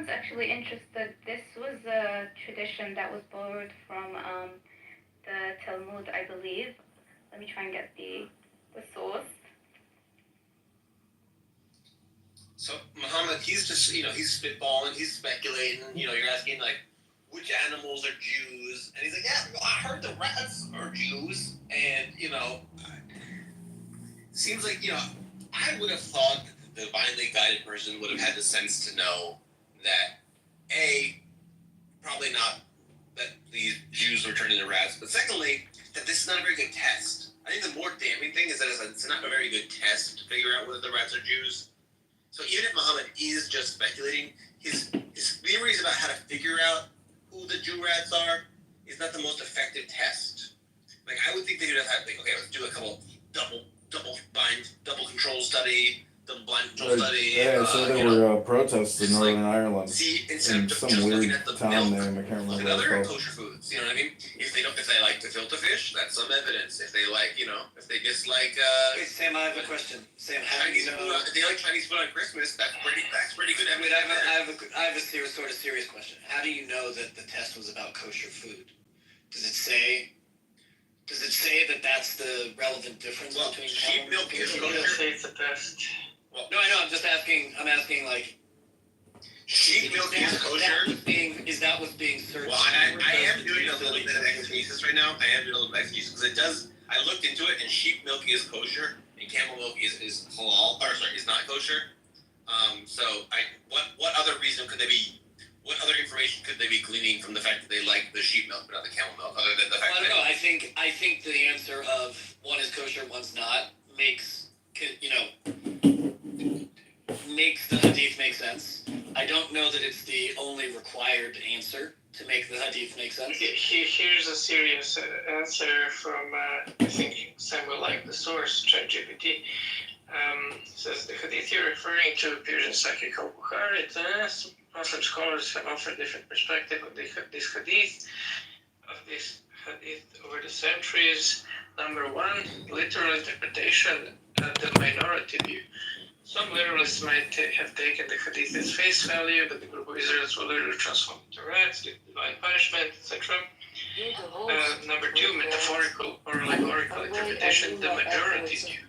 was actually interested. This was a tradition that was borrowed from the Talmud, I believe. Let me try and get the source. So Muhammad, he's just he's spitballing, he's speculating. You're asking like which animals are Jews, and he's like, yeah, well, I heard the rats are Jews, and seems like I would have thought that the divinely guided person would have had the sense to know that probably not that these Jews were turned into rats, but secondly, that this is not a very good test. I think the more damning thing is that it's not a very good test to figure out whether the rats are Jews. So even if Muhammad is just speculating, his theories about how to figure out who the Jew rats are is not the most effective test. Like I would think they would have had okay, let's do a couple double control study, double blind control study. Yeah, so there were protests in Northern Ireland. See, in instead of some just weird looking at the town milk, name, I can't look remember at what other it's called. kosher foods. You know what I mean? If they like gefilte fish, that's some evidence. If they like, if they dislike. Wait, Sam, I have a question. Sam, how do you know? If they like Chinese food on Christmas, that's pretty good. I mean, I have a sort of serious question. How do you know that the test was about kosher food? Does it say that that's the relevant difference between sheep milk is kosher? Say it's a test. Well, no, I know. I'm asking like. Sheep milk is kosher. Is that what's being searched? Well, I am doing a little bit of exegesis right now. Because it does. I looked into it, and sheep milk is kosher, and camel milk is halal. Is not kosher. What other reason could they be? What other information could they be gleaning from the fact that they like the sheep milk but not the camel milk, other than the fact I don't know. I think the answer of one is kosher, one's not makes the hadith make sense. I don't know that it's the only required answer to make the hadith make sense. Here's a serious answer from, I think Sam will like the source, ChatGPT. Says the hadith you're referring to appears in Sahih al-Bukhari. Muslim scholars have offered different perspective of this hadith over the centuries. Number one, literal interpretation, the minority view. Some literalists might have taken the hadith as face value, that the group of Israelites will literally transform into rats, divine punishment, etc. Number two, metaphorical or allegorical interpretation, the majority view.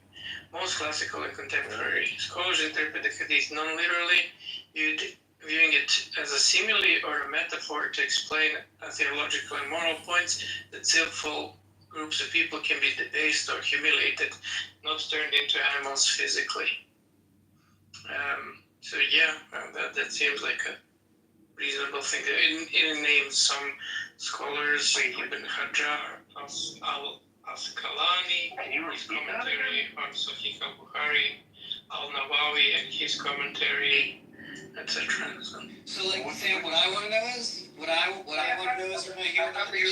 Most classical and contemporary scholars interpret the hadith non-literally, viewing it as a simile or a metaphor to explain theological and moral points that sinful groups of people can be debased or humiliated, not turned into animals physically. That seems like a reasonable thing. It names some scholars, Ibn Hajar al-Asqalani, his commentary on Sahih al-Bukhari, al-Nawawi and his commentary, etc. So like Sam, what I want to know is when I hear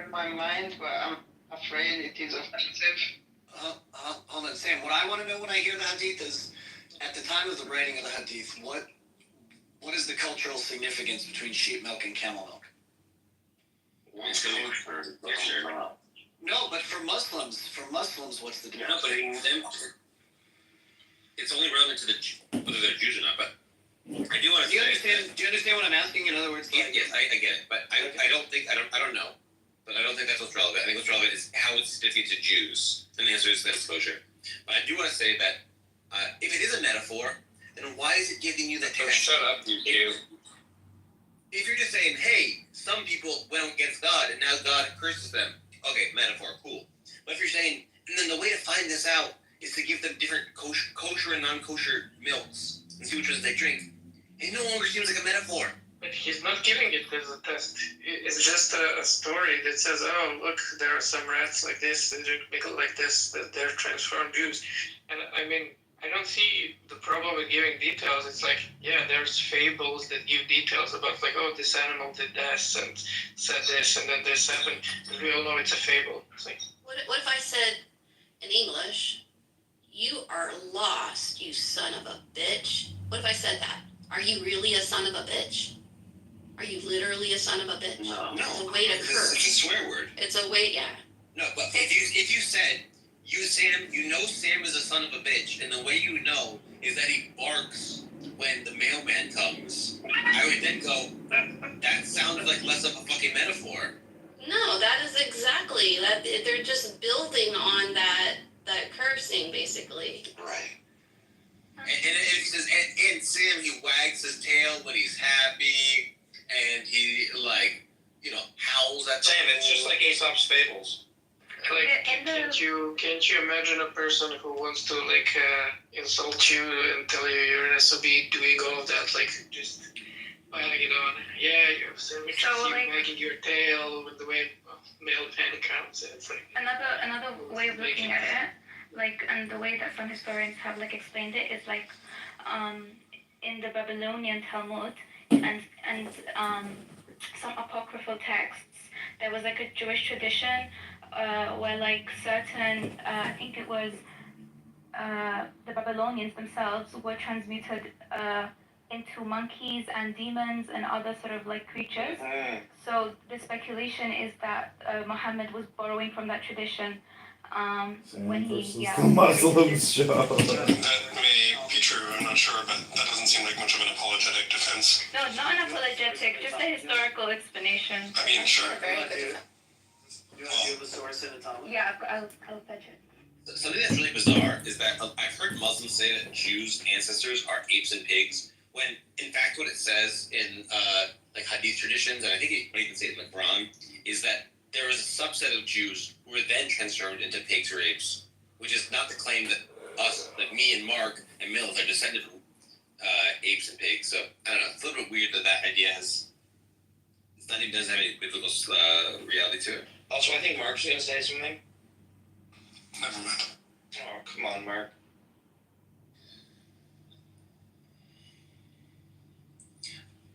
in my mind, but I'm afraid it is offensive. Hold on, Sam. What I want to know when I hear the hadith is, at the time of the writing of the hadith, what is the cultural significance between sheep milk and camel milk? No, but for Muslims, what's the difference? No, but it's only relevant to whether they're Jews or not. But I do want to say. Do you understand what I'm asking? In other words, yes, I get it, but I don't know. But I don't think that's what's relevant. I think what's relevant is how it's significant to Jews, and the answer is that's kosher. But I do want to say that if it is a metaphor, then why is it giving you the test? Shut up, you Jew. If you're just saying, hey, some people went against God and now God curses them, okay, metaphor, cool. But if you're saying, and then the way to find this out is to give them different kosher and non-kosher milks and see which ones they drink, it no longer seems like a metaphor. But he's not giving it as a test. It's just a story that says, oh, look, there are some rats like this, they drink milk like this, that they're transformed Jews. And I mean, I don't see the problem with giving details. It's like, yeah, there's fables that give details about, like, oh, this animal did this and said this and then this happened. And we all know it's a fable. It's like, what if I said in English, you are lost, you son of a bitch? What if I said that? Are you really a son of a bitch? Are you literally a son of a bitch? No. It's a way to curse. It's a swear word. It's a way, yeah. No, but if you said, Sam is a son of a bitch, and the way you know is that he barks when the mailman comes, I would then Exactly. That they're just building on that cursing, basically. Right. And he says, and Sam, he wags his tail when he's happy, and he, like, you know, howls at Sam, it's just like Aesop's fables. Like, In the- can't you imagine a person who wants to like insult you and tell you you're an SOB doing all of that, like just piling it on? Yeah, you have sandwiches, So, you like- wagging your tail with the way male pen counts. It's like Another way of looking at it, like, and the way that some historians have like explained it is like, in the Babylonian Talmud and some apocryphal texts, there was like a Jewish tradition where like certain, I think it was the Babylonians themselves were transmuted into monkeys and demons and other sort of like creatures. So the speculation is that Muhammad was borrowing from that tradition when Sam he versus the Muslims show. That may be true, I'm not sure, but that doesn't seem like much of an apologetic defense. No, not an apologetic, just a historical explanation. I mean, sure. You want to do the source in the Talmud? Yeah, I'll fetch it. Something that's really bizarre is that I've heard Muslims say that Jews' ancestors are apes and pigs, when in fact what it says in like Hadith traditions, and I think it might even say it in the Quran, is that there was a subset of Jews who were then transformed into pigs or apes, which is not the claim that us, like me and Mark and Mills, are descended from apes and pigs. So I don't know. It's a little bit weird that that idea has. It's not even doesn't have any biblical reality to it. also I think Mark's gonna say something. Never mind. Oh come on, Mark.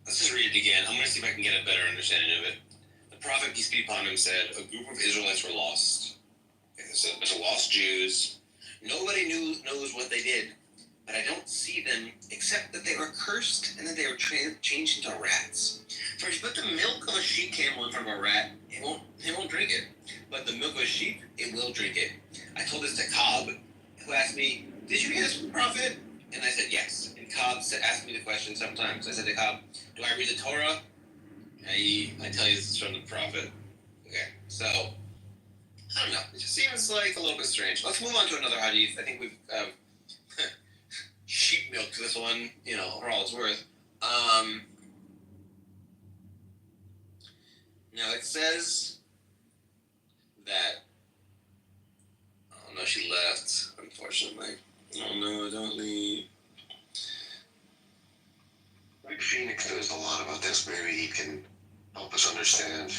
Let's just read it again. I'm going to see if I can get a better understanding of it. The prophet, peace be upon him, said, a group of Israelites were lost. There's a lost Jews. Nobody knows what they did, but I don't see them except that they were cursed and that they were changed into rats. For if you put the milk of a sheep camel in front of a rat, it won't drink it. But the milk of a sheep, it will drink it. I told this to Cobb, who asked me, did you hear this from the prophet? And I said, yes. And Cobb asked me the question sometimes. I said to Cobb, do I read the Torah? I tell you this is from the prophet. Okay, so, I don't know. It just seems like a little bit strange. Let's move on to another hadith. I think we've sheep milked this one, you know, for all it's worth. Now it says that, oh no, she left, unfortunately. Oh no, don't leave. Big Phoenix knows a lot about this. Maybe he can help us understand.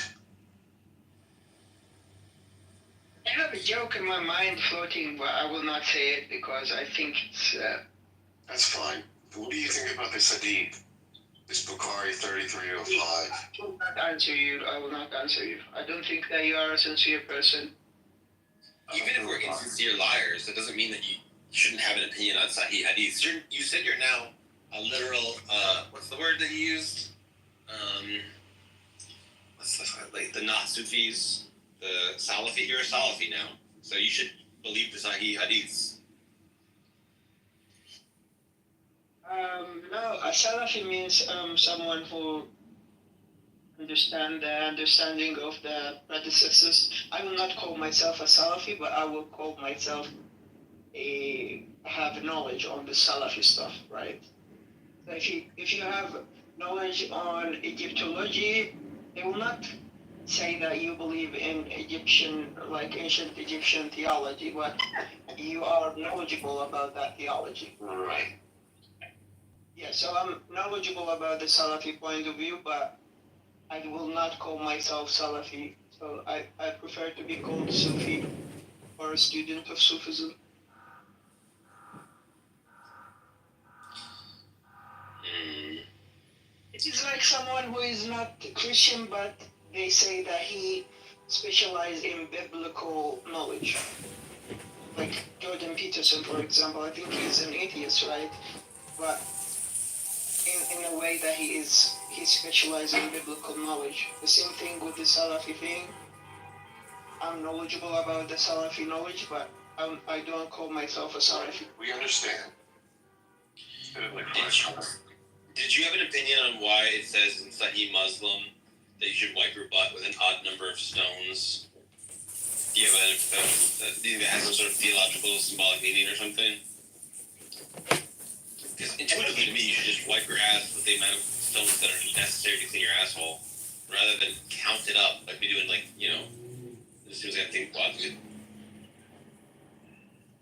I have a joke in my mind floating, but I will not say it because I think it's. That's fine. What do you think about this hadith? This Bukhari 3305. I will not answer you. I will not answer you. I don't think that you are a sincere person. Even if we're insincere liars, that doesn't mean that you shouldn't have an opinion on Sahih Hadith. You said you're now a literal, what's the word that you used? What's the not Sufis, the Salafi. You're a Salafi now, so you should believe the Sahih Hadiths. No, a Salafi means someone who understand the understanding of the predecessors. I will not call myself a Salafi, but I will call myself have knowledge on the Salafi stuff, right? So if you have knowledge on Egyptology, they will not say that you believe in Egyptian, like ancient Egyptian theology, but you are knowledgeable about that theology. Right. Yeah, so I'm knowledgeable about the Salafi point of view, but I will not call myself Salafi. So I prefer to be called Sufi or a student of Sufism. It is like someone who is not Christian, but they say that he specializes in biblical knowledge. Like Jordan Peterson, for example, I think he's an atheist, right? But in a way that he specializes in biblical knowledge. The same thing with the Salafi thing. I'm knowledgeable about the Salafi knowledge, but I don't call myself a Salafi. We understand. Did you have an opinion on why it says in Sahih Muslim that you should wipe your butt with an odd number of stones? Do you think it has some sort of theological, symbolic meaning or something? Because intuitively to me, you should just wipe your ass with the amount of stones that are necessary to clean your asshole, rather than count it up like we do in, like, you know, it seems like I think logically.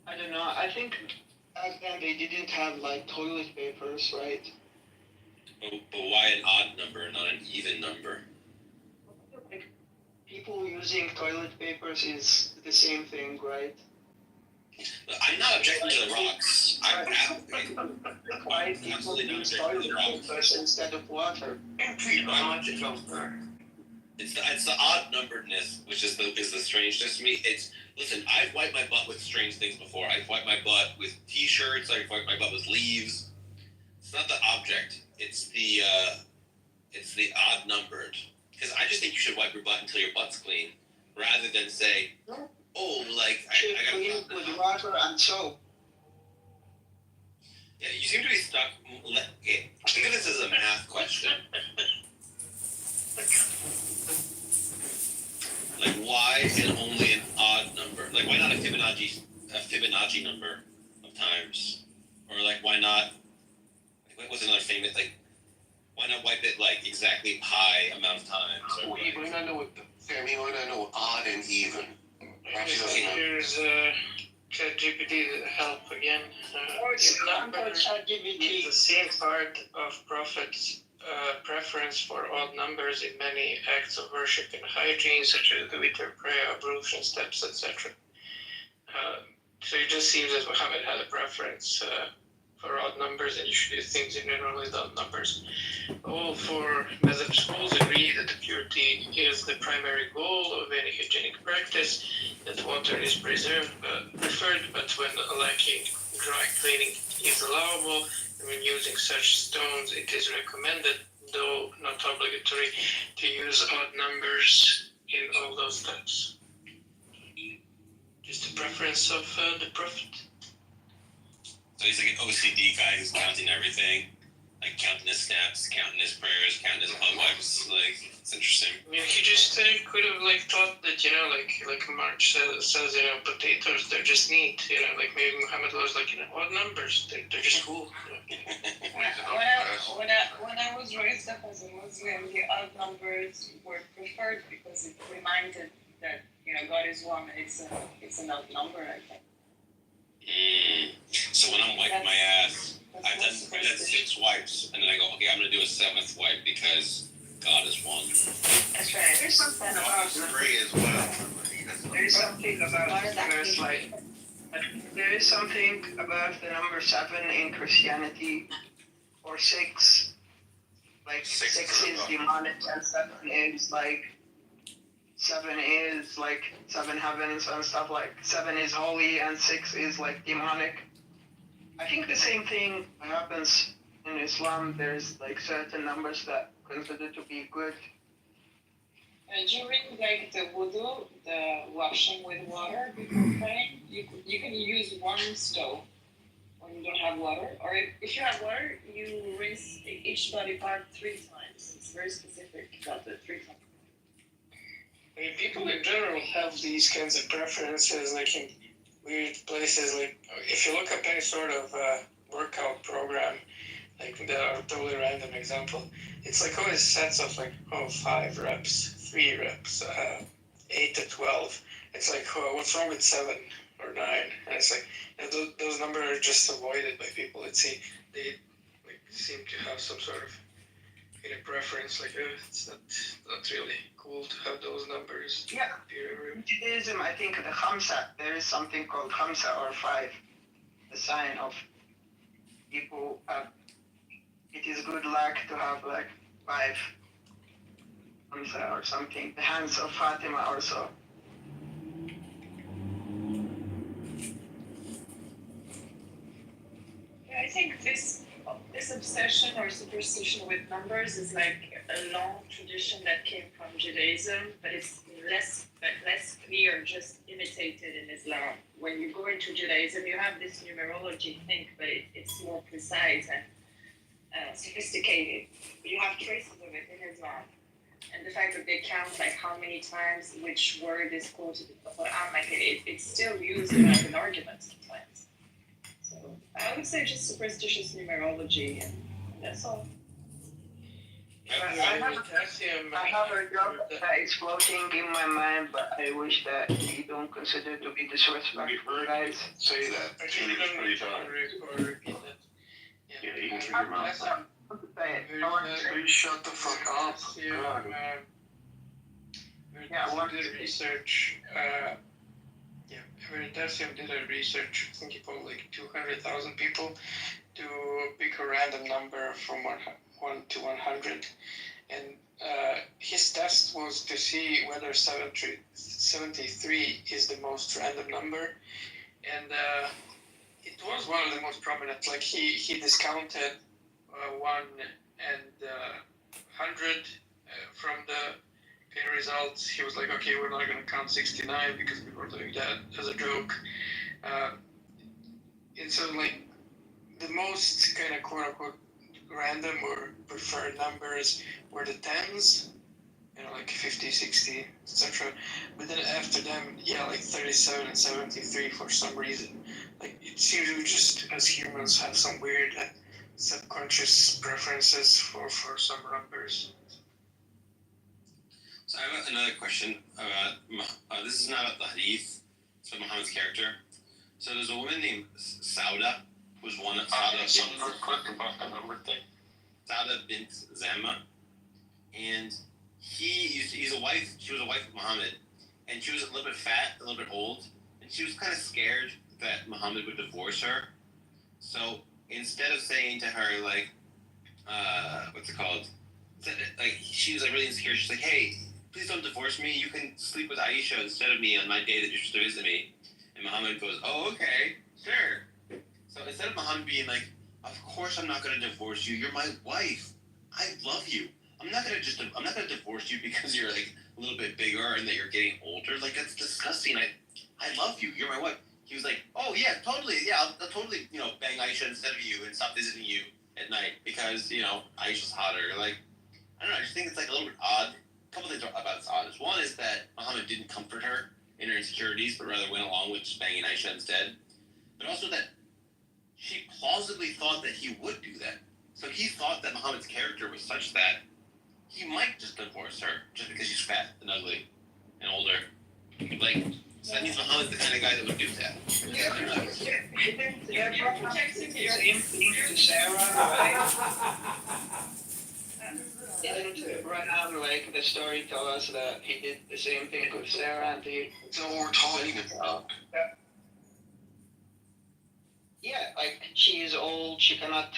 I don't know. I think back then they didn't have like toilet papers, right? But why an odd number, not an even number? Like, people using toilet papers is the same thing, right? I'm not objecting to the rocks. I'm Why people absolutely not use objecting to toilet the rocks. papers instead of water? It's the odd numberedness, which is the strangeness to me. Listen, I've wiped my butt with strange things before. I've wiped my butt with T-shirts. I've wiped my butt with leaves. It's not the object. It's the odd numbered. Because I just think you should wipe your butt until your butt's clean, rather than say, oh, like I Clean got with water and soap. Yeah, you seem to be stuck. Okay, think of this as a math question. Like, why and only an odd number? Like, why not a Fibonacci number of times? Or like, why not? Like, what's another famous? Like, why not wipe it like exactly pi amount of times? Or Wait, why not know Sammy, why not know odd and even? Perhaps he doesn't know. Here's ChatGPT to help again. Or it's Number is ChatGPT. the same part of Prophet's preference for odd numbers in many acts of worship and hygiene, such as the witr prayer, ablution steps, etc. So it just seems that Muhammad had a preference for odd numbers, and you should do things in generally odd numbers. All four Mazhab schools agree that the purity is the primary goal of any hygienic practice, that water is preferred, but when lacking dry cleaning is allowable, and when using such stones it is recommended, though not obligatory, to use odd numbers in all those steps. Just a preference of the Prophet. So he's like an OCD guy who's counting everything, like counting his steps, counting his prayers, counting his butt wipes. Like, it's interesting. I mean, he just could have like thought that, you know, like March says, you know, potatoes, they're just neat, you know, like maybe Muhammad was like, you know, odd numbers, they're just cool. When I was raised up as a Muslim, the odd numbers were preferred because it reminded that, you know, God is one and it's an odd number, I think. So when I'm wiping my ass, I've done 6 wipes, and then I go, okay, I'm gonna do a 7th wipe because God is one. That's right. There's something about Three as well. There's something about verse like there is something about the number 7 in Christianity, or 6. Like 6 is demonic and 7 is like 7 is like 7 heavens and stuff. Like 7 is holy and 6 is like demonic. I think the same thing happens in Islam. There's like certain numbers that considered to be good. During like the wudu, the washing with water before praying, you can use one stove when you don't have water, or if you have water, you rinse each body part 3 times. It's very specific about the 3 times. I mean, people in general have these kinds of preferences, like in weird places. Like if you look up any sort of workout program, like a totally random example, it's like always sets of like 5 reps, 3 reps, 8 to 12. It's like what's wrong with 7 or 9? And it's like, you know, those numbers are just avoided by people. They like seem to have some sort of preference, like it's not really cool to have those numbers. Yeah. In Judaism, I think the Khamsa, there is something called Khamsa or 5, the sign of people have. It is good luck to have like 5 Khamsa or something. The hands of Fatima or so. Yeah, I think this obsession or superstition with numbers is like a long tradition that came from Judaism, but it's less clear, just imitated in Islam. When you go into Judaism, you have this numerology thing, but it's more precise and sophisticated. You have traces of it in Islam. and the fact that they count like how many times which word is quoted, but I'm like it's still used as an argument sometimes. So I would say just superstitious numerology, and that's all. I have a joke that is floating in my mind, but I wish that you don't consider to be disrespectful, guys. Say that. Two to three times. Yeah, you can keep your mouth shut. Please shut the fuck up. God. Did research. Veritasium did a research. I think he polled like 200,000 people to pick a random number from 1 to 100, and his test was to see whether 73 is the most random number, and it was one of the most prominent. Like he discounted 1 and 100 from the results. He was like, okay, we're not going to count 69 because we were doing that as a joke. And so like the most kind of quote unquote random or preferred numbers were the tens, like 50, 60, etc. But then after them, like 37 and 73 for some reason. Like it seems we just as humans have some weird subconscious preferences for some numbers. So I have another question about, this is not about the hadith, it's about Muhammad's character. So there's a woman named Sauda, who's one of Sauda bint Zamma, and she was a wife of Muhammad, and she was a little bit fat, a little bit old, and she was kind of scared that Muhammad would divorce her. So instead of saying to her, like, what's it called? Like, she was like really insecure. She's like, hey, please don't divorce me. You can sleep with Aisha instead of me on my day that you're supposed to visit me. And Muhammad goes, oh, okay, sure. So instead of Muhammad being like, of course I'm not going to divorce you. You're my wife. I love you. I'm not going to divorce you because you're like a little bit bigger and that you're getting older. Like, that's disgusting. I love you. You're my wife. He was like, oh yeah, totally. Yeah, I'll totally, bang Aisha instead of you and stop visiting you at night because, Aisha's hotter. Like, I don't know. I just think it's like a little bit odd. A couple things about this odd. One is that Muhammad didn't comfort her in her insecurities, but rather went along with just banging Aisha instead. But also that she plausibly thought that he would do that. So he thought that Muhammad's character was such that he might just divorce her just because she's fat and ugly and older. Like, so that means Muhammad's the kind of guy that would do that. You're projecting the same thing to Sarah, right? Didn't Raham, like the story tell us that he did the same thing with Sarah and That's not what we're talking about. Yeah, like she is old, she cannot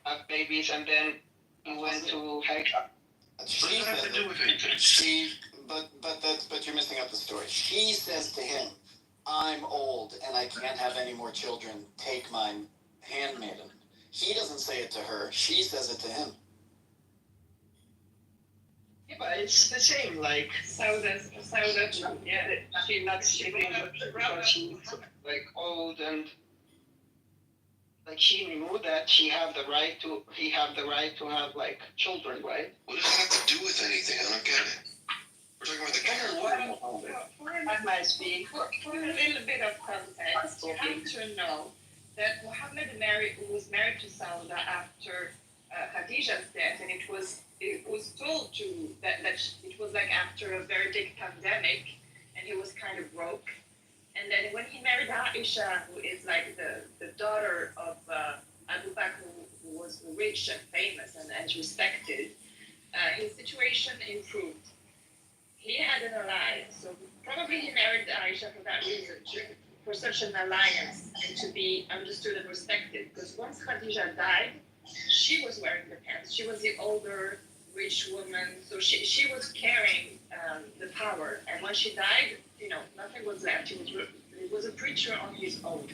have babies, and then he went to Hagar. What does that have to do with anything? But you're missing out the story. She says to him, I'm old and I can't have any more children. Take my handmaiden. He doesn't say it to her. She says it to him. Yeah, but it's the same, like Sauda, yeah. she's not sleeping because she's like old and like she knew that he have the right to have like children, right? What does that have to do with anything? I don't get it. We're talking about the character. For a little bit of context, you have to know that Muhammad was married to Sauda after Khadija's death, and it was told to that it was like after a very big pandemic, and he was kind of broke. And then when he married Aisha, who is like the daughter of Abu Bakr, who was rich and famous and respected, his situation improved. He had an alliance, so probably he married Aisha for that reason, for such an alliance, and to be understood and respected. Because once Khadija died, she was wearing the pants. She was the older, rich woman, so she was carrying the power. And when she died, nothing was left. He was a preacher on his own.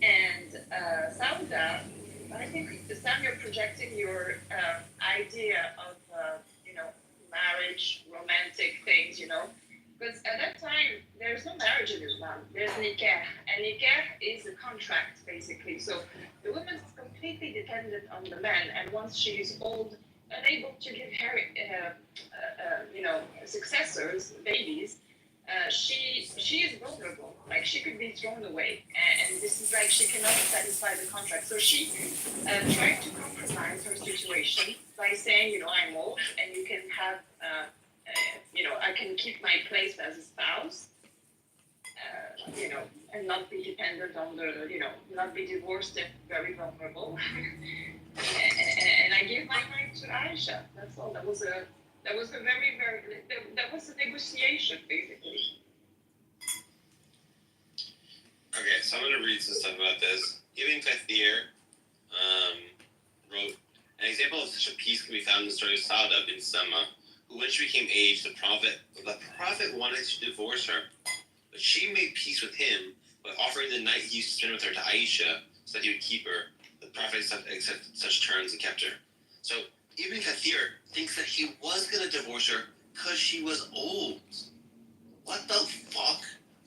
And Sauda, I think, Sam, you're projecting your idea of marriage, romantic things, because at that time there's no marriage in Islam. There's nikah, and nikah is a contract basically. So the woman is completely dependent on the man, and once she is old unable to give her, successors, babies, she is vulnerable. Like she could be thrown away, and this is like she cannot satisfy the contract. So she tried to compromise her situation by saying, I'm old, and you can have, I can keep my place as a spouse, and not be dependent on not be divorced and very vulnerable. and I gave my right to Aisha. That's all. That was a very, very, that was a negotiation, basically. Okay, so I'm going to read some stuff about this. Ibn Kathir wrote, an example of such a piece can be found in the story of Sauda bin Sama, who when she became aged, the prophet wanted to divorce her, but she made peace with him by offering the night he used to spend with her to Aisha so that he would keep her. The prophet accepted such terms and kept her. So Ibn Kathir thinks that he was going to divorce her because she was old. What the fuck?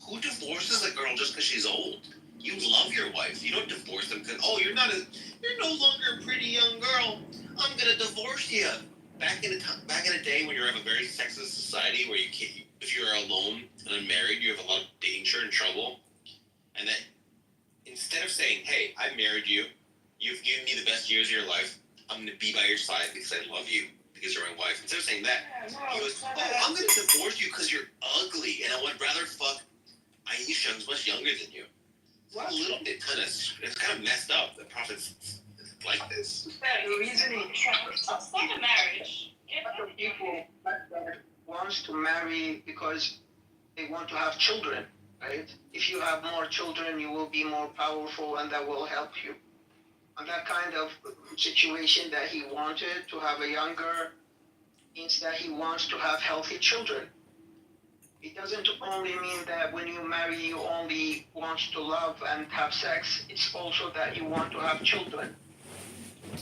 Who divorces a girl just because she's old? You love your wife. You don't divorce them because, you're no longer a pretty young girl. I'm gonna divorce you. Back in a day when you're in a very sexist society where you can't, if you're alone and unmarried, you have a lot of danger and trouble. And that instead of saying, hey, I married you, you've given me the best years of your life, I'm gonna be by your side because I love you, because you're my wife. Instead of saying that, he goes, I'm gonna divorce you because you're ugly and I would rather fuck Aisha, who's much younger than you. It's a little bit it's kind of messed up. The prophet's like this. The reasoning It's not a marriage. of people wants to marry because they want to have children, right? If you have more children, you will be more powerful and that will help you. And that kind of situation that he wanted to have a younger means that he wants to have healthy children. It doesn't only mean that when you marry, you only want to love and have sex. It's also that you want to have children.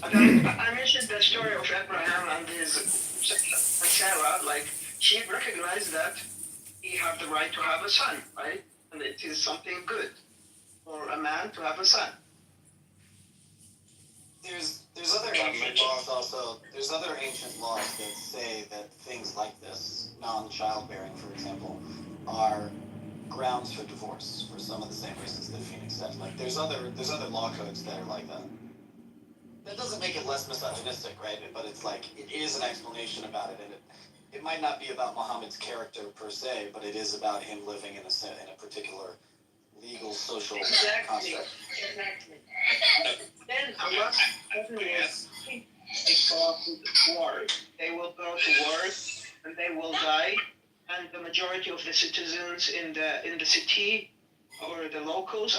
And I mentioned the story of Abraham and his Sarah. Like, she recognized that he have the right to have a son, right? And it is something good for a man to have a son. There's other ancient laws also. There's other ancient laws that say that things like this, non-childbearing, for example, are grounds for divorce for some of the same reasons that Phoenix said. Like there's other law codes that are like that. That doesn't make it less misogynistic, right? But it's like it is an explanation about it, and it might not be about Muhammad's character per se, but it is about him living in a particular legal social construct. Exactly. Then Allah they go to war. They will go to war and they will die, and the majority of the citizens in the city or the locals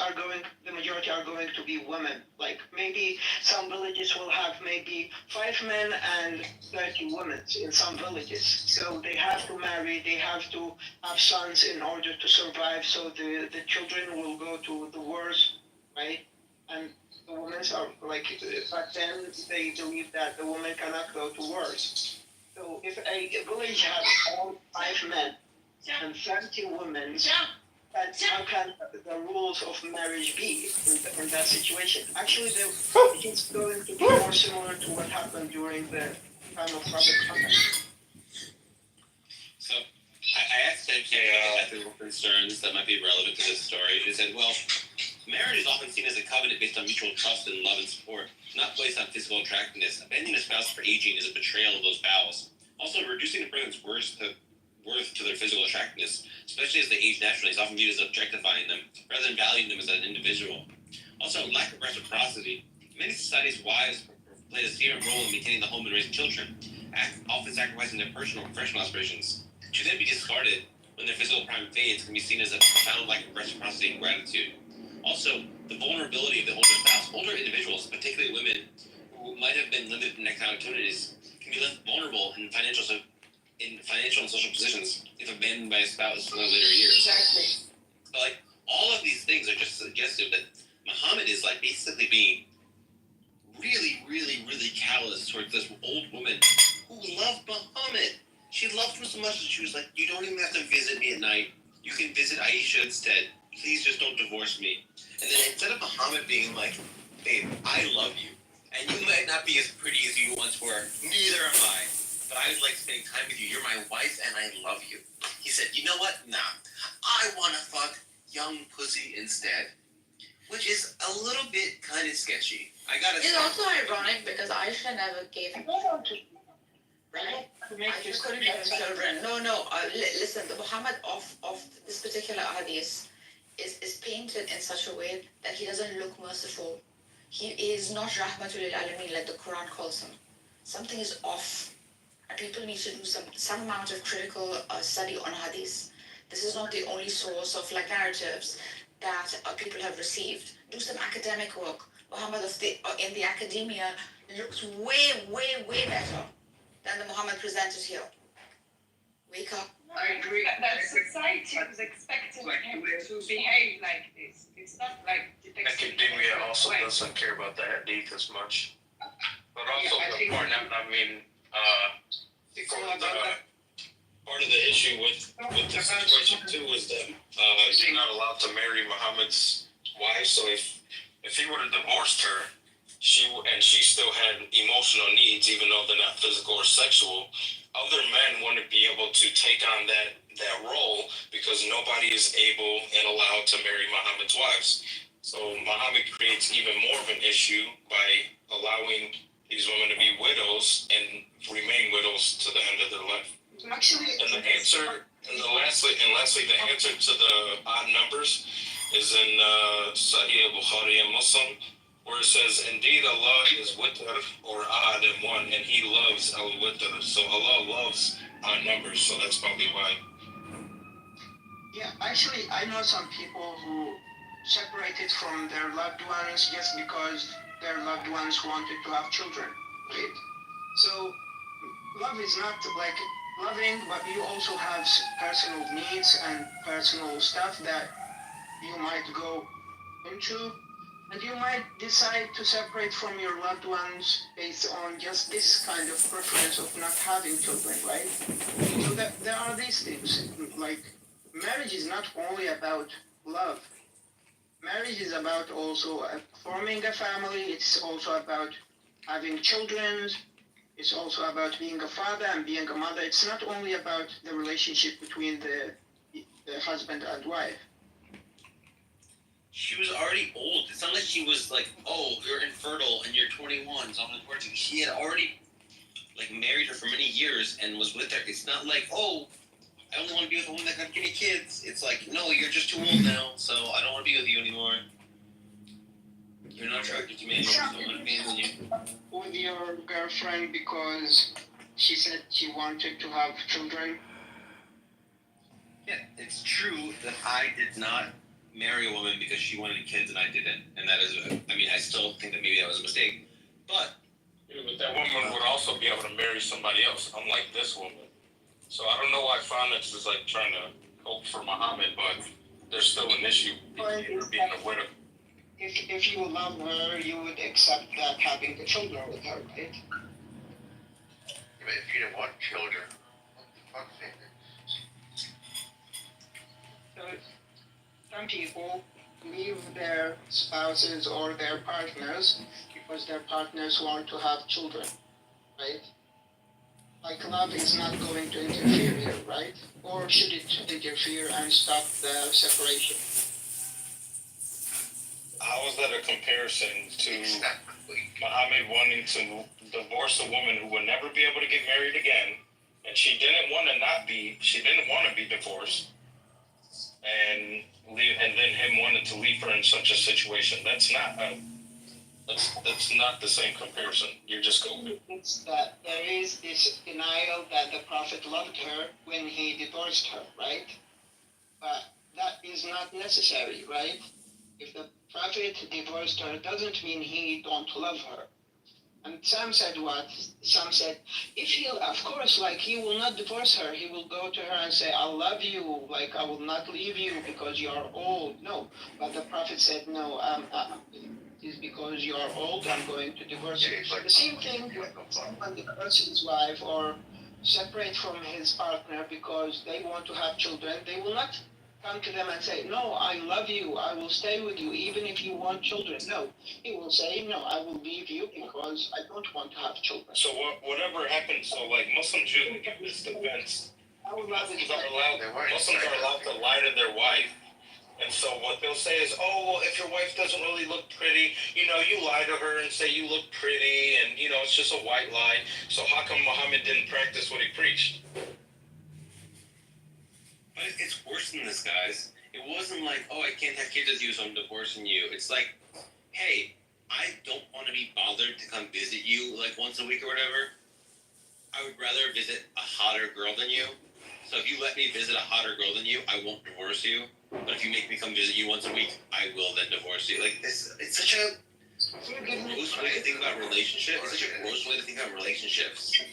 the majority are going to be women. Like maybe some villages will have maybe 5 men and 30 women in some villages. So they have to marry, they have to have sons in order to survive. So the children will go to the wars, right? And the women are like, back then they believe that the woman cannot go to wars. So if a village has all 5 men and 30 women, how can the rules of marriage be in that situation? Actually, it's going to be more similar to what happened during the time of Prophet Muhammad. So, I asked him ethical concerns that might be relevant to this story. He said, well, marriage is often seen as a covenant based on mutual trust and love and support, not based on physical attractiveness. Abandoning a spouse for aging is a betrayal of those vows. Also, reducing a person's worth to their physical attractiveness, especially as they age naturally, is often viewed as objectifying them, rather than valuing them as an individual. Also, lack of reciprocity. In many societies, wives play a significant role in maintaining the home and raising children, often sacrificing their personal and professional aspirations. To then be discarded when their physical prime fades can be seen as a profound lack of reciprocity and gratitude. Also, the vulnerability of the older spouse. Older individuals, particularly women who might have been limited in economic opportunities, can be left vulnerable in financial and social positions if abandoned by a spouse in their later years. Exactly. But like all of these things are just suggestive that Muhammad is like basically being really, really, really callous towards this old woman who loved Muhammad. She loved him so much that she was like, you don't even have to visit me at night. You can visit Aisha instead. Please just don't divorce me. And then instead of Muhammad being like, babe, I love you, And you might not be as pretty as you once were. Neither am I. But I like spending time with you. You're my wife, and I love you. He said, you know what? Nah. I want to fuck young pussy instead. Which is a little bit kind of sketchy. I gotta It's say. also ironic because Aisha never gave him right? Aisha couldn't give him children. No. Listen, the Muhammad of this particular hadith is painted in such a way that he doesn't look merciful. He is not rahmatul lil alamin like the Quran calls him. Something is off, and people need to do some amount of critical study on hadith. This is not the only source of like narratives that people have received. Do some academic work. Muhammad in the academia looks way better than the Muhammad presented here. Wake up. I agree. That society was expecting him to behave like this. It's not like Academia also doesn't care about the hadith as much. But also the point, part of the issue with the situation too is that you're not allowed to marry Muhammad's wife. So if he would have divorced her, she still had emotional needs, even though they're not physical or sexual, other men wouldn't be able to take on that role because nobody is able and allowed to marry Muhammad's wives. So Muhammad creates even more of an issue by allowing these women to be widows and remain widows to the end of their life. Actually, Lastly, the answer to the odd numbers is in Sahih Bukhari and Muslim, where it says, indeed Allah is witr or odd in one, and He loves al-witr. So Allah loves odd numbers, so that's probably why. yeah, actually, I know some people who separated from their loved ones just because their loved ones wanted to have children, right? So love is not like loving, but you also have personal needs and personal stuff that you might go into, and you might decide to separate from your loved ones based on just this kind of preference of not having children, right? So that there are these things, like marriage is not only about love. Marriage is about also forming a family. It's also about having children. It's also about being a father and being a mother. It's not only about the relationship between the husband and wife. She was already old. It's not like she was like, oh, you're infertile and you're 21, so I'm not working. He had already like married her for many years and was with her. It's not like, oh, I only want to be with a woman that can give me kids. It's like, no, you're just too old now, so I don't want to be with you anymore. You're not attracted to me anymore, so I'm not being with you. With your girlfriend because she said she wanted to have children. Yeah, it's true that I did not marry a woman because she wanted kids and I didn't. And that is, I mean, I still think that maybe that was a mistake. But that woman would also be able to marry somebody else, unlike this woman. So I don't know why Fonix is like trying to hope for Muhammad, but there's still an issue being a widow. If you love her, you would accept that having the children with her, right? Yeah, but if you didn't want children, what the fuck is So some people leave their spouses or their partners because their partners want to have children, right? Like love is not going to interfere here, right? Or should it interfere and stop the separation? How is that a comparison to Muhammad wanting to divorce a woman who would never be able to get married again, and she didn't want to be divorced, and then him wanting to leave her in such a situation? That's not the same comparison. You're just going. It's that there is this denial that the Prophet loved her when he divorced her, right? But that is not necessary, right? If the Prophet divorced her, doesn't mean he don't love her. And some said what? Some said, if he, of course, like he will not divorce her, he will go to her and say, I love you, like I will not leave you because you are old. No, but the Prophet said, no, it is because you are old, I'm going to divorce you. The same thing when someone divorces his wife or separate from his partner because they want to have children, they will not come to them and say, no, I love you, I will stay with you, even if you want children. No, he will say, no, I will leave you because I don't want to have children. So whatever happens, so like Muslims usually give this defense. Muslims are allowed to lie to their wife. And so what they'll say is, oh, well, if your wife doesn't really look pretty, you lie to her and say you look pretty, and, it's just a white lie. So how come Muhammad didn't practice what he preached? But it's worse than this, guys. It wasn't like, oh, I can't have kids with you, so I'm divorcing you. It's like, hey, I don't want to be bothered to come visit you, like, once a week or whatever. I would rather visit a hotter girl than you. So if you let me visit a hotter girl than you, I won't divorce you. But if you make me come visit you once a week, I will then divorce you. Like, it's such a gross way to think about relationships. It's such a gross way to think about relationships.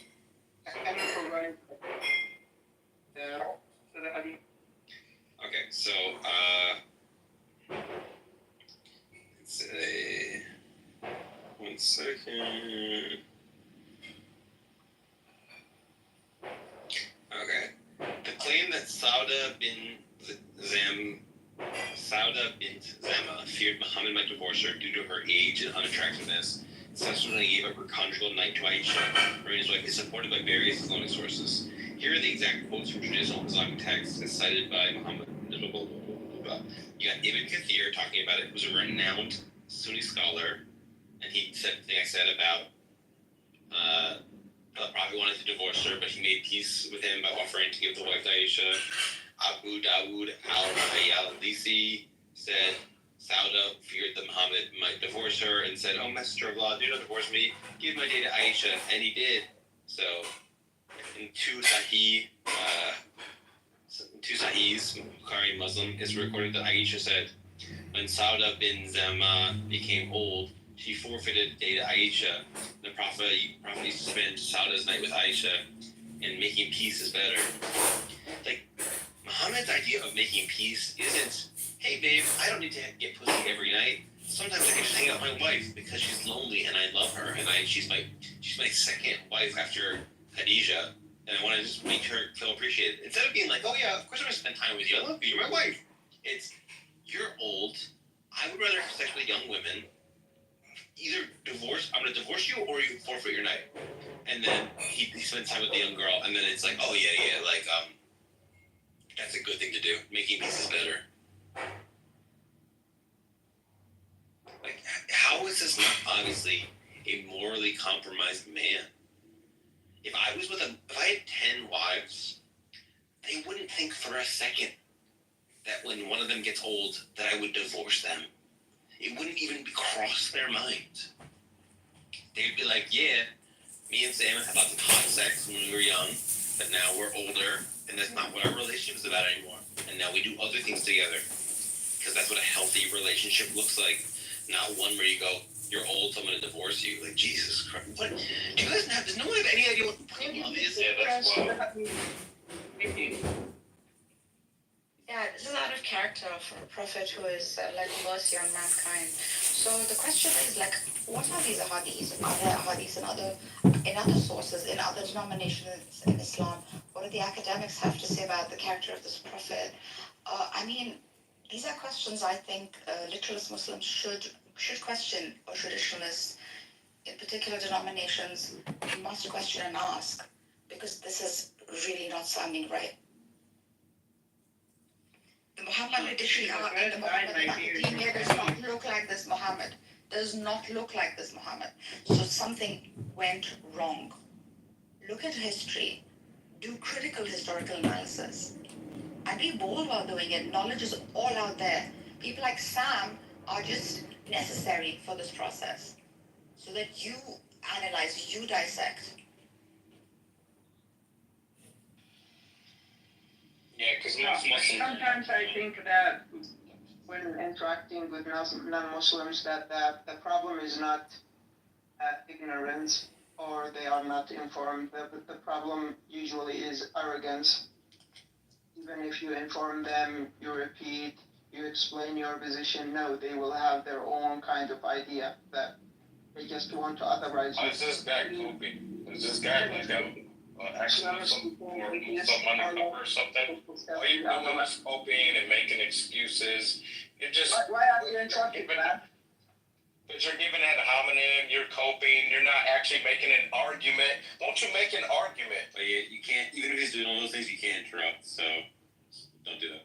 Okay, so, let's say, 1 second. Okay. The claim that Sauda bint Zama feared Muhammad might divorce her due to her age and unattractiveness, subsequently gave up her conjugal night to Aisha, Marina's wife, is supported by various Islamic sources. Here are the exact quotes from traditional Islamic texts as cited by Muhammad. You got Ibn Kathir talking about it, who's a renowned Sunni scholar, and he said the thing I said about the Prophet wanted to divorce her, but he made peace with him by offering to give the wife to Aisha. Abu Dawood al-Hayalisi said Sauda feared that Muhammad might divorce her and said, oh, Messenger of Allah, do not divorce me. Give my day to Aisha. And he did. So, in two Sahihs, Bukhari Muslim, is recorded that Aisha said, when Sauda bin Zama became old, she forfeited the day to Aisha. The Prophet used to spend Sauda's night with Aisha, and making peace is better. Like, Muhammad's idea of making peace isn't, hey babe, I don't need to get pussy every night. Sometimes I can just hang out with my wife because she's lonely and I love her, and she's my second wife after Khadijah, and I want to just make her feel appreciated. Instead of being like, oh yeah, of course I'm going to spend time with you, I love you, you're my wife. It's, you're old, I would rather have sex with young women. Either I'm going to divorce you, or you forfeit your night. And then he spends time with the young girl, and then it's like, oh yeah, like, that's a good thing to do. Making peace is better. Like, how is this not obviously a morally compromised man? If I had 10 wives, they wouldn't think for a second that when one of them gets old, that I would divorce them. It wouldn't even cross their mind. They'd be like, yeah, me and Sam had lots of hot sex when we were young, but now we're older, and that's not what our relationship is about anymore. And now we do other things together. Because that's what a healthy relationship looks like. Not one where you go, you're old, so I'm going to divorce you. Like, Jesus Christ. What? Do you guys does no one have any idea what love is? Yeah, that's wild. Yeah, this is out of character for a prophet who is like mercy on mankind. So the question is like, what are these ahadiths? Are there ahadiths in other sources, in other denominations in Islam? What do the academics have to say about the character of this prophet? I mean, these are questions I think literalist Muslims should question, or traditionalists in particular denominations must question and ask, because this is really not sounding right. The Muhammad edition of the Muhammad in academia does not look like this Muhammad. Does not look like this Muhammad. So something went wrong. Look at history. Do critical historical analysis. And be bold while doing it. Knowledge is all out there. People like Sam are just necessary for this process. So that you analyze, you dissect. Yeah, because most Muslims. Sometimes I think that when interacting with non-Muslims, that the problem is not ignorance or they are not informed. The problem usually is arrogance. Even if you inform them, you repeat, you explain your position, no, they will have their own kind of idea that they just want to otherize you. Is this guy pooping? Is this guy like actually someone or something. All you're doing is coping and making excuses. You're just Why are you interrupting, man? But you're giving ad hominem, you're coping, you're not actually making an argument. Won't you make an argument? But you can't, even if he's doing all those things, you can't interrupt, so don't do that.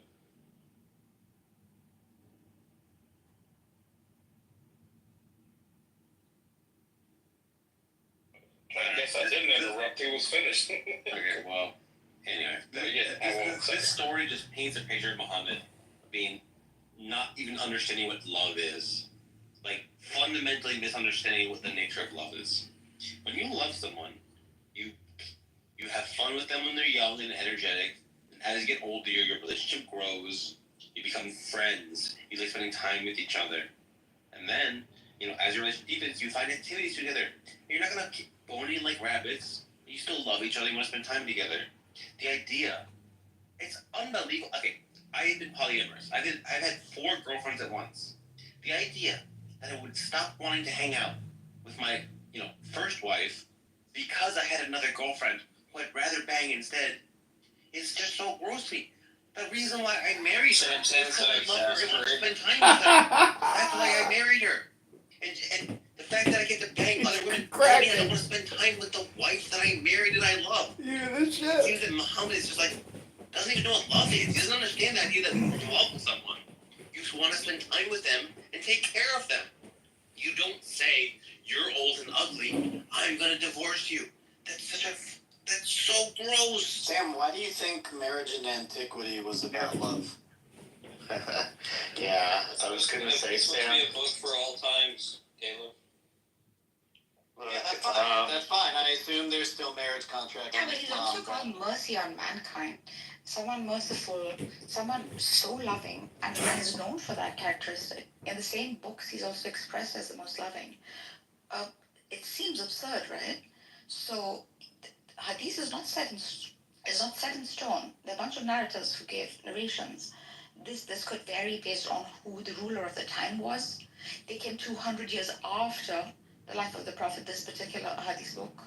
I guess I didn't interrupt, he was finished. Okay, well, anyway. This story just paints a picture of Muhammad being not even understanding what love is. Like, fundamentally misunderstanding what the nature of love is. When you love someone, you have fun with them when they're young and energetic. And as you get older, your relationship grows. You become friends. You like spending time with each other. And then, as your relationship deepens, you find activities together. You're not going to keep boning like rabbits. You still love each other. You want to spend time together. The idea, it's unbelievable. Okay, I've been polyamorous. I've had 4 girlfriends at once. The idea that I would stop wanting to hang out with my, first wife because I had another girlfriend who I'd rather bang instead is just so gross to me. The reason why I married her is because I love her and want to spend time with her. That's why I married her. And the fact that I get to bang other women doesn't mean I don't want to spend time with the wife that I married and I love. You hear this shit? It seems that Muhammad is just doesn't even know what love is. He doesn't understand the idea that when you love someone, you just want to spend time with them and take care of them. You don't say, you're old and ugly, I'm going to divorce you. That's so gross. Sam, why do you think marriage in antiquity was about love? Yeah, I was gonna It's say, supposed to Sam. be a book for all times, Caleb. Yeah, that's fine. That's fine. I assume there's still marriage contracts. Yeah, but he's also called mercy on mankind. Someone merciful, someone so loving, and is known for that characteristic. In the same books, he's also expressed as the most loving. It seems absurd, right? So, Hadith is not set in stone. There are a bunch of narrators who gave narrations. This could vary based on who the ruler of the time was. They came 200 years after the life of the Prophet, this particular Hadith book.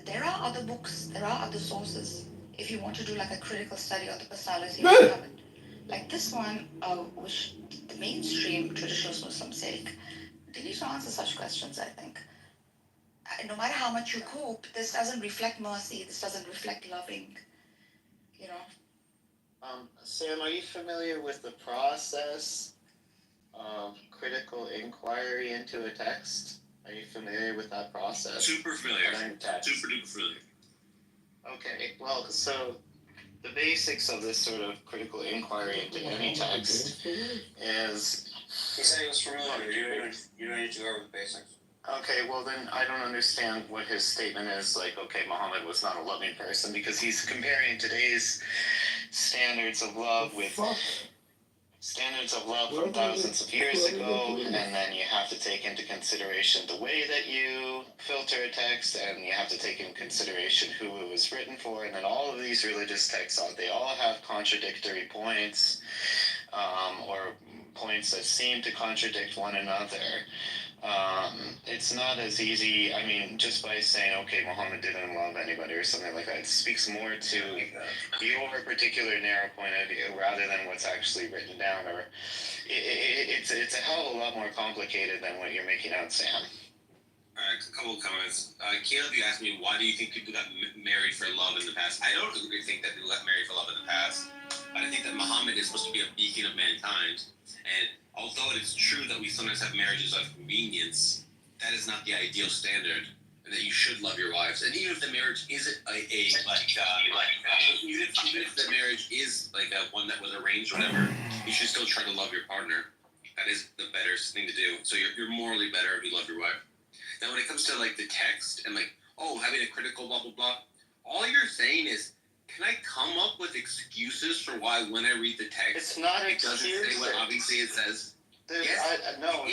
There are other books, there are other sources. If you want to do like a critical study of the personality of Muhammad, like this one, which the mainstream traditionalist Muslims take, they need to answer such questions, I think. No matter how much you cope, this doesn't reflect mercy, this doesn't reflect loving, Sam, are you familiar with the process of critical inquiry into a text? Are you familiar with that process? Super familiar. Super duper familiar. Okay, well, so the basics of this sort of critical inquiry into any text is... He said he was familiar. You don't need to go over the basics. Okay, well then I don't understand what his statement is, okay, Muhammad was not a loving person, because he's comparing today's standards of love with standards of love from thousands of years ago, and then you have to take into consideration the way that you filter a text, and you have to take into consideration who it was written for, and then all of these religious texts, they all have contradictory points, or points that seem to contradict one another. It's not as easy, just by saying, okay, Muhammad didn't love anybody or something like that. It speaks more to your particular narrow point of view rather than what's actually written down, or it's a hell of a lot more complicated than what you're making out, Sam. Alright, a couple of comments. Caleb, you asked me, why do you think people got married for love in the past? I don't really think that people got married for love in the past, but I think that Muhammad is supposed to be a beacon of mankind, and although it is true that we sometimes have marriages out of convenience, that is not the ideal standard, and that you should love your wives. And even if the marriage isn't even if the marriage is one that was arranged or whatever, you should still try to love your partner. That is the better thing to do. So you're morally better if you love your wife. Now, when it comes to the text and having a critical blah blah blah, all you're saying is, can I come up with excuses for why when I read the text, it's not it doesn't say what obviously it says? No.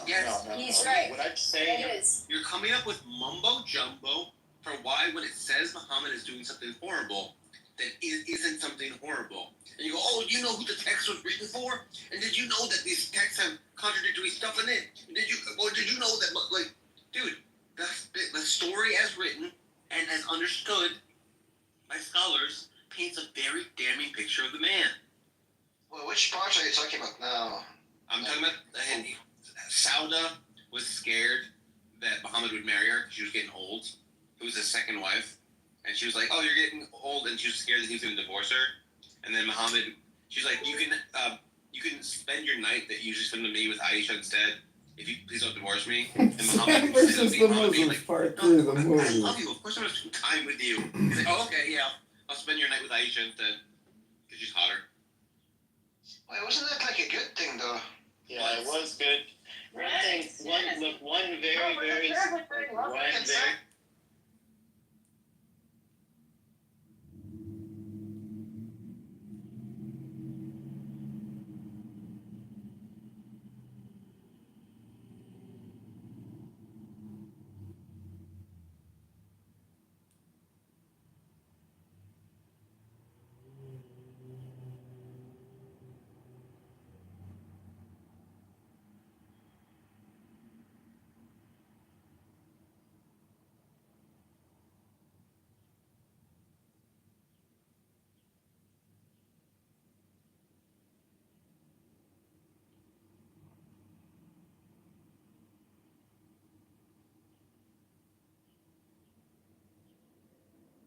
Yes, no. He's right. What I'm saying is. You're coming up with mumbo jumbo for why when it says Muhammad is doing something horrible, that it isn't something horrible. And you go, oh, you know who the text was written for? And did you know that these texts have contradictory stuff in it? Did you know that, dude, the story as written and as understood by scholars, paints a very damning picture of the man. Well, which part are you talking about now? I'm talking about Sauda was scared that Muhammad would marry her because she was getting old. It was his second wife. And she was like, oh, you're getting old, and she was scared that he was going to divorce her. And then Muhammad, she's like, you can spend your night that you usually spend with me with Aisha instead. If you please don't divorce me. And Sam versus the Muslims like, part 2, the I movie. love you. Of course I'm going to spend time with you. He's like, oh, okay, yeah. I'll spend your night with Aisha instead. Because she's hotter. Wait, wasn't that like a good thing though? Yeah, it was good. One very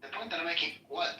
The point that I'm making, what?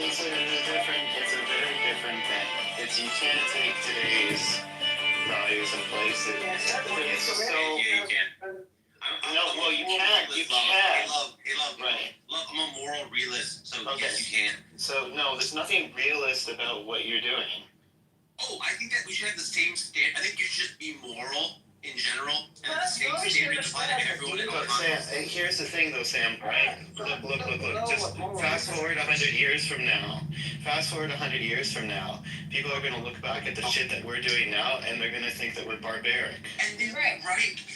it's a very different thing. You can't take today's values and place it. It's so. Yeah, you can. You can't. Right. Look, I'm a moral realist, so Okay. yes, you can. So no, there's nothing realist about what you're doing. Oh, I think that we should have the same standard. I think you should just be moral in general, and the same standard applied to everyone in all Look, Sam, contexts. here's the thing though, Sam, right? Look. Just fast forward 100 years from now. People are going to look back at the shit that we're doing now, and they're going to think that we're barbaric. And they're right,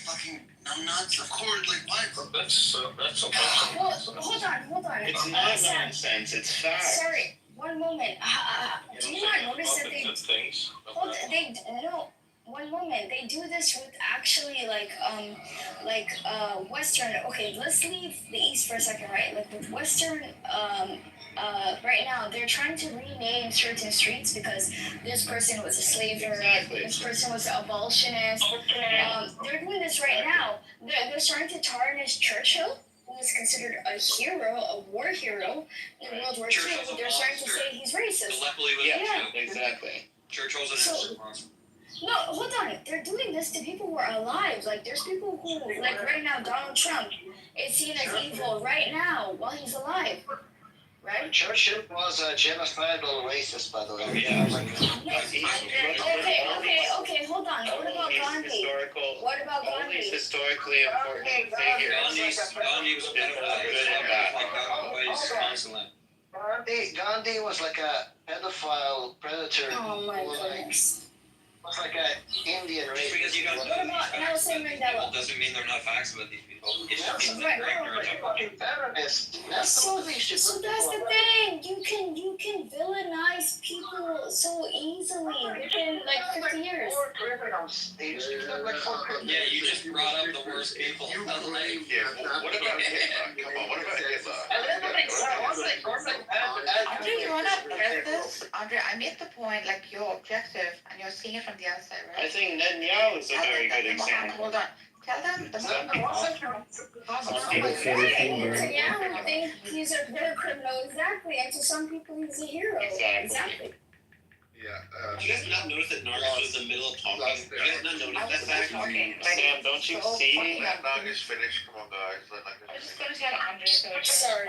fucking numbnuts, of course, like what? That's Hold on. It's not nonsense, it's fact. Sorry, one moment. Do you not notice that they things. no? One moment. They do this with actually Western. Okay, let's leave the East for a second, right? Like with Western, right now they're trying to rename certain streets because this person was a slaver. Exactly. This person was an abolitionist. They're doing this right now. They're starting to tarnish Churchill, who is considered a hero, a war hero in World War II. They're starting to say he's racist. Yeah, exactly. Churchill's an So- No, hold on. They're doing this to people who are alive. Like, there's people who, like right now, Donald Trump is seen as evil right now while he's alive. Right? Churchill was a genocidal racist, by the way. Yeah. Okay, hold on. What about Gandhi? What about All these Gandhi? historically important figures. Gandhi was a pedophile. Gandhi was like a pedophile predator. Oh my who, like, goodness. was like a Indian Just because you don't What about Nelson Mandela? doesn't mean they're not facts about these people. It's just Right. fucking terrorist. That's the way you should So put that's people the away. thing. You can villainize people so easily within like 50 years. Four criminals. They used to have like 4 criminals. Yeah, you just brought up the worst people. Yeah, what about Hitler? Come on, what about Hitler? Andre, you wanna get this? Andre, I made the point, like, you're objective and you're seeing it from on the outside, right? I think Netanyahu is a very good Muhammad, example. hold on. Tell them the Netanyahu thinks he's a criminal, exactly, and to some people he's a hero. Exactly. Do you guys not notice that Nargis was in the middle of talking? Do you guys not notice that fact? Sam, don't you see? Let Nagish finish. Come on, guys. Let Nagish I'm finish. just gonna tell Andre so Sorry.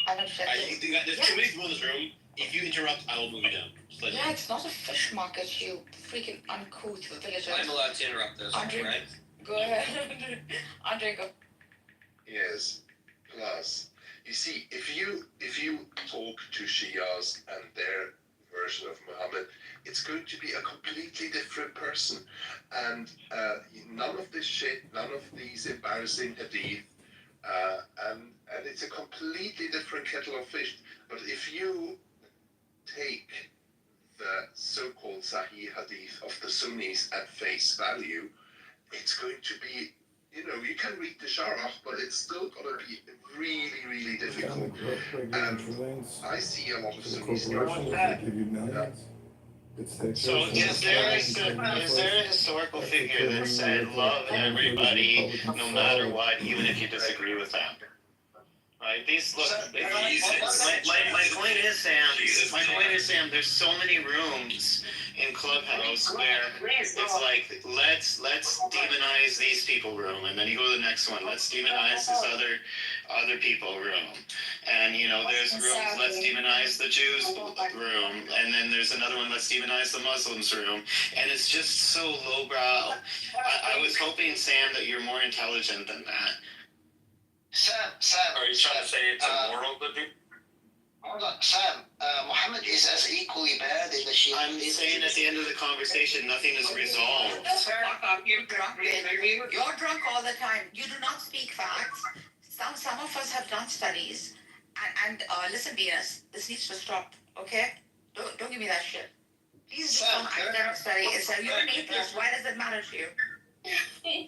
I don't shut this. There's too many people in this room. If you interrupt, I will move you down. Just let you Yeah, it's not a fish market, you freaking uncouth villager. know. I'm allowed to interrupt this, Andre, right? go ahead. Andre, go. Yes. Plus, you see, if you talk to Shias and their version of Muhammad, it's going to be a completely different person, and none of this shit, none of these embarrassing hadith, and it's a completely different kettle of fish. But if you take the so-called Sahih hadith of the Sunnis at face value, it's going to be, you can read the Sharah, but it's still going to be really, really difficult. And I see a lot of Sunnis. So is there a historical figure that said love everybody no matter what, even if you disagree with them? Right? My point is, Sam, there's so many rooms in Clubhouse where it's like, let's demonize these people room, and then you go to the next one, let's demonize this other people room, and there's rooms, let's demonize the Jews room, and then there's another one, let's demonize the Muslims room, and it's just so lowbrow. I was hoping, Sam, that you're more intelligent than that. Sam, Are you trying to say it's immoral to do? hold on, Sam. Muhammad is as equally bad in the Shia. I'm saying at the end of the conversation, nothing is resolved. You're drunk. You're drunk all the time. You do not speak facts. Some of us have done studies, and listen, Venus, this needs to stop. Okay? Don't give me that shit. Please do some academic study. You're an atheist. Why does it matter to you?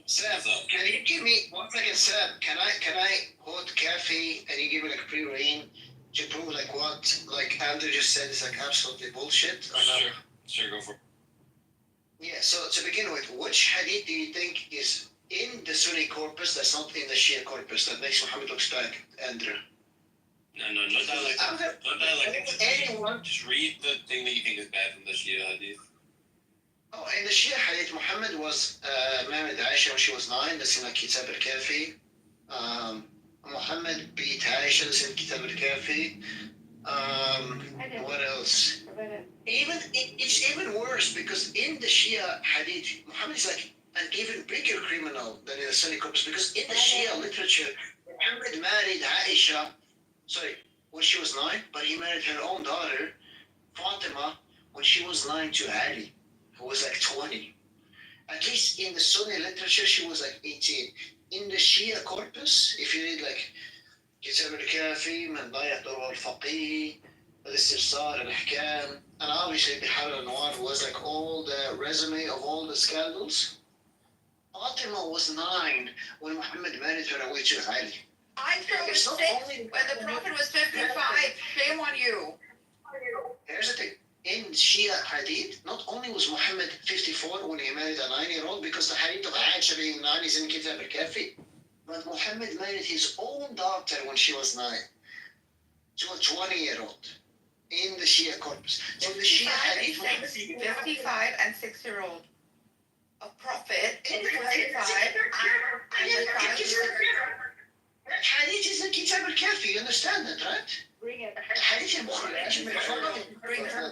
Sam, can you give me 1 second, Sam? Can I hold Kafi and you give me like pre-rain to prove what Andrew just said is absolutely bullshit? Sure, go for it. Yeah. So to begin with, which hadith do you think is in the Sunni corpus that's not in the Shia corpus that makes Muhammad look bad, Andrew? No dialect. No dialect. Anyone? Just read the thing that you think is bad from the Shia hadith. Oh, in the Shia hadith, Muhammad was married Aisha when she was 9. That's in like Kitab al-Kafi. Muhammad beat Aisha. That's in Kitab al-Kafi. What else? It's even worse because in the Shia hadith, Muhammad is like an even bigger criminal than in the Sunni corpus, because in the Shia literature, Muhammad married Aisha, when she was 9, but he married her own daughter, Fatima, when she was 9 to Ali, who was like 20. At least in the Sunni literature, she was like 18. In the Shia corpus, if you read like Kitab al-Kafi, Man Dayat al-Faqih, Al-Istifsar, Al-Ahkam, and obviously Bihar al-Anwar was like all the resume of all the scandals. Fatima was 9 when Muhammad married her away to Ali. I was 6 when the Prophet was 55. Shame on you. Here's the thing. In Shia hadith, not only was Muhammad 54 when he married a 9-year-old, because the hadith of Aisha being 9 is in Kitab al-Kafi, but Muhammad married his own daughter when she was 9 to a 20-year-old in the Shia corpus. So the Shia hadith, 55 and 6-year-old. A prophet in 55 that hadith is in Kitab al-Kafi, you understand that, right? Bring it. The hadith in Bukhari.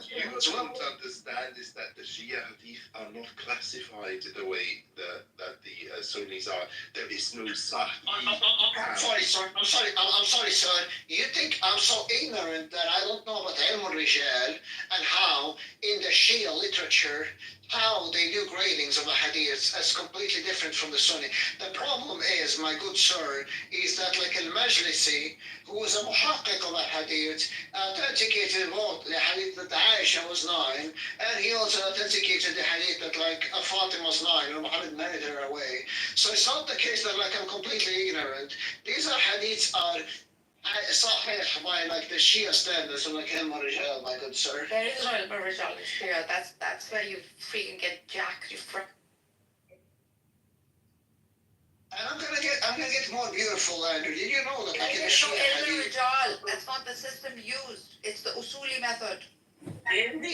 You don't understand is that the Shia hadith are not classified the way that the Sunnis are. There is no Sahih. I'm sorry, sir. You think I'm so ignorant that I don't know about Ilm al-Rijal and how in the Shia literature how they do gradings of the hadiths as completely different from the Sunni. The problem is, my good sir, is that like al-Majlisi, who was a muhaqqiq of the hadith, authenticated both the hadith that Aisha was 9, and he also authenticated the hadith that like Fatima was 9, and Muhammad married her away. So it's not the case that like I'm completely ignorant. These are hadiths are صحيح by like the Shia standards of like علم الرجال, my good sir. There is no علم الرجال in Sharia. That's where you freaking get jacked. You And I'm gonna get more beautiful, Andrew. Did you know that like in the There's no Shia علم hadith? الرجال. That's not the system used. It's the usuli method. In the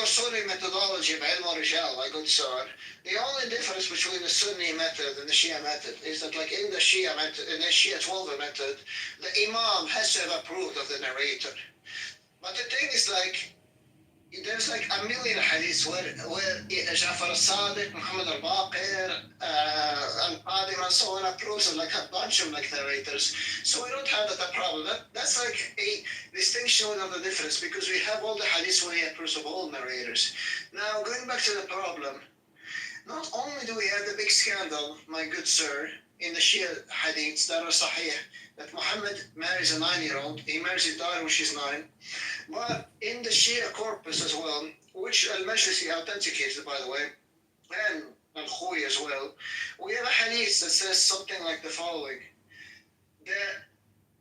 Usuli methodology of علم الرجال, my good sir, the only difference between the Sunni method and the Shia method is that like in the Shia method, in the Shia 12 method, the Imam has to have approved of the narrator. But the thing is like, there's like a million hadiths where Jafar al-Sadiq, Muhammad al-Baqir, Al-Qadim and so on approves of like a bunch of like narrators. So we don't have that problem. That's like a distinction without a difference because we have all the hadiths where he approves of all narrators. Now going back to the problem, not only do we have the big scandal, my good sir, in the Shia hadiths that are sahih, that Muhammad marries a 9-year-old, he marries his daughter when she's 9, but in the Shia corpus as well, which Al-Majlisi authenticated, by the way, and Al-Khoui as well, we have a hadith that says something like the following: the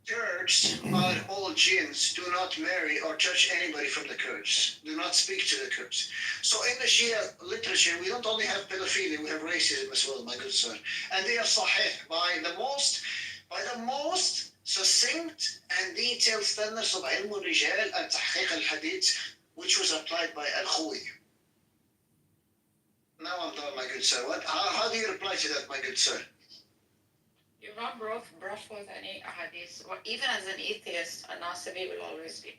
Kurds are all jinns, do not marry or touch anybody from the Kurds, do not speak to the Kurds. So in the Shia literature, we don't only have pedophilia, we have racism as well, my good sir. And they are sahih by the most succinct and detailed standards of علم الرجال and تحقيق الحديث, which was applied by Al-Khoui. Now I'm done, my good sir. How do you reply to that, my good sir? You're not brush with any hadith. Even as an atheist, a Nasibi will always be.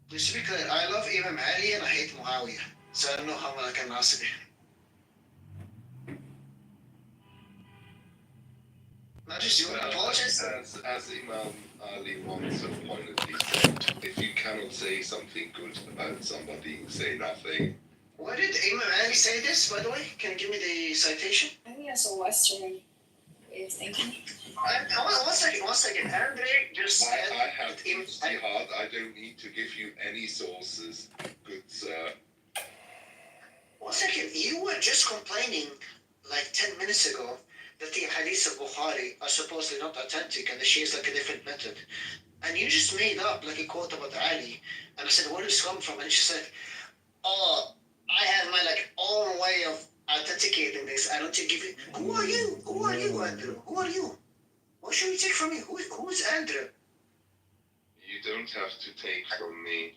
Just to be clear, I love Imam Ali and I hate Muawiyah. So I don't know how I can Nasibi. Not just you, apologize. As Imam Ali once so pointedly said, if you cannot say something good about somebody, say nothing. Where did Imam Ali say this, by the way? Can you give me the citation? I think that's a Western way of thinking. One second. Andre just said I have jihad. I don't need to give you any sources, good sir. 1 second. You were just complaining like 10 minutes ago that the hadith of Bukhari are supposedly not authentic and the Shia is like a different method. And you just made up like a quote about Ali. And I said, where does this come from? And she said, oh, I have my like own way of authenticating this. I don't take it. Who are you? Who are you, Andrew? Who are you? What should we take from you? Who is Andrew? You don't have to take from me.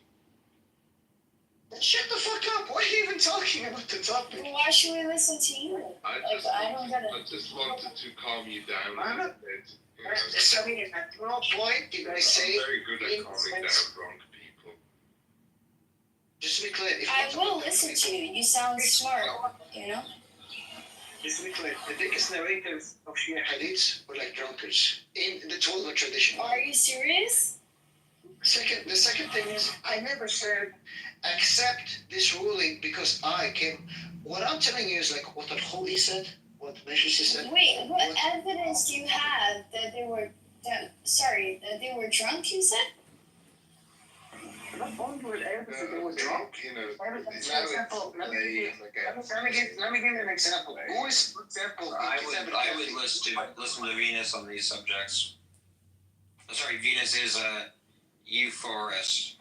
Then shut the fuck up. Why are you even talking about the topic? Why should we listen to you? I just wanted to calm you down a little bit. I mean, at no point did I say... I'm very good at calming down drunk people. Just to be clear... I will listen to you. You sound smart, you know? Just to be clear, the biggest narrators of Shia hadiths were like drunkards in the Torah tradition. Are you serious? The second thing is, I never said accept this ruling because I came. What I'm telling you is like what Al-Khoui said, what Majlisi said. Wait, what evidence do you have that they were drunk, you said? Not only were evidence that they were drunk. You know, Let me give you an example. Who is, for example, I would listen to Venus on these subjects. Sorry, Venus is Euphorus.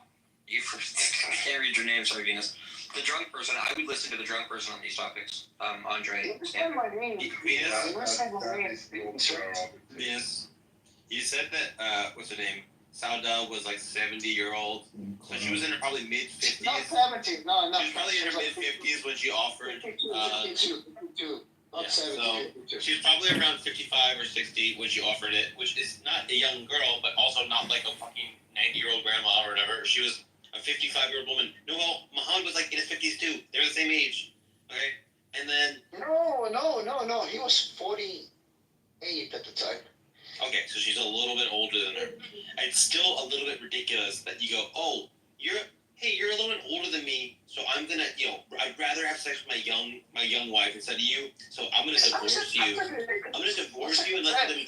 I can't read your name, sorry, Venus. The drunk person, I would listen to the drunk person on these topics. Andre. Venus, you said that, what's her name? Sauda was like 70-year-old. So she was in her probably mid-50s. Not 70, no. She was probably in her mid-50s when she offered. 52. Not 70. So she was probably around 55 or 60 when she offered it, which is not a young girl, but also not like a fucking 90-year-old grandma or whatever. She was a 55-year-old woman. No, well, Muhammad was like in his 50s too. They were the same age. Okay? And then... No. He was 48 at the time. Okay, so she's a little bit older than her. It's still a little bit ridiculous that you go, oh, you're a little bit older than me, so I'm gonna, I'd rather have sex with my young wife instead of you, so I'm gonna divorce you. I'm gonna divorce you and let them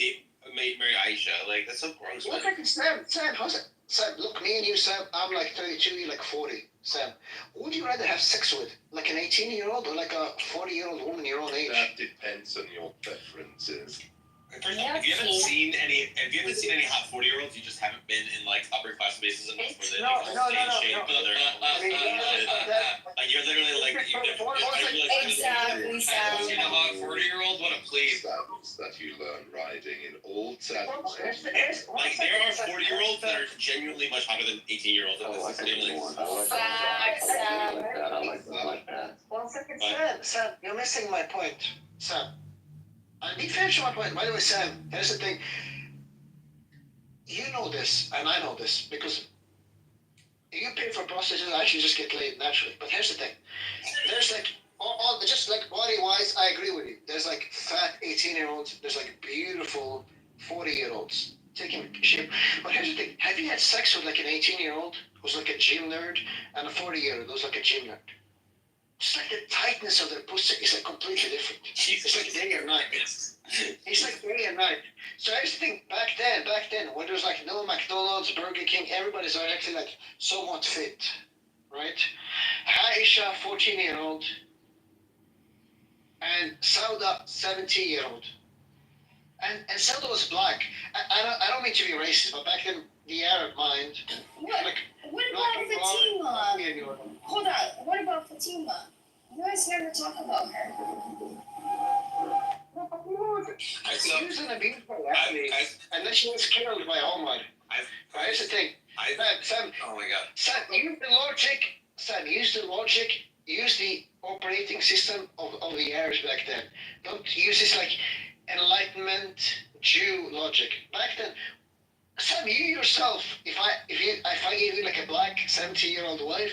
marry Aisha. Like, that's so gross. One second, Sam, how's it? Sam, look, me and you, Sam, I'm like 32, you're like 40. Sam, who would you rather have sex with? Like an 18-year-old or like a 40-year-old woman your own age? That depends on your preferences. First off, if you haven't seen any hot 40-year-olds, you just haven't been in like upper class spaces enough where they like stay in shape with other like you're literally like Exactly, Sam. Seen a hot 40-year-old? What a plebe. Saddles that you learn riding in old saddles. like there are 40-year-olds that are genuinely much hotter than 18-year-olds. Facts, Sam. I like that. One second, Sam, you're missing my point. Sam, I need to finish my point. By the way, Sam, here's the thing. You know this, and I know this, because you pay for prostitutes, I actually just get laid naturally. But here's the thing. There's like, all just like body-wise, I agree with you. There's like fat 18-year-olds, there's like beautiful 40-year-olds taking shape. But here's the thing. Have you had sex with like an 18-year-old who's like a gym nerd and a 40-year-old who's like a gym nerd? Just like the tightness of their pussy is like completely different. It's like day and night. It's like day and night. So I used to think back then, when there was like no McDonald's, Burger King, everybody's actually like somewhat fit, right? Aisha, 14-year-old, and Sauda, 17-year-old. And Sauda was black. I don't mean to be racist, but back in the Arab mind, What about Fatima? Hold on. What about Fatima? You guys never talk about her. She was an abuse by athlete, and then she was killed by Omar. Here's the thing. Sam, Oh my god. Sam, use the logic. Sam, use the logic. Use the operating system of the Arabs back then. Don't use this like Enlightenment Jew logic. Back then, Sam, you yourself, if I gave you like a black 70-year-old wife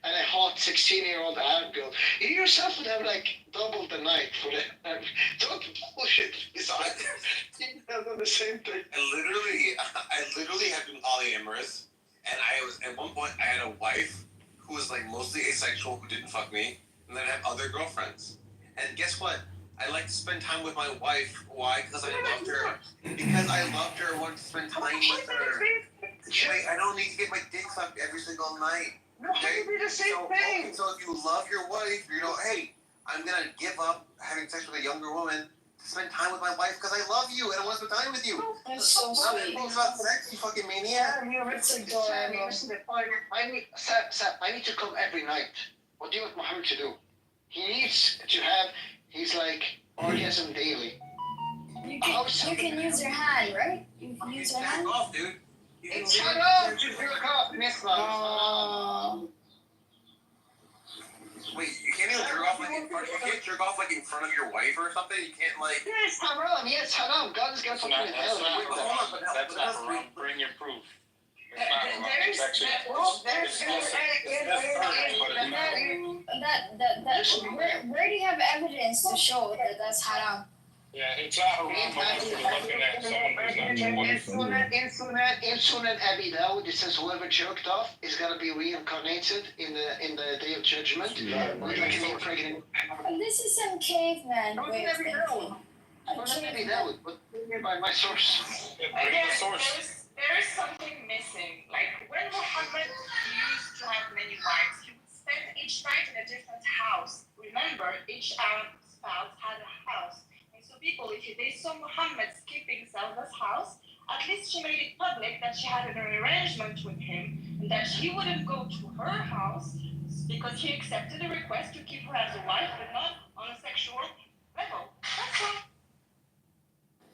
and a hot 16-year-old Arab girl, you yourself would have like doubled the night for that. Don't bullshit. It's like you have done the same thing. I literally have been polyamorous, and I was at one point I had a wife who was like mostly asexual who didn't fuck me, and then I have other girlfriends. And guess what? I like to spend time with my wife. Why? Because I loved her. Because I loved her. I wanted to spend time with her. I don't need to get my dick sucked every single night. Okay? Do the same thing. So if you love your wife, you know, hey, I'm gonna give up having sex with a younger woman to spend time with my wife because I love you and I want to spend time with you. That's so Not sweet. about sex, you fucking maniac. It's adorable. Sam, I need to come every night. What do you want Muhammad to do? He needs to have. He's like orgasm daily. You can use your hand, right? You can use your hand. Back off, dude. It's haram to jerk off, Miss Oh. Wait, you can't even jerk off like in front. You can't jerk off like in front of your wife or something. You can't like. Yes, haram. Yes, haram. God is going to put you in hell. That's not haram. Bring your proof. Where do you have evidence to show that that's haram? Yeah, it's not haram unless you're looking at someone who's not In Sunan Abi Dawud, it says whoever jerked off is going to be reincarnated in the day of judgment. With like an impregnated. And this is some caveman Don't way of Abi thinking. Dawud. Don't Abi Dawud, but by my source. Again, there is something missing. Like when Muhammad used to have many wives, he would spend each night in a different house. Remember, each Arab spouse had a house. And so people, if they saw Muhammad skipping Salva's house, at least she made it public that she had an arrangement with him and that he wouldn't go to her house because he accepted a request to keep her as a wife, but not on a sexual level. That's all.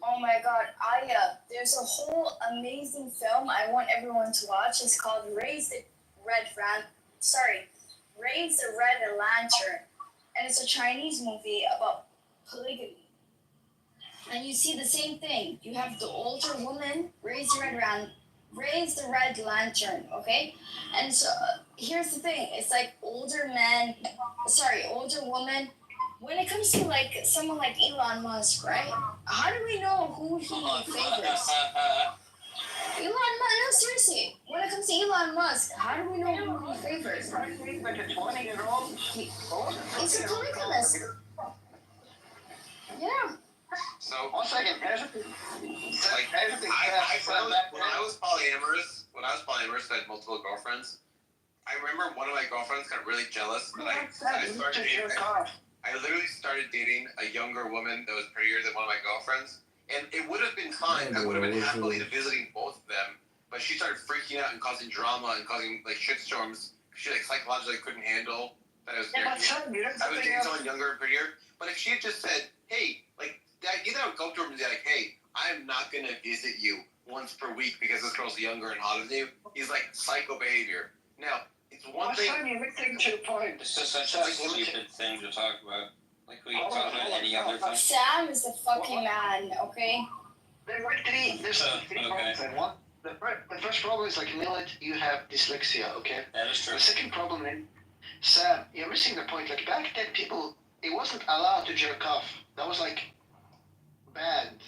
Oh my god, there's a whole amazing film I want everyone to watch. It's called Raise the Red Lantern. And it's a Chinese movie about polygamy. And you see the same thing. You have the older woman raise the red lantern, okay? And so here's the thing. It's like older woman. When it comes to like someone like Elon Musk, right? How do we know who he favors? No, seriously. When it comes to Elon Musk, how do we know who he favors? Like a 20-year-old. He's a polygamist. Yeah. So 1 second. like when I was polyamorous, I had multiple girlfriends. I remember one of my girlfriends got really jealous that I literally started dating a younger woman that was prettier than one of my girlfriends. And it would have been fine. I would have been happily visiting both of them. But she started freaking out and causing drama and causing like shitstorms. She like psychologically couldn't handle that I was dating someone younger and prettier. But if she had just said, hey, like the idea that I would go to her and be like, hey, I'm not gonna visit you once per week because this girl's younger and hotter than you, is like psycho behavior. Now, it's one thing. It's just such a stupid thing to talk about. Like we talk about any other thing. Sam is the fucking man, okay? There's three problems. And one, the first problem is like, Millet, you have dyslexia, okay? That is true. The second problem is, Sam, you're missing the point. Like back then, people, it wasn't allowed to jerk off. That was like bad.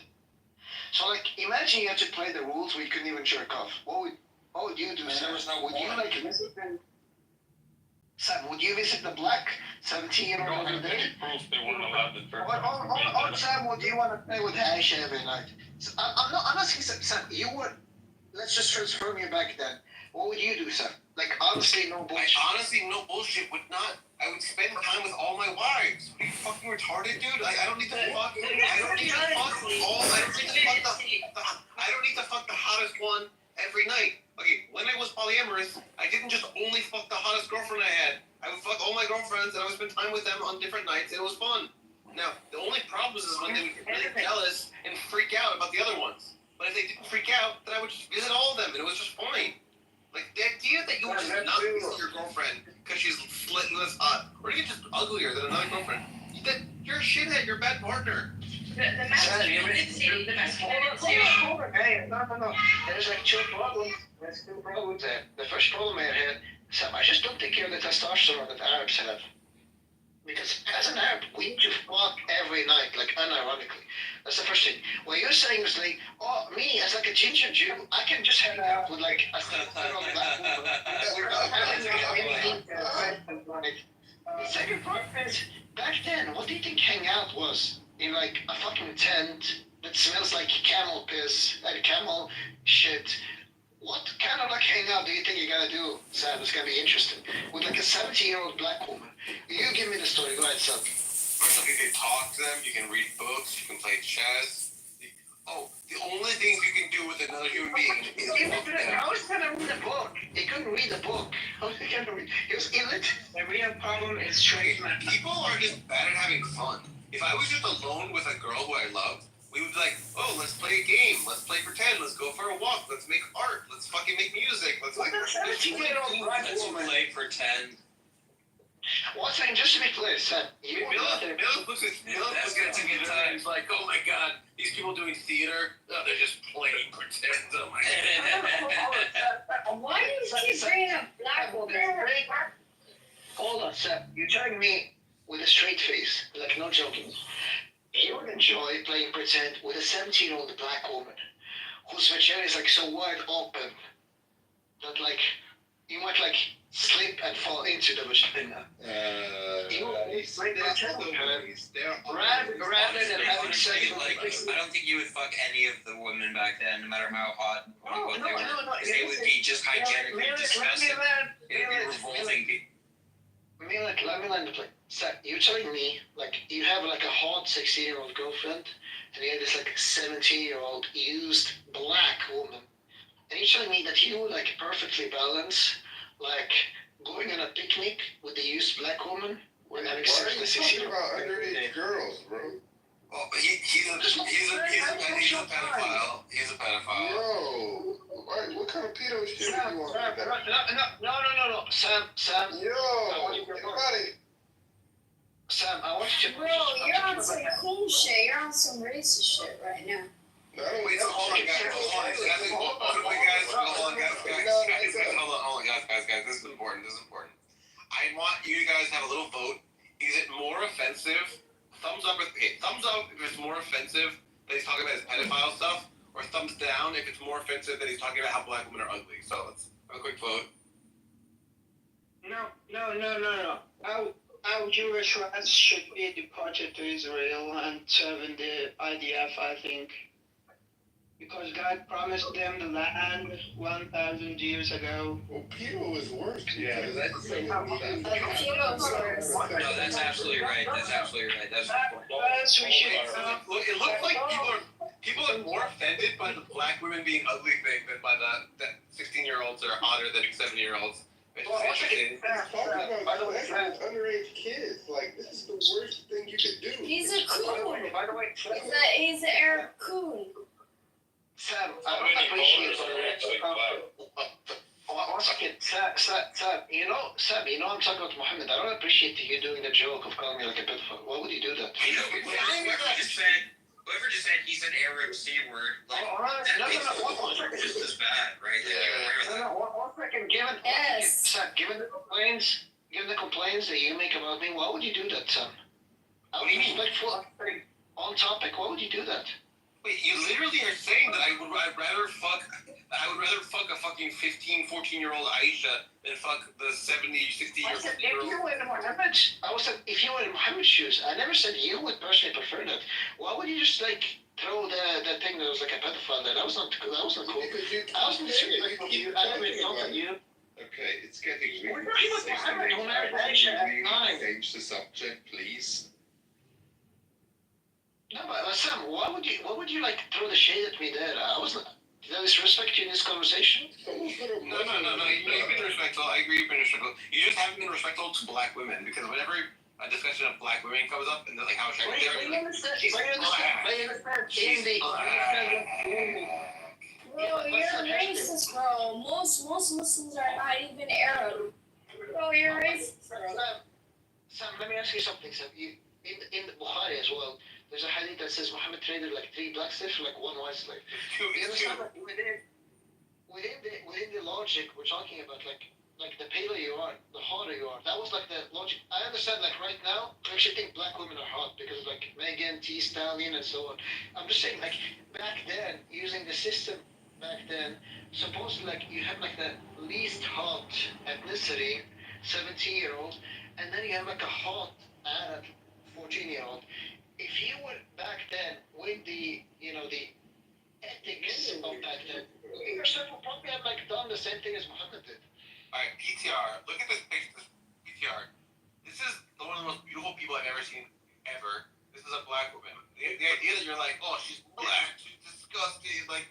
So like, imagine you had to play the rules where you couldn't even jerk off. What would you do, Sam? Would you like visit them? Sam, would you visit the black 17-year-old every day? They weren't allowed to jerk Or Sam, would you want to play with Aisha every night? So, I'm not saying, Sam, you would. Let's just transform you back then. What would you do, Sam? Like, honestly, no bullshit. No bullshit, would not. I would spend time with all my wives. Are you fucking retarded, dude? Like, I don't need to fuck. I don't need to fuck the hottest one every night. Okay, when I was polyamorous, I didn't just only fuck the hottest girlfriend I had. I would fuck all my girlfriends and I would spend time with them on different nights and it was fun. Now, the only problem is when they would get really jealous and freak out about the other ones. But if they didn't freak out, then I would just visit all of them and it was just fine. Like, the idea that you would just not visit your girlfriend because she's slightly less hot, or you're just uglier than another girlfriend, you're a shithead, you're a bad partner. The masculinity. No. There's like two problems. There's two problems there. The first problem I had, Sam, I just don't take care of the testosterone that Arabs have. Because as an Arab, we need to fuck every night, like unironically. That's the first thing. What you're saying is like, oh, me as like a ginger Jew, I can just hang out with like a black woman. The second part is, back then, what do you think hang out was? In like a fucking tent that smells like camel piss and camel shit. What kind of like hangout do you think you're gonna do, Sam? It's gonna be interesting. With like a 17-year-old black woman. You give me the story. Go ahead, Sam. First off, you can talk to them, you can read books, you can play chess. Oh, the only things you can do with another human being is How is gonna read a book? He couldn't read a book. How is he gonna read? He was illiterate. The real problem is straight man. People are just bad at having fun. If I was just alone with a girl who I loved, we would be like, oh, let's play a game, let's play pretend, let's go for a walk, let's make art, let's fucking make music, let's like... Let's play pretend. What's saying, just to be clear, Sam, Mills looks at me and he's like, oh my god, these people doing theater, oh, they're just playing pretend, oh my god. Why do you keep bringing up black women? Hold on, Sam, you're telling me with a straight face, like no joking, you would enjoy playing pretend with a 17-year-old black woman whose vagina is like so wide open that like you might like slip and fall into the vagina. Rather than having sex with I don't think you would fuck any of the women back then, no matter how hot they were. They would be just hygienically disgusting. It would be revolting. Let me land the plane. So you're telling me, like, you have like a hot 16-year-old girlfriend, and you have this like 17-year-old used black woman, and you're telling me that you like perfectly balance, like going on a picnic with the used black woman, and having sex with a 16-year-old. About underage girls, bro. Well, he's a pedophile. He's a pedophile. Yo, what kind of pedo shit are you on? No. Sam. Yo, everybody. Sam, I want you to. Bro, you're on some cool shit. You're on some racist shit right now. Wait, hold on, guys. This is important. I want you guys to have a little vote. Is it more offensive? Thumbs up if it's more offensive that he's talking about his pedophile stuff, or thumbs down if it's more offensive that he's talking about how black women are ugly. So let's have a quick vote. No. Our Jewish rights should be deported to Israel and serve in the IDF, I think. Because God promised them the land 1,000 years ago. Well, pedo is worse. Yeah, that's No, that's absolutely right. That's we should. It looks like people are. People are more offended by the black women being ugly thing than by that 16-year-olds are hotter than 70-year-olds. It's interesting. By the way, underage kids. Like, this is the worst thing you could do. He's a coon. By the way, He's an Arab coon. Sam, How I many don't appreciate ballers are actually black? One second, Sam, Sam, I'm talking about Muhammad. I don't appreciate you doing the joke of calling me like a pedophile. Why would you do that? Whoever just said he's an Arab C word, like, that makes it just as bad, right? Like, you're aware of that. One second, given the complaints that you make about me, why would you do that, Sam? I was respectful, on topic. Why would you do that? Wait, you literally are saying that I'd rather fuck a fucking 15, 14-year-old Aisha than fuck the 70, 60-year-old. If you were in Muhammad's shoes, I never said you would personally prefer that. Why would you just like throw the thing that was like a pedophile there? That was not cool. I wasn't disrespectful to you. I never insulted you. Okay, it's getting We're really talking about Muhammad who married Aisha at 9. Change the subject, please. No, but Sam, why would you like throw the shade at me there? I wasn't. Did I disrespect you in this conversation? No. You've been respectful. I agree you've been respectful. You just haven't been respectful to black women because whenever a discussion of black women comes up and they're like, how should I Bro, you're racist, bro. Most Muslims are not even Arab. Bro, you're racist, bro. Sam, let me ask you something, Sam. In the Bukhari as well, there's a hadith that says Muhammad traded like 3 black slaves for like 1 white slave. You understand that within the logic we're talking about, like the paler you are, the hotter you are. That was like the logic. I understand like right now, I actually think black women are hot because of like Megan, T Stallion and so on. I'm just saying like back then, using the system back then, supposedly like you have like the least hot ethnicity, 17-year-old, and then you have like a hot Arab 14-year-old. If you were back then with the ethics of back then, you yourself would probably have like done the same thing as Muhammad did. Alright, PTR. Look at this picture. This PTR. This is one of the most beautiful people I've ever seen, ever. This is a black woman. The idea that you're like, oh, she's black, she's disgusting, like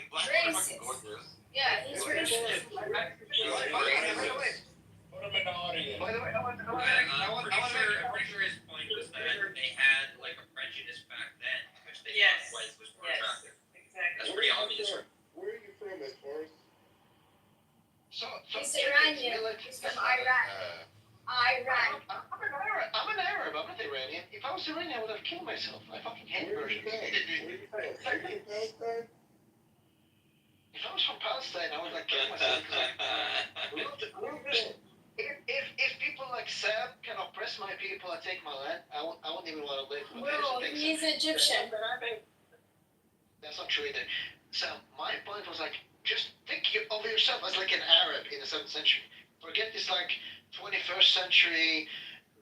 black women are fucking gorgeous. Yeah, he's racist. By the way, I'm pretty sure his point was that they had like a prejudice back then, which they thought whites was more attractive. Exactly. That's pretty obvious. Where are you from, as far as? He's Iranian. He's from Iran. Iran. I'm an Arab. I'm not Iranian. If I was Iranian, I would have killed myself. I fucking hate Persians. If I was from Palestine, I would like kill myself. If people like Sam can oppress my people and take my land, I wouldn't even want to live. Bro, he's Egyptian. That's not true either. So my point was like, just think of yourself as like an Arab in the 7th century. Forget this like 21st century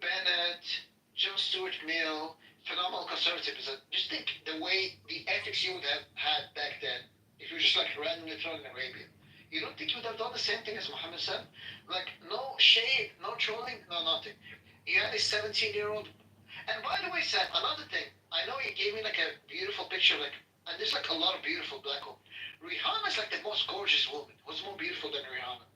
Bennett, John Stuart Mill, phenomenal conservatism. Just think the way the ethics you would have had back then if you were just like randomly thrown in Arabia. You don't think you would have done the same thing as Muhammad said? Like no shade, no trolling, no nothing. You had a 17-year-old. And by the way, Sam, another thing. I know you gave me like a beautiful picture, like, and there's like a lot of beautiful black women. Rihanna is like the most gorgeous woman. What's more beautiful than Rihanna?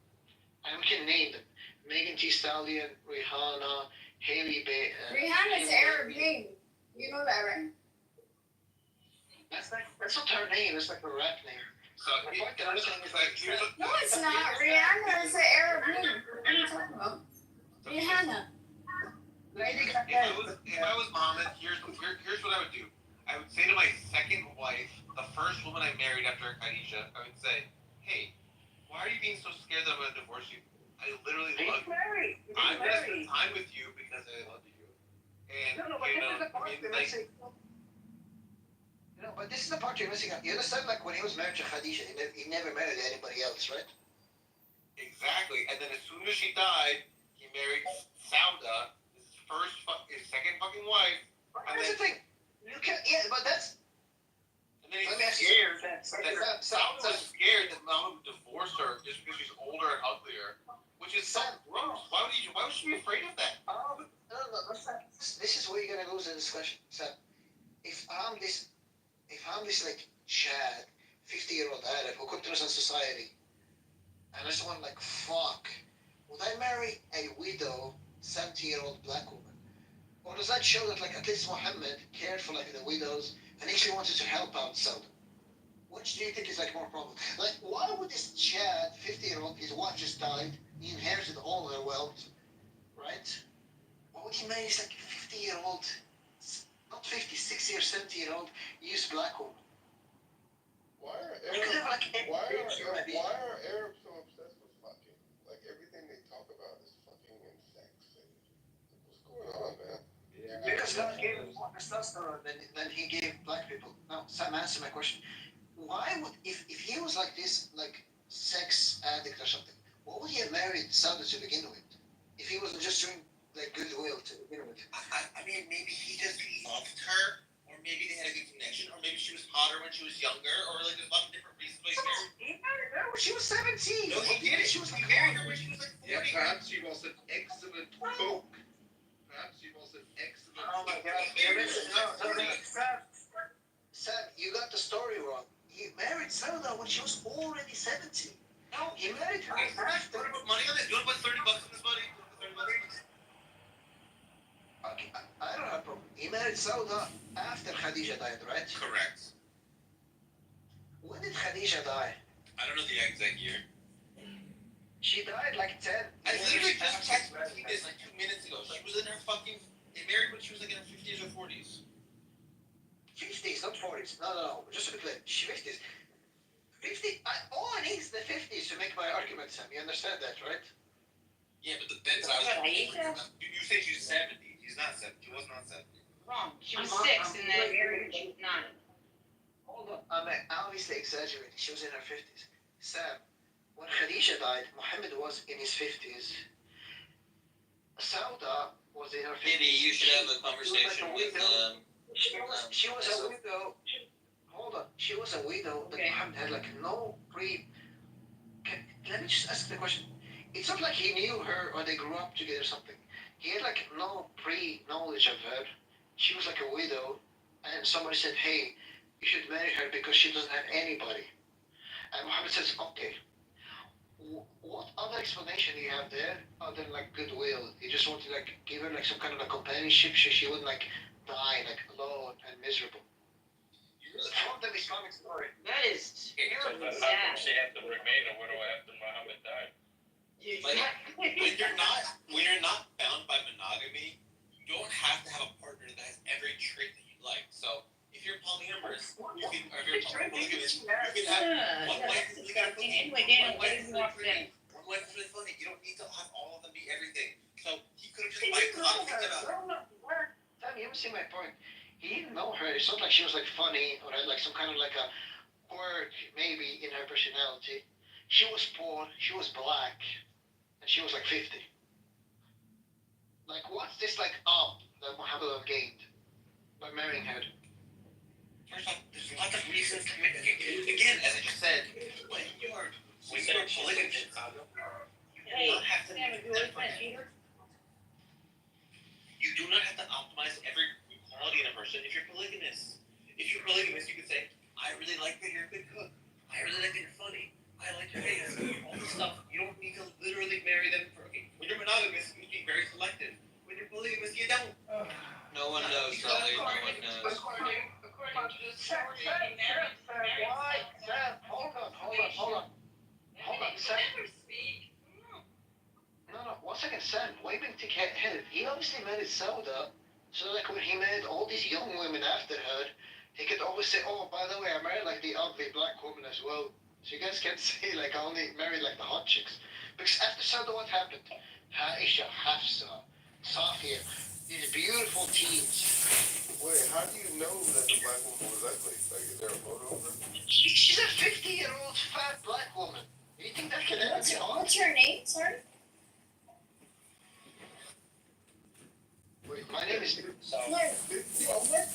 And we can name them. Megan Thee Stallion, Rihanna, Hailey Bay. Rihanna's Arab name. You know that, right? That's not her name. It's like a rap name. So the point that I'm saying is like, No, it's not. Rihanna is an Arab name. What are you talking about? Rihanna. If I was Muhammad, here's what I would do. I would say to my second wife, the first woman I married after Khadijah, I would say, hey, why are you being so scared that I'm going to divorce you? I literally love you. I'm going to spend time with you because I love you. And, but this is the part you're missing. But this is the part you're missing out. You understand, like, when he was married to Khadijah, he never married anybody else, right? Exactly. And then as soon as she died, he married Sauda, his second fucking wife. Here's the thing. You can't, but that's. And then he's scared that Sauda was scared that Mom would divorce her just because she's older and uglier, which is so gross. Why would she be afraid of that? No, this is where you're gonna lose the discussion. So, if found this like Chad, 50-year-old Arab who could represent society. And I just went like, fuck, would I marry a widow, 70-year-old black woman? Or does that show that like at least Muhammad cared for like the widows and actually wanted to help out Saudi? Which do you think is like more problem? Like, why would this Chad, 50-year-old, his wife just died, he inherited all her wealth, right? Why would he marry this like 50-year-old, not 50, 60 or 70-year-old, used black woman? Why are You could have like Arabs so obsessed with fucking? Like everything they talk about is fucking and sex. And, what's going on, man? Because God gave him more testosterone than he gave black people. Now, Sam, answer my question. Why would, if he was like this, like sex addict or something, why would he have married Saudi to begin with? If he wasn't just doing like goodwill to begin with. I mean, maybe he just loved her, or maybe they had a good connection, or maybe she was hotter when she was younger, or like there's a lot of different reasons why he married her. He married her when she was 17. No, he didn't. She was He like married her when she was like 40. Yeah, perhaps she was an excellent cook. Perhaps she was an excellent Oh my God. Sam, you got the story wrong. He married Sauda when she was already 70. No, he married her after. You want to put money on this? You want to put $30 on this, buddy? You want to put $30 on this? Okay, I don't have a problem. He married Sauda after Khadija died, right? Correct. When did Khadija die? I don't know the exact year. She died like 10. I literally just texted this like 2 minutes ago. She was in her fucking. They married when she was like in her 50s or 40s. 50s, not 40s. No. Just to be clear, 50s. 50. All I need is the 50s to make my argument, Sam. You understand that, right? Yeah, but that's what I was. You say she's 70. She's not 70. She was not 70. Wrong. She was 6 and then married when she was 9. Hold on. I'm obviously exaggerating. She was in her 50s. Sam, when Khadija died, Muhammad was in his 50s. Sauda was in her 50s. Maybe you should have a conversation with She was a widow. Hold on. She was a widow that Muhammad had like no let me just ask the question. It's not like he knew her or they grew up together or something. He had like no pre-knowledge of her. She was like a widow, and somebody said, hey, you should marry her because she doesn't have anybody. And Muhammad says, okay. What other explanation do you have there other than like goodwill? You just want to like give her like some kind of a companionship so she wouldn't like die like alone and miserable. From the Islamic story. That is terribly How sad. come she had to remain a widow after Muhammad died? Like, when you're not bound by monogamy, you don't have to have a partner that has every trait that you like. So if you're polyamorous, you can, or if you're polygamous, you can have one wife is really funny. Anyway, Daniel, what is more funny? One wife is really funny. You don't need to have all of them be everything. So he could have just wiped out about it. Sam, you ever see my point? He didn't know her. It's not like she was like funny or had like some kind of like a quirk maybe in her personality. She was poor, she was black, and she was like 50. Like what's this like up that Muhammad gained by marrying her? First off, there's lots of reasons to make again, as I just said, when you're polygamous, Hey, you do not have to optimize every quality in a person if you're polygamous. If you're polygamous, you can say, I really like that you're a good cook. I really like that you're funny. I like your face. All this stuff. You don't need to literally marry them for, okay. When you're monogamous, you can be very selective. When you're polygamous, you don't. No one knows, Sully. No one knows. according to this Sam, hold on. Sam. No, 1 second, Sam. Waving to head. He obviously married Sauda, so like when he married all these young women after her, he could always say, oh, by the way, I married like the ugly black woman as well. So you guys can't say like I only married like the hot chicks. Because after Sauda, what happened? Aisha, Hafsa, Safia, these beautiful teens. Wait, how do you know that the black woman was ugly? Like, is there a photo of her? She's a 50-year-old fat black woman. You think that can ever be hot? What's her name? Sorry. Wait, my name is. No. What's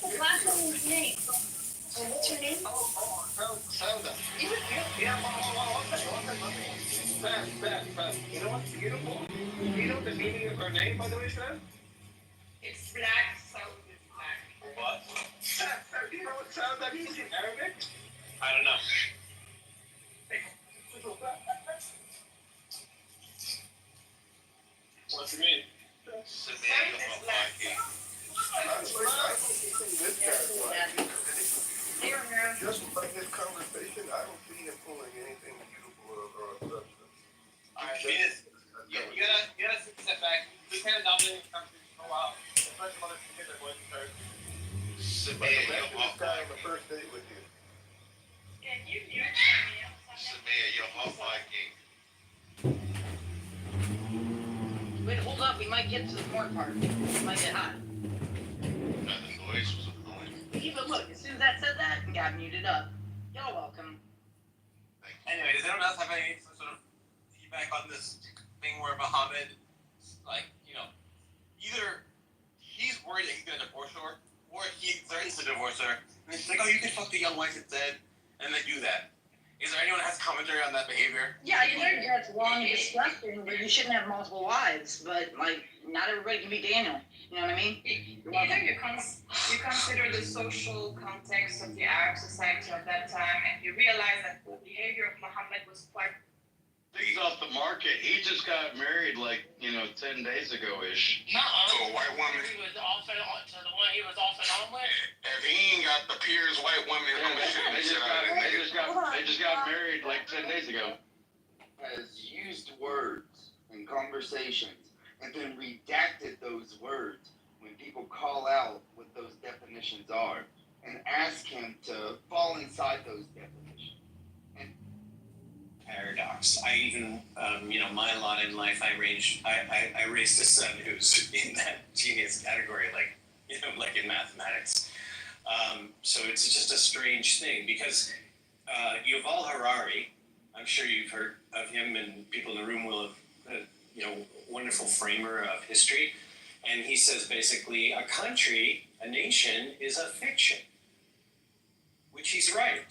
the black woman's name? So what's her name? Sauda. Even yeah, Sam. You know what's beautiful? Do you know the meaning of her name, by the way, Sam? It's black, so it's black. What? Sam, do you know what Sauda means in Arabic? Samaya, you're Imagine off this guy on my the first date with you. Yeah, you Samaya, you're off my game. Wait, hold up. We might get to the porn part. It might get hot. The noise was annoying. Even look, as soon as I said that, it got muted up. Y'all welcome. Anyway, does anyone else have any sort of feedback on this thing where Muhammad, like, you know, either he's worried that he's gonna divorce her, or he threatens to divorce her, and she's like, oh, you can fuck the young wife instead, and they do that. Is there anyone that has commentary on that behavior? Yeah, you think that's wrong and disgusting, but you shouldn't have multiple wives. But, like, not everybody can be Daniel. You know what I mean? either you consider the social context of the Arab society of that time, and you realize that the behavior of Muhammad was quite. He's off the market. He just got married 10 days ago-ish. To a white woman. He was off and on to the one he was off and on with. If he ain't got the peers white women, I'm gonna shoot the shit out of him. They just got married 10 days ago. Has used words in conversations and then redacted those words when people call out what those definitions are and ask him to fall inside those definitions. Paradox. I even, my lot in life, I raised a son who's in that genius category, like in mathematics. So it's just a strange thing because Yuval Harari, I'm sure you've heard of him, and people in the room will have, wonderful framer of history. And he says basically a country, a nation, is a fiction, which he's right.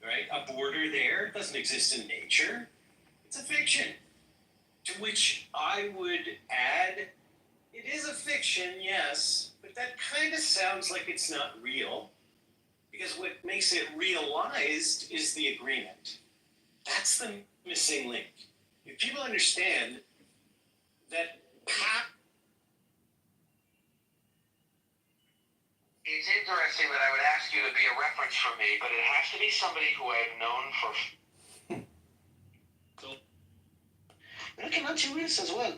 Right? A border there doesn't exist in nature. It's a fiction. To which I would add, it is a fiction, yes, but that kind of sounds like it's not real. Because what makes it realized is the agreement. That's the missing link. If people understand that It's interesting that I would ask you to be a reference for me, but it has to be somebody who I've known for. Looking at you as well.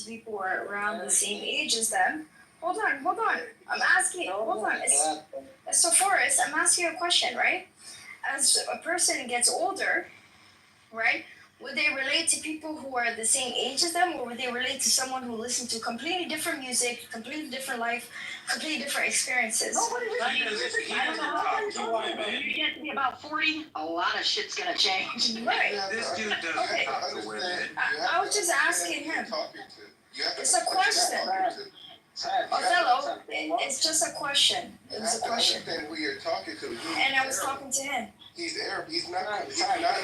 to people who are around the same age as them. Hold on. I'm asking. Hold on. So Forrest, I'm asking you a question, right? As a person gets older, right? Would they relate to people who are the same age as them, or would they relate to someone who listened to completely different music, completely different life, completely different experiences? Nobody listens to music. I don't know how you're talking about. You get to be about 40, a lot of shit's gonna change. Right. This dude doesn't Okay. talk to women. I was just asking him. It's a question. Othello, it's just a question. It was a question. Understand who you're talking to. And I was talking to him. He's Arab. He's not going to relate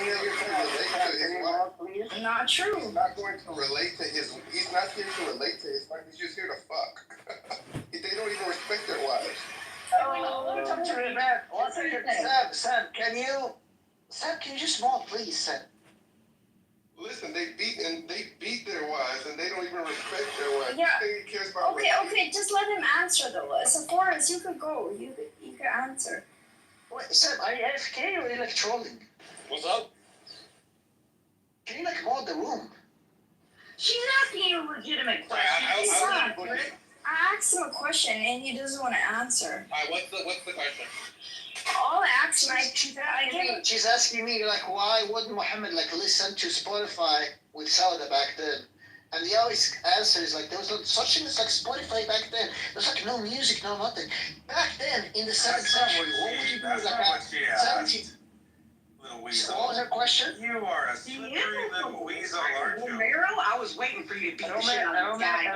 to his wife. Not true. He's not going to relate to his. He's not here to relate to his wife. He's just here to fuck. They don't even respect their wives. Sam, can you just mod, please, Sam? Listen, they beat their wives, and they don't even respect their wives. Yeah. They cares about Okay, just let him answer though. So Forrest, you could go. You could answer. Wait, Sam, are you AFK or are you like trolling? What's up? Can you like mod the room? She's asking you a legitimate question. I asked him a question and he doesn't want to answer. Alright, what's the question? All I asked him, She's asking me like, why wouldn't Muhammad like listen to Spotify with Sauda back then? And the always answer is like, there was no such thing as like Spotify back then. There's like no music, no nothing. Back then in the 7th century, what would you do with like that? 17th. Little weasel. What was her question? You are a slippery little weasel, aren't you? Romero, I was waiting for you to beat the shit out of this guy.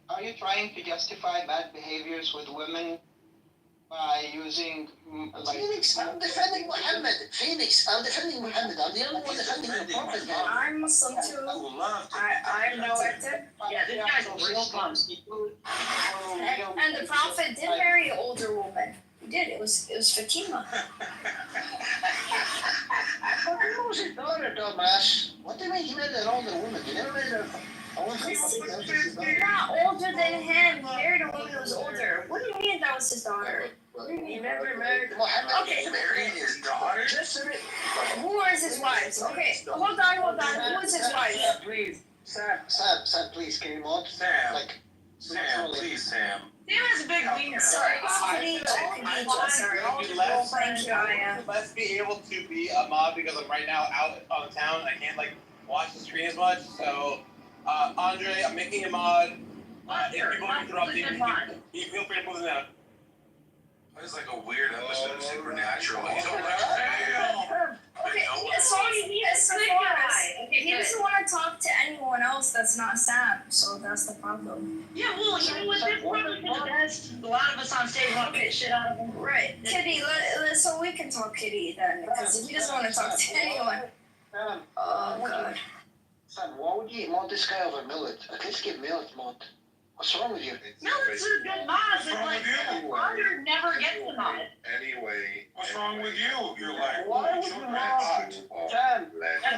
Are you trying to justify bad behaviors with women by using Phoenix, I'm defending Muhammad. Phoenix, I'm defending Muhammad. I'm the only one defending the Prophet. I'm Muslim too. I'm protected. Yeah, this guy's a real bum. And the Prophet did marry an older woman. He did. It was Fatima. What was his daughter, dumbass? What do you mean he married an older woman? He never married a Not older than him. He married a woman who was older. What do you mean that was his daughter? He never married Muhammad. Okay. He married his daughter? Who was his wives? Okay, hold on. Who was his wife? Please. Sam, please, can you mod? Sam, please, Sam. Sam has a big wiener. Sorry, sorry. Thank you, Aya. Let's be able to be a mod because I'm right now out on town. I can't like watch the screen as much. So, Andre, I'm making a mod. If people interrupt you feel free to move them out. It's like a weird episode of Supernatural. He's all like, damn. Okay, he doesn't want to talk to anyone else that's not Sam, so that's the problem. Yeah, well, you know what? That's probably for the best. A lot of us on stage want to get shit out of him. Right, Kitty. So we can talk Kitty then, because if he doesn't want to talk to anyone. Oh God. Sam, why would you mod this guy over Millet? At least give Millet mod. What's wrong with you? No, it's a good mod, but like, Andre never gets the mod. Anyway. What's wrong with you? You're like, why would you mod? Sam,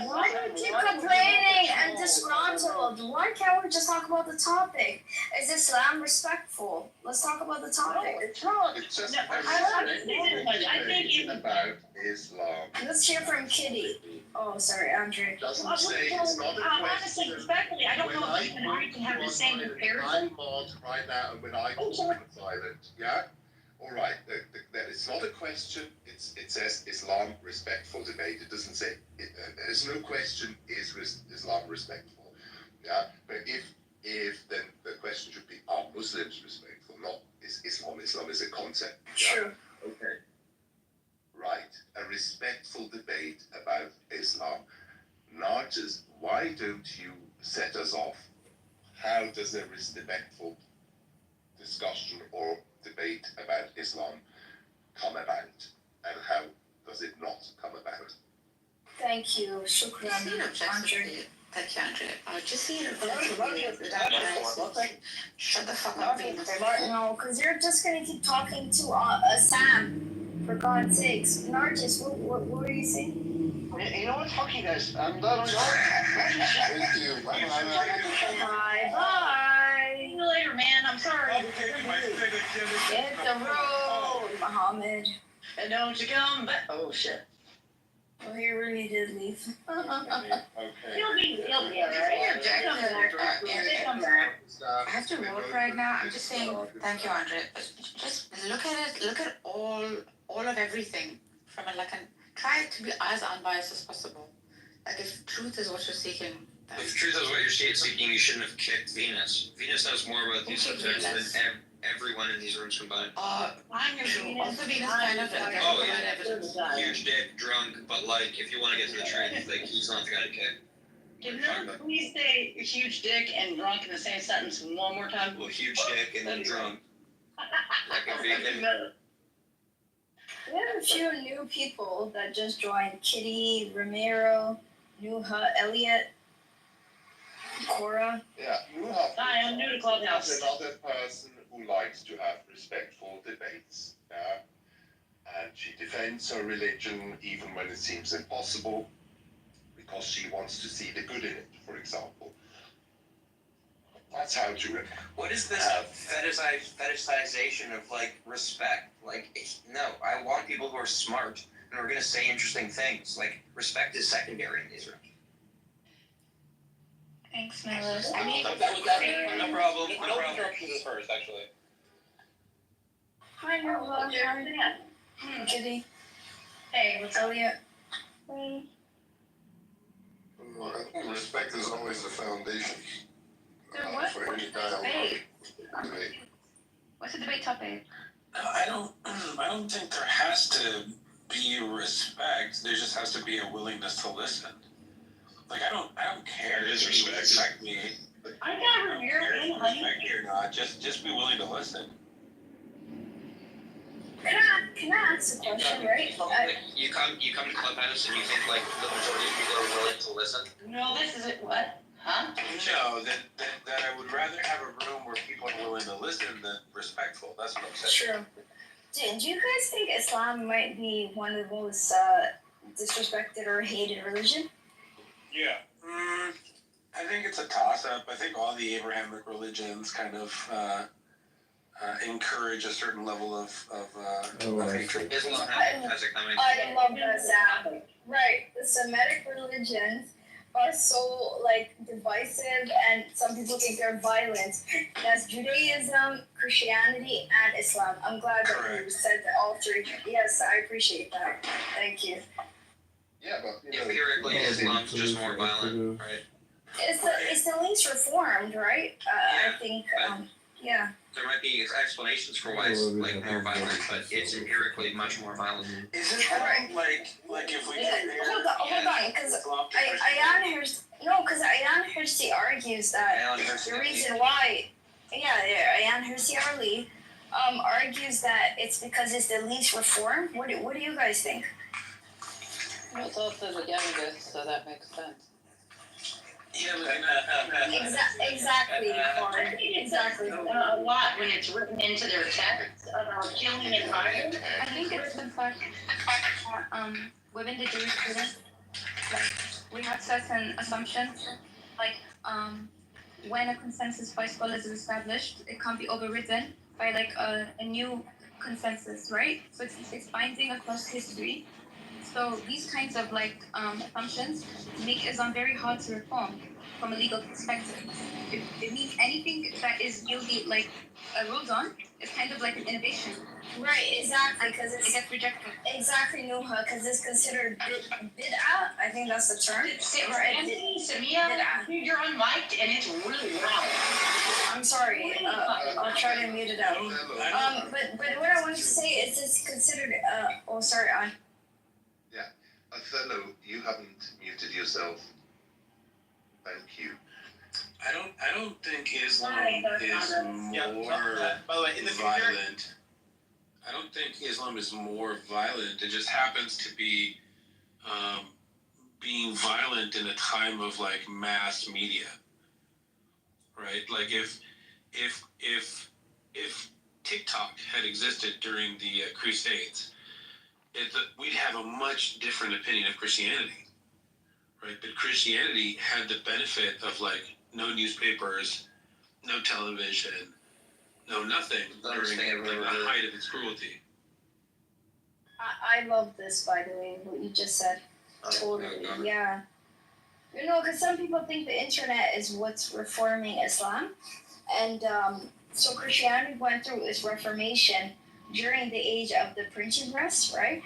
why do you keep complaining and disgruntled? Why can't we just talk about the topic? Is Islam respectful? Let's talk about the topic. It's not. It's just No, I think you about Islam. Let's hear from Kitty. Oh, sorry, Andre. Doesn't say it's not a honestly, question. respectfully, I don't know if you and I can have the same comparison. I mod right now, and when I go silent, yeah? All right, it's not a question. It says Islam respectful debate. It doesn't say, there's no question, is Islam respectful? Yeah, but if then the question should be, are Muslims respectful? Not, is Islam is a concept. Yeah? True. Okay. Right, a respectful debate about Islam. Not just, why don't you set us off? How does a respectful discussion or debate about Islam come about? And how does it not come about? Thank you. Shukran, Andre. Thank you, Andre. Just see it shut the fuck up, Venus. No, because you're just going to keep talking to Sam. For God's sakes. Narcis, what were you saying? You know what? Fuck you guys. I'm done. Thank you. Bye. See you later, man. I'm sorry. Hit the road, Muhammad. And don't you come back. Oh, shit. Oh, he really did leave. Okay. He'll be alright. I have to work right now. I'm just saying, thank you, Andre. Just look at it. Look at all of everything from it. Try to be as unbiased as possible. Like if truth is what you're seeking. If truth is what you're seeking, you shouldn't have kicked Venus. Venus knows more about these subjects than everyone in these rooms combined. Also Venus kind of Oh yeah, huge dick, drunk, but like if you want to get to the truth, like he's not the guy to kick. Can you please say huge dick and drunk in the same sentence one more time? Well, huge dick and then drunk. Like a vegan. We have a few new people that just joined. Kitty, Ramiro, Nuha, Elliot, Cora. Yeah, Nuha. Hi, I'm new to Clubhouse. Is another person who likes to have respectful debates. Yeah, and she defends her religion even when it seems impossible, because she wants to see the good in it. For example, that's how to. What is this fetishization of like respect? Like, no, I want people who are smart and are going to say interesting things. Like, respect is secondary in these rooms. Thanks, Miller. No problem. No interruptions first, actually. Hi, Nuha. Hi, Kitty. Hey, what's up? Elliot. Well, I think respect is always the foundation for any dialogue. Debate. What's the debate topic? I don't think there has to be respect. There just has to be a willingness to listen. Like I don't care if you respect me. I got Ramiro in, honey. Respect me or not, just be willing to listen. Can I ask a question, right? You come to Clubhouse and you think like the majority of people are willing to listen? No, this is it. What? Huh? No, that I would rather have a room where people are willing to listen than respectful. That's what I'm saying. True. Do you guys think Islam might be one of the most disrespected or hated religion? Yeah. I think it's a toss-up. I think all the Abrahamic religions kind of encourage a certain level of hatred. Islam has it coming. I love that. Right. The Semitic religions are so divisive, and some people think they're violent. That's Judaism, Christianity, and Islam. I'm glad that you said that all three. Yes, I appreciate that. Thank you. Yeah, but empirically, Islam's just more violent, right? It's the least reformed, right? I think. Yeah. There might be explanations for why it's more violent, but it's empirically much more violent. Is it right? Like if we compare? Hold on, because Ayan Hirsi argues that the reason why, Ayan Hirsi Ali argues that it's because it's the least reformed. What do you guys think? It's also the youngest, so that makes sense. Yeah, Exactly. Exactly. A lot when it's written into their text about killing and hiding. I think it's the fact that within the jurisprudence, we have certain assumptions, when a consensus by scholars is established, it can't be overridden by a new consensus, right? So it's binding across history. So these kinds of assumptions make Islam very hard to reform from a legal perspective. It means anything that is newly ruled on is kind of like an innovation. Right, exactly, because it gets rejected. Exactly, Nuha, because it's considered bid'ah. I think that's the term. Samia, you're unmiked and it's really loud. I'm sorry. I'll try to mute it out. But what I wanted to say is it's considered. Othello, you haven't muted yourself. Thank you. I don't think Islam is more violent. I don't think Islam is more violent. It just happens to be being violent in a time of mass media, right? Like if TikTok had existed during the Crusades, we'd have a much different opinion of Christianity, right? But Christianity had the benefit of no newspapers, no television, no nothing during the height of its cruelty. I love this, by the way, what you just said. Totally, yeah. You know, because some people think the internet is what's reforming Islam, and so Christianity went through its reformation during the age of the printing press, right?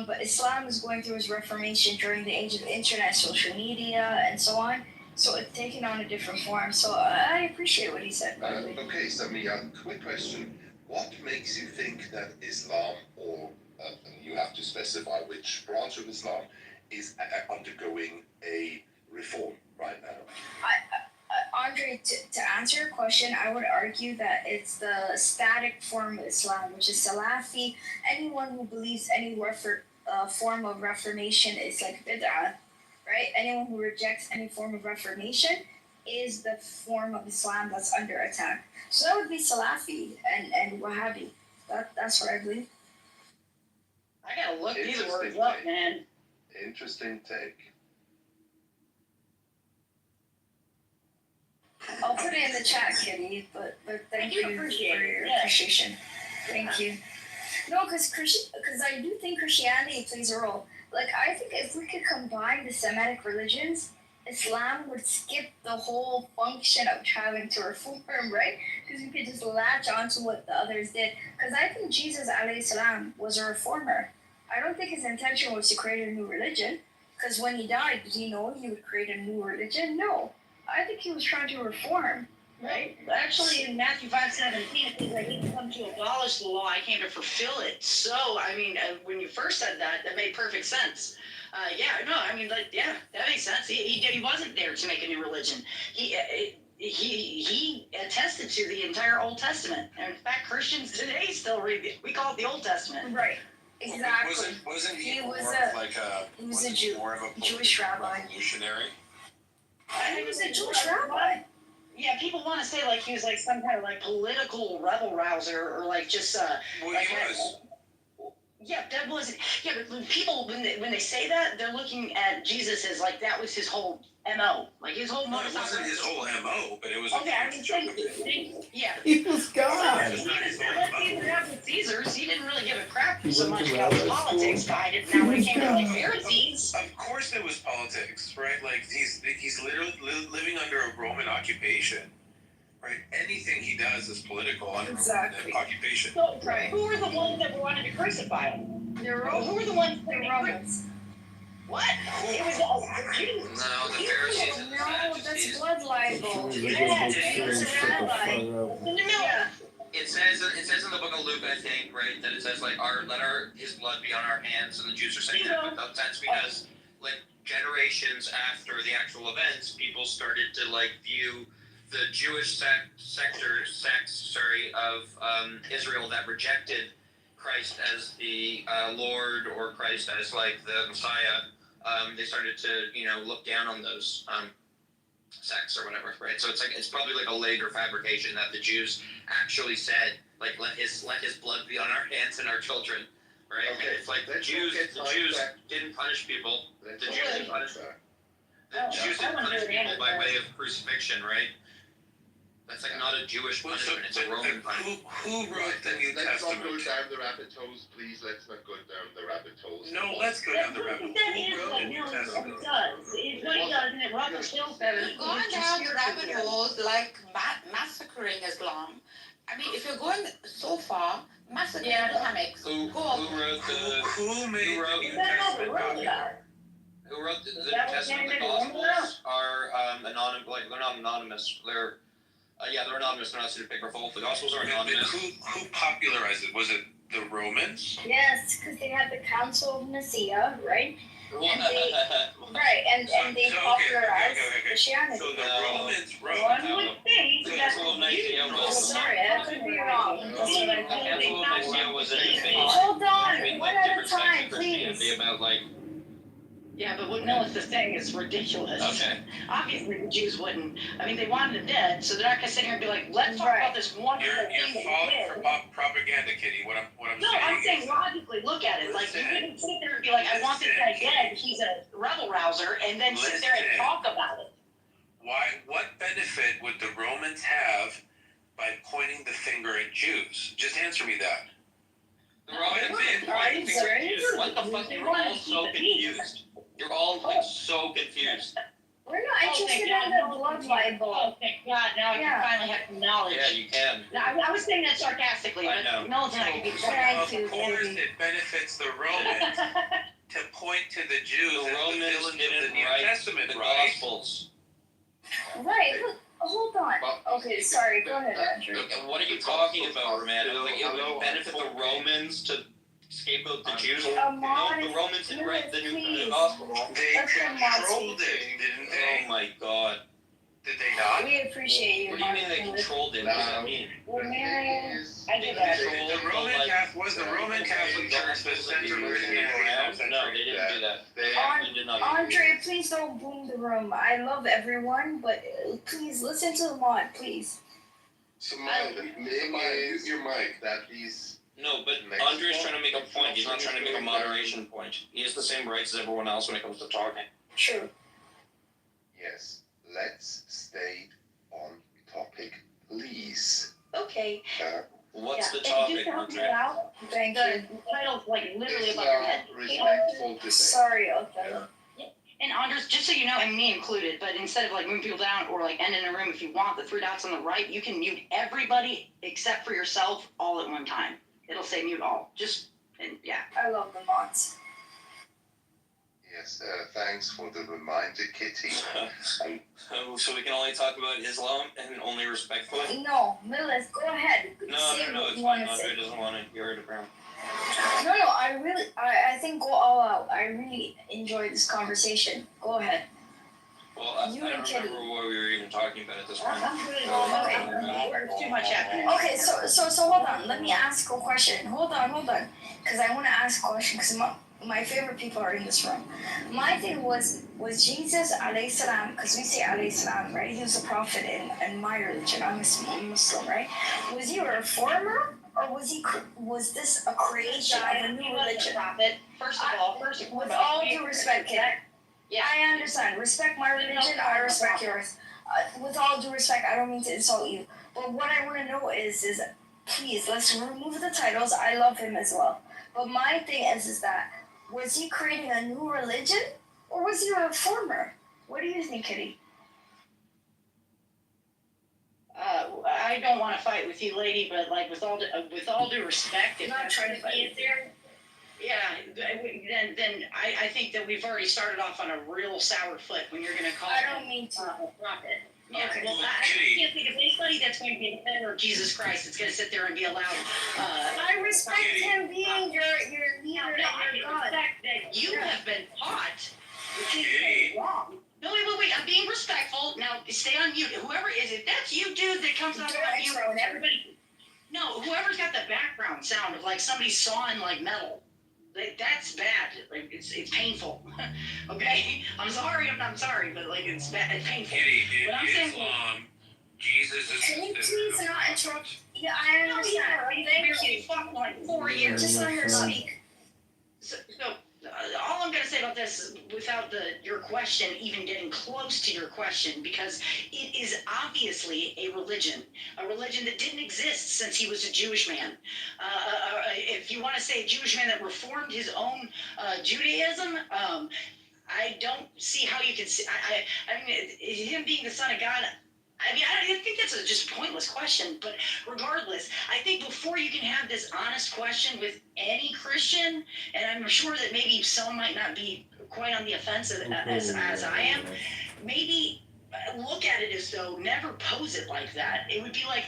But Islam is going through its reformation during the age of the internet, social media, and so on. So it's taken on a different form. So I appreciate what he said. By the way. Okay, Samia, quick question. What makes you think that Islam, or you have to specify which branch of Islam, is undergoing a reform right now? Andre, to answer your question, I would argue that it's the static form of Islam, which is Salafi. Anyone who believes any form of reformation is like bid'ah, right? Anyone who rejects any form of reformation is the form of Islam that's under attack. So that would be Salafi and Wahhabi. That's what I believe. I gotta look these words up, man. Interesting take. I'll put it in the chat, Kitty, but thank you for your appreciation. Thank you. No, because I do think Christianity plays a role. Like, I think if we could combine the Semitic religions, Islam would skip the whole function of having to reform, right? Because we could just latch onto what the others did. Because I think Jesus, alayhi salam, was a reformer. I don't think his intention was to create a new religion. Because when he died, did he know he would create a new religion? No. I think he was trying to reform. Right? Actually, in Matthew 5:17, it says, I didn't come to abolish the law, I came to fulfill it. So, I mean, when you first said that, that made perfect sense. That makes sense. He wasn't there to make a new religion. He attested to the entire Old Testament. And in fact, Christians today still read it. We call it the Old Testament. Right. Exactly. Wasn't he was more a of like a he was a Jew, more of a Jewish rabbi. revolutionary? He was a Jewish rabbi. Yeah, people want to say like he was like some kind of like political rebel rouser or like just Well, like he was. Yeah, that wasn't. Yeah, but when people when they say that, they're looking at Jesus as like that was his whole MO, like his whole. No, it wasn't his whole MO, but it was. Okay, I mean, yeah. He was God. He was Caesar's. He didn't really give a crap so much about the politics behind it. Now when it came to like Pharisees. Of course, there was politics, right? Like he's literally living under a Roman occupation. Right, anything he does is political under the occupation. So, who were the ones that wanted to crucify him? Who were the ones that were Romans? What? It was the Jews. No, the Pharisees and the that's blood libel. Yes, he was a rabbi. Yeah. It says in the book of Luke, I think, right, that it says like his blood be on our hands, and the Jews are saying that without sense because like generations after the actual events, people started to like view the Jewish sects of Israel that rejected Christ as the Lord or Christ as like the Messiah. They started to look down on those sects or whatever, right? So it's probably like a later fabrication that the Jews actually said like let his blood be on our hands and our children, right? Okay, it's like the Jews didn't punish people. The Jews didn't punish people by way of crucifixion, right? That's like not a Jewish punishment, it's a Roman punishment. Who wrote the New Let's Testament? not go down the rabbit holes, please. Let's not go down the rabbit holes. No, let's go down the rabbit hole. That Who is wrote what the New Mills Testament? does. It's what he does, and it ruffles Phil's feathers. Going down the rabbit holes like massacring Islam. I mean, if you're going so far, massacring Islamics. Who wrote the Who made the New Testament popular? Who wrote the New Testament? The Gospels are anonymous. Like they're not anonymous. They're anonymous. They're not pseudepigraphal. The Gospels are anonymous. Who popularized it? Was it the Romans? Yes, because they had the Council of Nicaea, right? And they popularized Christianity. So the Romans wrote. One would think that's Council of Nicaea was. Sorry, I could be wrong. Council of Nicaea was a debate. Hold on, between, one like, at a different time, sects of Christianity please. about like. Yeah, but what Mills is saying is ridiculous. Okay. Obviously, the Jews wouldn't. I mean, they wanted him dead, so they're not going to sit here and be like, let's talk about this wonderful You're thing that he falling did. for propaganda, Kitty. What I'm No, saying I'm is saying logically look at it. Like, you couldn't sit there and be like, I want this guy dead, he's a rebel rouser, and then sit there and talk about it. what benefit would the Romans have by pointing the finger at Jews? Just answer me that. The Romans didn't point the finger at Jews. What the fuck? They were all so confused. You're all like so confused. We're not interested in the blood libel. Oh, thank God, now I can finally have some knowledge. Yeah, you can. I was saying that sarcastically, I but know. Milton and I could be Of friends. course, it benefits the Romans to point to the Jews The as the Romans villains of the didn't New write Testament, the right? Gospels. Right, look, hold on. Okay, sorry, go ahead, Andrew. Look, what are you talking about, Romano? Like, it would benefit the Romans to scapegoat the Jews? No, the Romans didn't write the New Gospel. They Let's let Matt controlled speak. it, didn't they? Oh my God. Did they not? We appreciate you. What do you mean they controlled it? What does that mean? Well, Marion, I They get that. controlled The Roman was the Roman Catholic Church the center of Christianity? No, they didn't do that. They did not. Andre, please don't boom the room. I love everyone, but please listen to the mod, please. So Marvin, mute your mic. That is. No, but Andre's trying to make a point. He's not trying to make a moderation point. He has the same rights as everyone else when it comes to talking. True. Yes. Let's stay on topic, please. Okay. What's the And topic, just to help you Andre? out, Thank the you. title's like literally It's above your head. respectful to say. Sorry, Othello. And Andres, just so you know, and me included, but instead of like moving people down or like ending a room, if you want the three dots on the right, you can mute everybody except for yourself all at one time. It'll say mute all. Just, and yeah. I love the mods. Yes, thanks for the reminder, Kitty. So we can only talk about Islam and only respectfully? No, Millis, go ahead. No, Say no, what it's you fine. want to say. Andre doesn't want to hear it around. No, I think go all out. I really enjoyed this conversation. Go ahead. Well, I You don't and Kitty. remember what we were even talking about at this point. I'm good. There's too much happening. Okay, so hold on. Let me ask a question. Hold on. Because I want to ask a question because my favorite people are in this room. My thing was Jesus alayhi salam, because we say alayhi salam, right? He was a prophet in my religion. I'm a Muslim, right? Was he a reformer or was this a creation of a new religion? Prophet. First of all, With all due respect, kid. Yeah. I understand. Respect my religion. I respect yours. With all due respect, I don't mean to insult you. But what I want to know is please let's remove the titles. I love him as well. But my thing is that was he creating a new religion or was he a reformer? What do you think, Kitty? I don't want to fight with you, lady, but like with all due respect, if Not trying to fight with you. yeah, then I think that we've already started off on a real sour foot when you're going to call I him don't mean to. a prophet. Yeah, Okay. well, I can't think of anybody that's going to be a defender of Jesus Christ that's going to sit there and be allowed. I respect him being your leader and your God. That you have been taught, which is wrong. No, wait, I'm being respectful. Now, stay on mute. Whoever is it, that's you, dude, that comes on mute. And everybody, no, whoever's got the background sound of like somebody sawing like metal. That's bad. Like it's painful. Okay, I'm sorry, but like it's bad. It's painful. Kitty, But I'm in saying, Islam, Jesus is Can you considered please a not prophet. interrupt? Yeah, I understand. Thank you. Fuck like 4 years. Just let her speak. So all I'm going to say about this is without your question even getting close to your question, because it is obviously a religion that didn't exist since he was a Jewish man. If you want to say a Jewish man that reformed his own Judaism, I don't see how you can see. I mean, him being the son of God. I mean, I think that's just a pointless question, but regardless, I think before you can have this honest question with any Christian, and I'm sure that maybe some might not be quite on the offensive as I am, maybe look at it as though never pose it like that. It would be like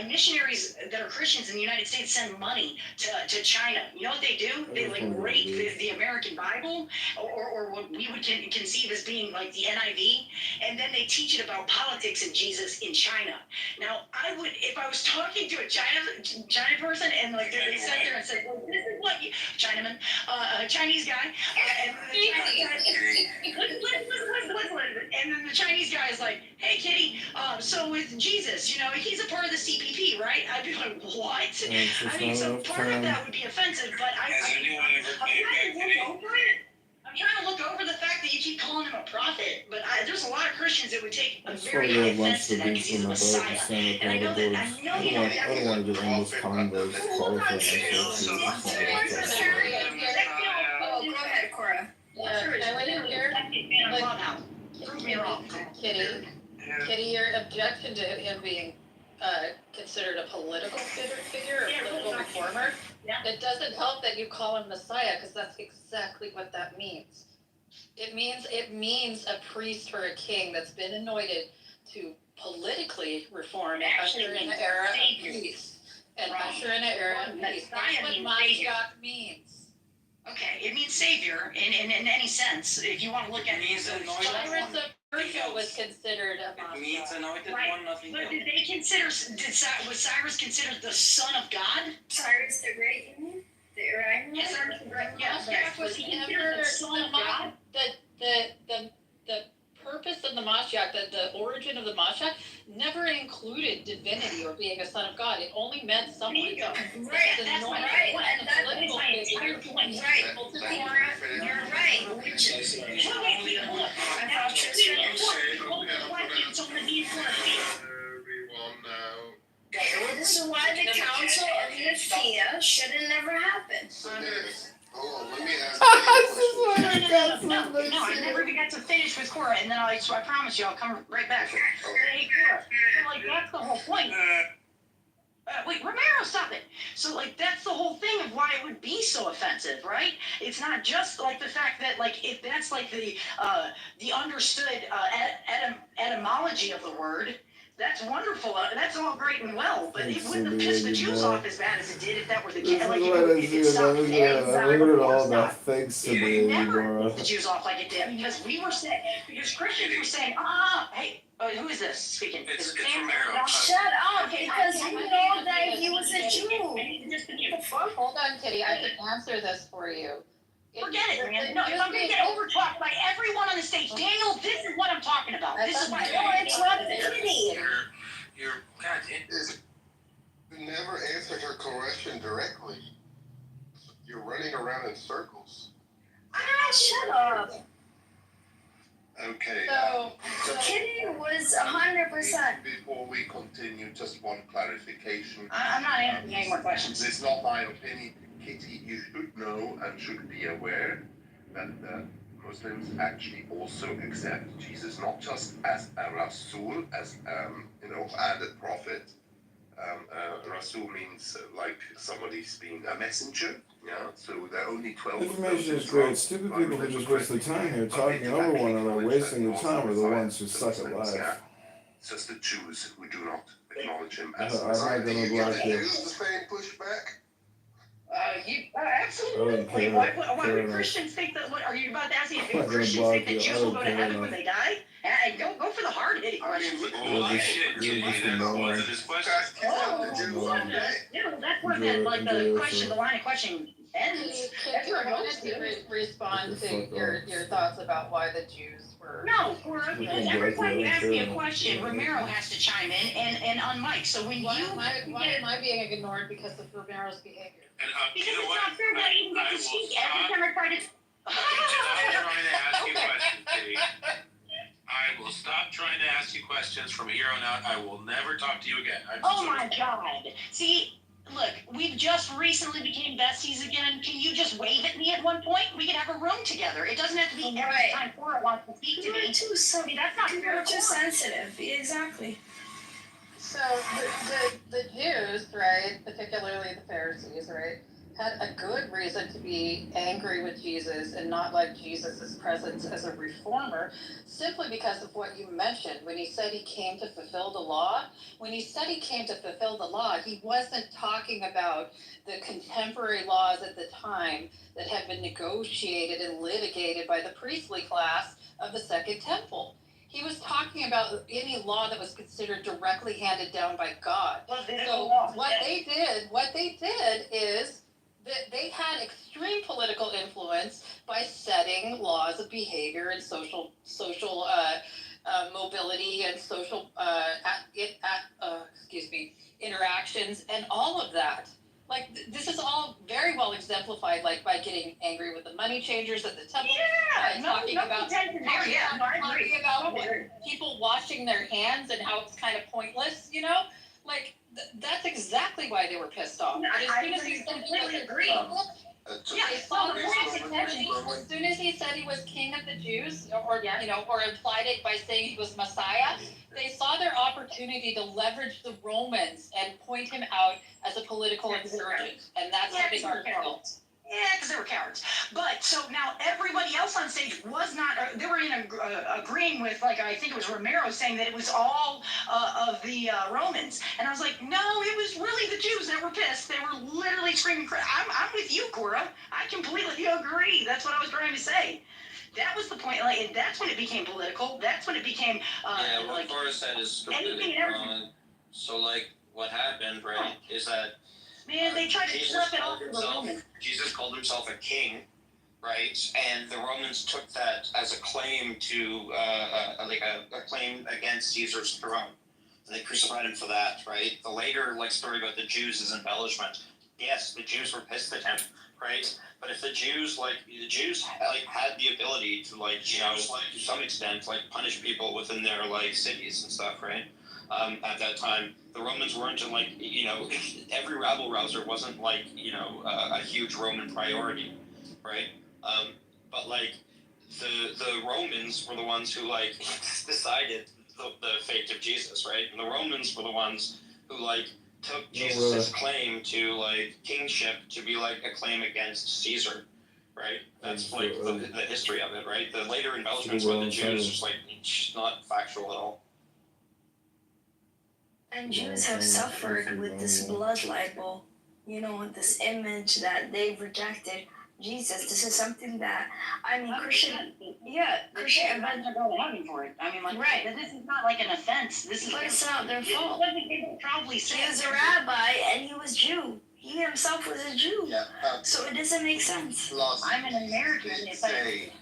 missionaries that are Christians in the United States send money to China. You know what they do? They like rape the American Bible or what we would conceive as being like the NIV, and then they teach it about politics and Jesus in China. Now, I would, if I was talking to a China person and like they sat there and said, well, this is what you, Chinaman, a Chinese guy, and then the Chinese guy is like, hey, Kitty, so with Jesus, you know, he's a part of the CPP, right? I'd be like, what? I mean, so part of that would be offensive, but I'm trying to look over the fact that you keep calling him a prophet, but there's a lot of Christians that would take a very high offense to that because he's a Messiah. And I know you know that. I don't want to just end this convo. Hold on, Kitty. Oh, go ahead, Cora. I went in Kitty, your objection to him being considered a political figure or political reformer, it doesn't help that you call him Messiah, because that's exactly what that means. It means a priest or a king that's been anointed to politically reform and usher in an era of peace. And usher in an era of peace. That's what Mashiach means. Okay, it means savior in any sense. If you want to look at it, Cyrus of Persia was considered a Mashiach. It means anointed right. one, nothing But else. did they consider? Was Cyrus considered the son of God? Cyrus the Great, you mean? The Iranian? Yes, Cyrus the Great. Yes, Mashiach was he considered the son of God? The purpose of the Mashiach, the origin of the Mashiach, never included divinity or being a son of God. It only meant someone. Right, that's right. And that is my entire point. Right. You're right. Which I thought she was Everyone now. This is why the Council of Nicaea should have never happened. Hold on, let me ask you a question. No, I never even got to finish with Cora, and then I promise you, I'll come right back. Hey, Cora. So, like, that's the whole point. Wait, Romero, stop it. So, like, that's the whole thing of why it would be so offensive, right? It's not just, like, the fact that, like, if that's, like, the understood etymology of the word, that's wonderful. That's all great and well, but it wouldn't have pissed the Jews off as bad as it did if that were the case. Like, if it stopped there. Look at all that thanks to me Never anymore. pissed the Jews off like it did, because because Christians were saying, hey, who is this speaking? It's Sam? Romero. Shut up, because you know that he was a Jew. The fuck? Hold on, Kitty. I can answer this for you. Forget it, man. No, if I'm gonna get overtalked by everyone on the stage, Daniel, this is what I'm talking about. This is what it's not Kitty. You're God, You never answered her question directly. You're running around in circles. Shut up. Okay. So Kitty was 100%. Before we continue, just one clarification. I'm not answering any more questions. It's not my opinion. Kitty, you should know and should be aware that Muslims actually also accept Jesus not just as a Rasul, as and a prophet. Rasul means like somebody's being a messenger. Yeah. So there are only 12. Information is great. Stupid people who just waste their time here talking over one another, wasting their time, are the ones who suck at life. It's just the Jews who do not acknowledge him I'm as not gonna block you. Use the same pushback. Absolutely. Wait, why would Christians think that? What are you about to ask me? If Christians think that Jews will go to heaven when they die? Go for the hard-hitting questions. You're just a moron. Yeah, that's where the line of questioning ends. Kitty, I wanted to respond to your thoughts about why the Jews were. No, every time you ask me a question, Romero has to chime in and on mic. So when why am I being ignored because of Romero's behavior? And because you know it's what? not fair that you get to speak every time I try to. I'm trying to ask you questions, Kitty. I will stop trying to ask you questions from here on out. I will never talk to you again. Oh my God! See, look, we've just recently became besties again. Can you just wave at me at one point? We can have a room together. It doesn't have to be every time Cora wants to speak to me. You're too sensitive. That's not fair. You're too sensitive. Exactly. So the Jews, right, particularly the Pharisees, right, had a good reason to be angry with Jesus and not like Jesus' presence as a reformer, simply because of what you mentioned. When he said he came to fulfill the law, he wasn't talking about the contemporary laws at the time that had been negotiated and litigated by the priestly class of the Second Temple. He was talking about any law that was considered directly handed down by God. So what they did is that they had extreme political influence by setting laws of behavior and social mobility and social interactions and all of that. Like this is all very well exemplified, like by getting angry with the money changers at the temple, talking about people washing their hands and how it's kind of pointless, you know? Like that's exactly why they were pissed off. I completely agree. They saw the as soon as he said he was king of the Jews, or or implied it by saying he was Messiah, they saw their opportunity to leverage the Romans and point him out as a political insurgent, and that's how they got killed. Yeah, because they were cowards. But so now everybody else on stage was not. They were agreeing with, like, I think it was Romero saying that it was all of the Romans, and I was like, no, it was really the Jews that were pissed. They were literally screaming. I'm with you, Cora. I completely agree. That's what I was trying to say. That was the point. Like, and that's when it became political. That's when it became. Yeah, what like, Cora said is completely anything and everything. wrong. So, like, what happened, right, is that Man, they tried to Jesus slap it called off to the himself- Romans. Jesus called himself a king, right? And the Romans took that as a claim to, a claim against Caesar's throne. And they crucified him for that, right? The later, story about the Jews is embellishment. Yes, the Jews were pissed at him, right? But if the Jews, had the ability to, to some extent, punish people within their, cities and stuff, right? At that time, the Romans weren't, every rabble rouser wasn't, a huge Roman priority, right? But, the Romans were the ones who, decided the fate of Jesus, right? And the Romans were the ones who, took Jesus' claim to, kingship to be, a claim against Caesar, right? That's, the history of it, right? The later embellishments by the Jews is, just not factual at all. And Jews have suffered with this blood libel, this image that they've rejected. Jesus, this is something that, Christian, Christian are going for it. right. This is not like an offense. But it's not their fault. Probably He was a rabbi and he was Jew. He himself was a Jew. Yeah, so it doesn't make sense. Plus, I'm an American. they say,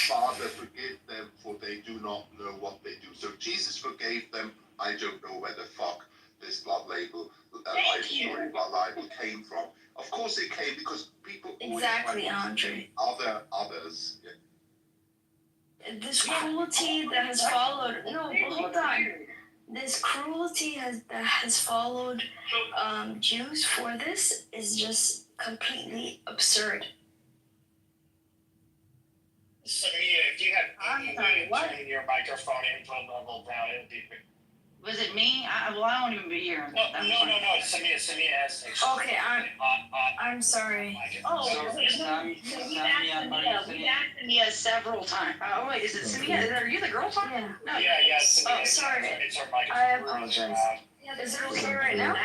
Father, forgive them, for they do not know what they do. So Jesus forgave them. I don't know where the fuck this blood libel came from. Of course it came because people Exactly, Andre. Others. Yeah. This cruelty that has followed. No, but hold on. This cruelty that has followed Jews for this is just completely absurd. So if you had any way of turning your microphone input level down, it would be. Was it me? I won't even be here. No. Samia has to. Okay, I'm sorry. We've asked Samia several times. Oh wait, is it Samia? Are you the girl talking? Yeah. No. Yeah. Samia, Oh, sorry. It's her microphone. I apologize. Is it okay right now?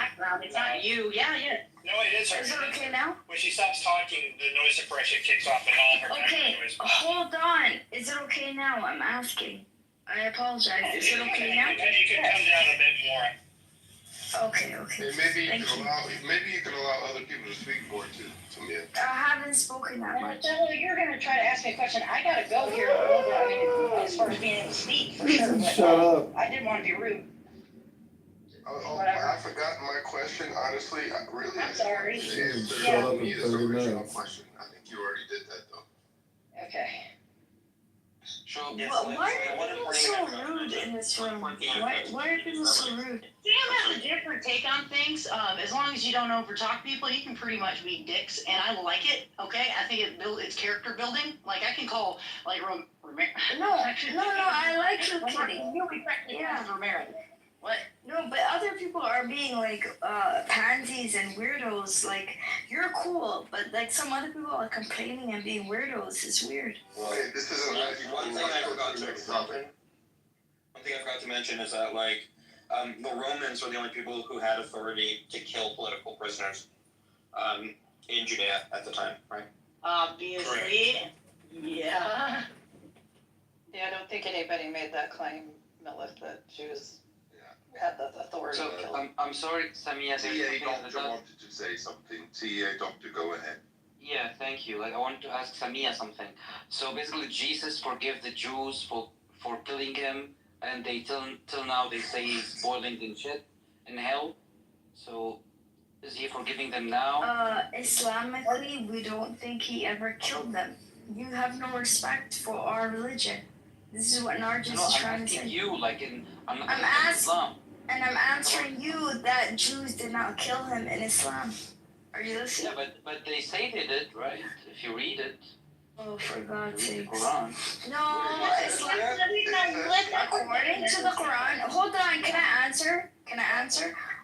It's not you. Yeah. No, it is her. Is it okay now? When she stops talking, the noise suppression kicks off and all her Okay, noise. hold on. Is it okay now? I'm asking. I apologize. Is it okay now? You can come down a bit more. Okay. Hey, maybe you can allow other people to speak more to me. I haven't spoken that much. Marcelo, you're gonna try to ask me a question. I gotta go here. As far as being able to speak, for sure. But, Shut up. I didn't want to be rude. I forgot my question. Honestly, I'm sorry. Shut up in 30 minutes. Question. I think you already did that though. Okay. Why are people so rude in this room? Why are people so rude? Sam has a different take on things. As long as you don't overtalk people, you can pretty much be dicks, and I like it. Okay, I think it's character building. Like I can call Romero. No, I like you kidding. Yeah, Romero. What? No, but other people are being pansies and weirdos. You're cool, but some other people are complaining and being weirdos. It's weird. Okay, this is One thing I forgot to mention is that the Romans were the only people who had authority to kill political prisoners in Judea at the time, right? Obviously. Correct. Yeah. Yeah, I don't think anybody made that claim, Millet, that Jews had the authority to kill them. I'm sorry, Samia. TA Doctor wanted to say something. TA Doctor, go ahead. Yeah, thank you. I want to ask Samia something. So basically, Jesus forgave the Jews for killing him, and they till now they say he's boiling in shit in hell. So is he forgiving them now? Islamically, we don't think he ever killed them. You have no respect for our religion. This is what Nargis is trying to say. I'm answering you that Jews did not kill him in Islam. Are you listening? Yeah, but they say they did, right? If you read it. Oh, for God's Read the sake. Quran. No, it's like according to the Quran. Hold on, can I answer?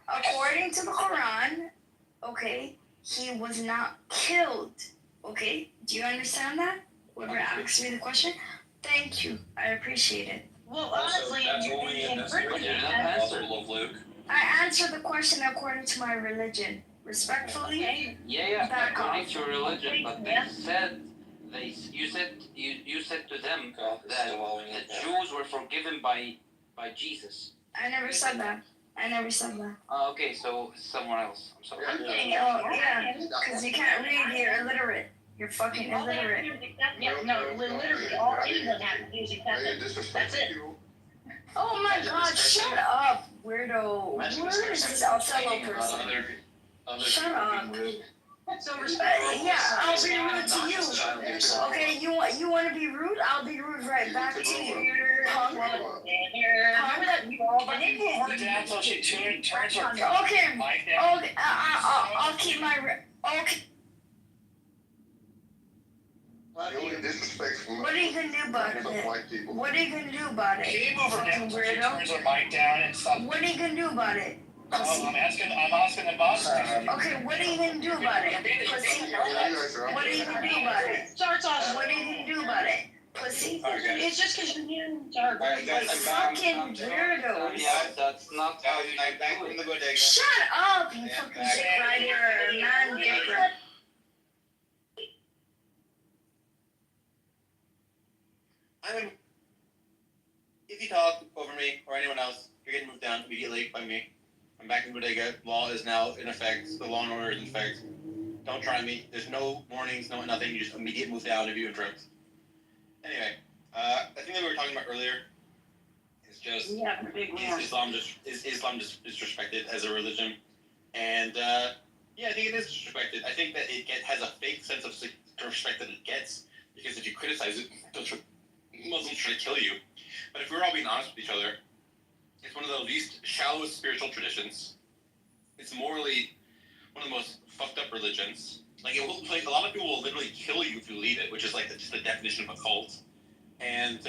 According to the Quran, okay, he was not killed. Okay, do you understand that? Whoever asked me the question, thank you. I appreciate it. Well, honestly, That's what we in the Gospel of Luke. I answered the question according to my religion. Respectfully. Yeah, back according off. to your religion, but you said to them that the Jews were forgiven by Jesus. I never said that. Okay, so someone else. I'm sorry. Oh, yeah, because you can't read, you're illiterate. You're fucking illiterate. No, literally, all anyone has to do is accept it. That's it. Oh my God, shut up, weirdo. Where is this Othello person? Shut up. So respect. Yeah, I'll be rude to you. Okay, you want to be rude? I'll be rude right back to you. Punk. Okay, I'll keep my. Okay. What are you gonna do about it? What are you gonna do about it? Can you move her down so she turns her mic down and stop? What are you gonna do about it? I'm asking the boss. Okay, what are you gonna do about it? Pussy. What are you gonna do about it? Starts off. What are you gonna do about it? Pussy. It's just because you're new to our Fucking weirdos. Yeah, that's not how you I'm back from the bodega. Shut up, you fucking dick rider, man dick rider. If you talk over me or anyone else, you're getting moved down immediately by me. I'm back in the bodega. Law is now in effect. The law and order is in effect. Don't try me. There's no warnings, no nothing. You just immediate move down if you interrupt. Anyway, I think that we were talking about earlier is just Islam just disrespected as a religion, and yeah, I think it is disrespected. I think that it has a fake sense of respect that it gets because if you criticize it, Muslims try to kill you. But if we're all being honest with each other, it's one of the least shallowest spiritual traditions. It's morally one of the most fucked up religions. Like a lot of people will literally kill you if you lead it, which is like just the definition of a cult. And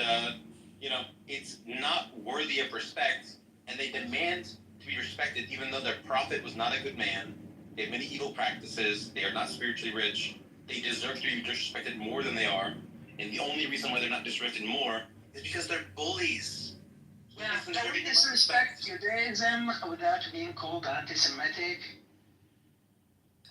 it's not worthy of respect, and they demand to be respected, even though their prophet was not a good man. They have many evil practices. They are not spiritually rich. They deserve to be disrespected more than they are. And the only reason why they're not disrespected more is because they're bullies. Yeah, can we disrespect Judaism without being called anti-Semitic?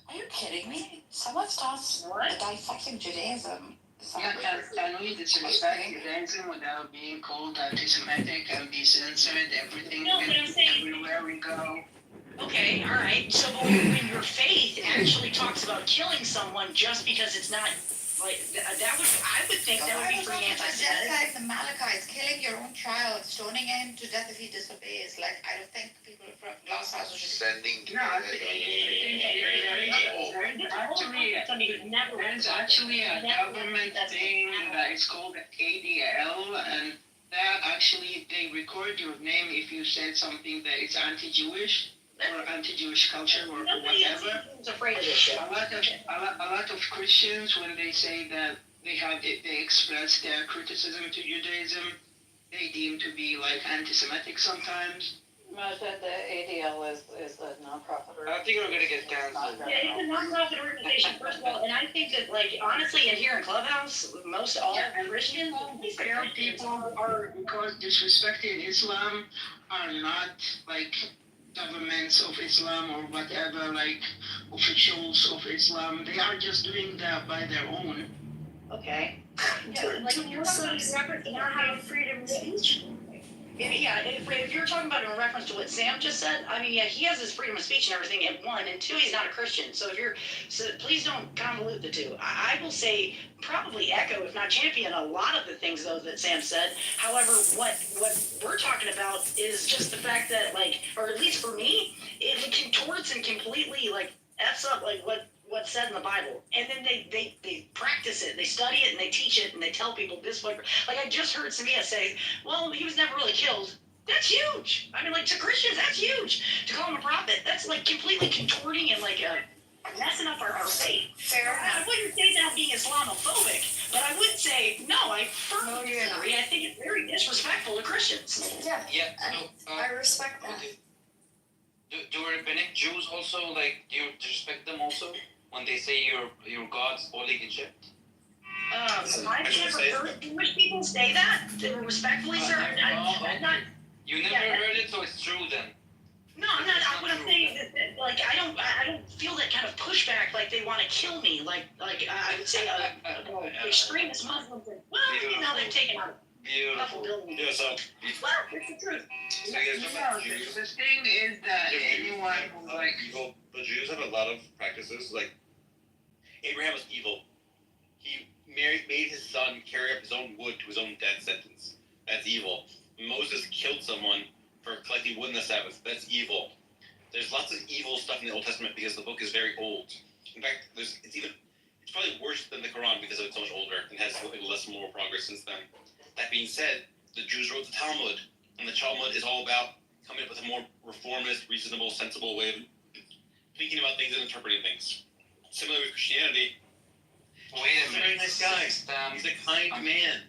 Are you kidding me? Someone starts dissecting Judaism. Yeah, can we disrespect Judaism without being called anti-Semitic and be censored everywhere we go? Okay, all right. So when your faith actually talks about killing someone just because it's not like I would think that would be pretty anti-Semitic. The Amalekites killing your own child, stoning him to death if he disobeys. Like, I don't think people from glass houses should sending. No, there's actually a government thing that is called ADL, and that actually they record your name if you said something that is anti-Jewish or anti-Jewish culture or whatever. Afraid of this shit. A lot of Christians, when they say that they express their criticism to Judaism, they deem to be like anti-Semitic sometimes. The ADL is a nonprofit. I think we're gonna get canceled. Yeah, it's a nonprofit organization, first of all, and I think that, like, honestly, in here in Clubhouse, most all Christians, There are people are because disrespecting Islam are not like governments of Islam or whatever, like officials of Islam. They are just doing that by their own. Okay. Do Muslims not have freedom of speech? If you're talking about in reference to what Sam just said, I mean, yeah, he has his freedom of speech and everything at one, and two, he's not a Christian. So please don't convolute the two. I will say probably echo, if not champion, a lot of the things though that Sam said. However, what we're talking about is just the fact that, like, or at least for me, it contorts and completely like f's up like what's said in the Bible, and then they practice it, they study it, and they teach it, and they tell people this way. Like I just heard Samia say, well, he was never really killed. That's huge. I mean, like, to Christians, that's huge. To call him a prophet, that's like completely contorting and like messing up our faith. Fair I enough. wouldn't say that being Islamophobic, but I would say, no, I firmly disagree. I think it's very disrespectful to Christians. Yeah, Yeah. No. I respect that. Okay. Do rabbinic Jews also, like, do you respect them also when they say your God's falling in ship? I've never heard Jewish people say that. Respectfully, sir. I'm not. You never heard it, so it's true then. No, I'm not. What I'm saying is that, like, I don't feel that kind of pushback. Like they want to kill me. Like I would say, extremist Muslims. Well, you know, they've taken out a couple buildings. Yeah, so Well, it's the truth. So you guys know about Jews? The thing is that anyone who like evil, the Jews have a lot of practices. Like Abraham was evil. He made his son carry up his own wood to his own death sentence. That's evil. Moses killed someone for collecting wood in the Sabbath. That's evil. There's lots of evil stuff in the Old Testament because the book is very old. In fact, it's probably worse than the Quran because it's so much older and has less moral progress since then. That being said, the Jews wrote the Talmud, and the Talmud is all about coming up with a more reformist, reasonable, sensible way of thinking about things and interpreting things. Similar with Christianity, Wait a minute. very nice guy. He's a kind man.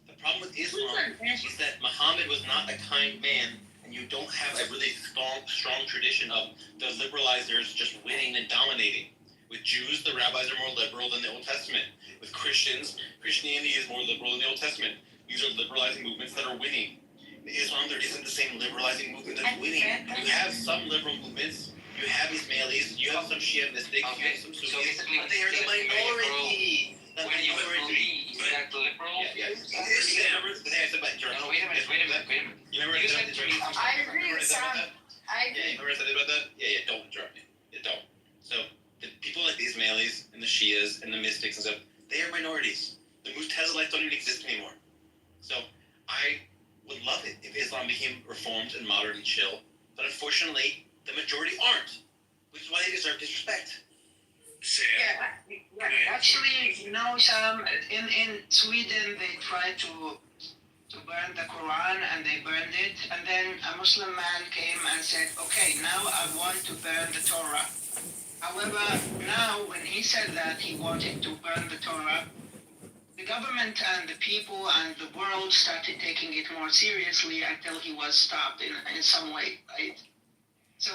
The problem with Islam is that Muhammad was not a kind man, and you don't have a really strong tradition of the liberalizers just winning and dominating. With Jews, the rabbis are more liberal than the Old Testament. With Christians, Christianity is more liberal than the Old Testament. These are liberalizing movements that are winning. In Islam, there isn't the same liberalizing movement that's winning. You have some liberal movements. You have Ismailis. You have some Shia mystics. You have some So Sufis. basically, But they are the minority. Where you agree, is that liberal? Yeah. Remember the thing I said about interruption? No, wait a minute. You remember You I said said three. I agree with Sam. I Yeah, agree. you remember I said about that? Yeah, don't interrupt me. Yeah, don't. So, the people like the Ismailis and the Shias and the mystics and stuff, they are minorities. The Mu'tazilates don't even exist anymore. So, I would love it if Islam became reformed and modern and chill, but unfortunately, the majority aren't, which is why they deserve disrespect. Yeah, actually, you know, Sam, in Sweden they tried to burn the Quran and they burned it, and then a Muslim man came and said, okay, now I want to burn the Torah. However, now when he said that he wanted to burn the Torah, the government and the people and the world started taking it more seriously until he was stopped in some way, right? So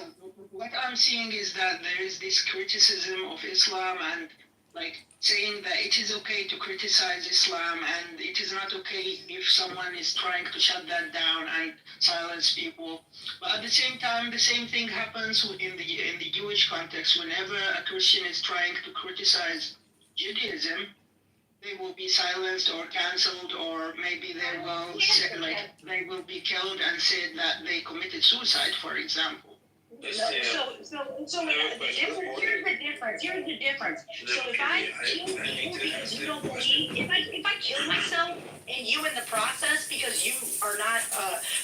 what I'm seeing is that there is this criticism of Islam and like saying that it is okay to criticize Islam and it is not okay if someone is trying to shut that down and silence people. But at the same time, the same thing happens in the Jewish context. Whenever a Christian is trying to criticize Judaism, they will be silenced or cancelled, or maybe they will say, like they will be killed and said that they committed suicide, for example. Here's the difference. So if I kill you because you don't believe, if I kill myself and you in the process because you are not,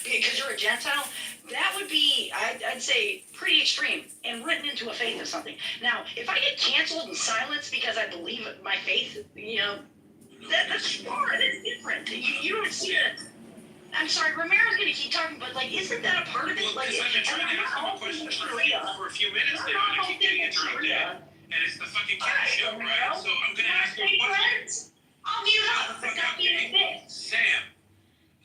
because you're a Gentile, that would be, I'd say, pretty extreme and written into a faith of something. Now, if I get canceled and silenced because I believe my faith, you know, that's far, that's different. You don't see it. I'm sorry, Romero's gonna keep talking, but like, isn't that a part of it? Well, Like, because I've been trying to ask him a question for a few minutes now, and I keep getting interrupted. And it's the fucking kid show, right? So I'm gonna ask you a question. I'll mute up. Stop being a bitch. Sam,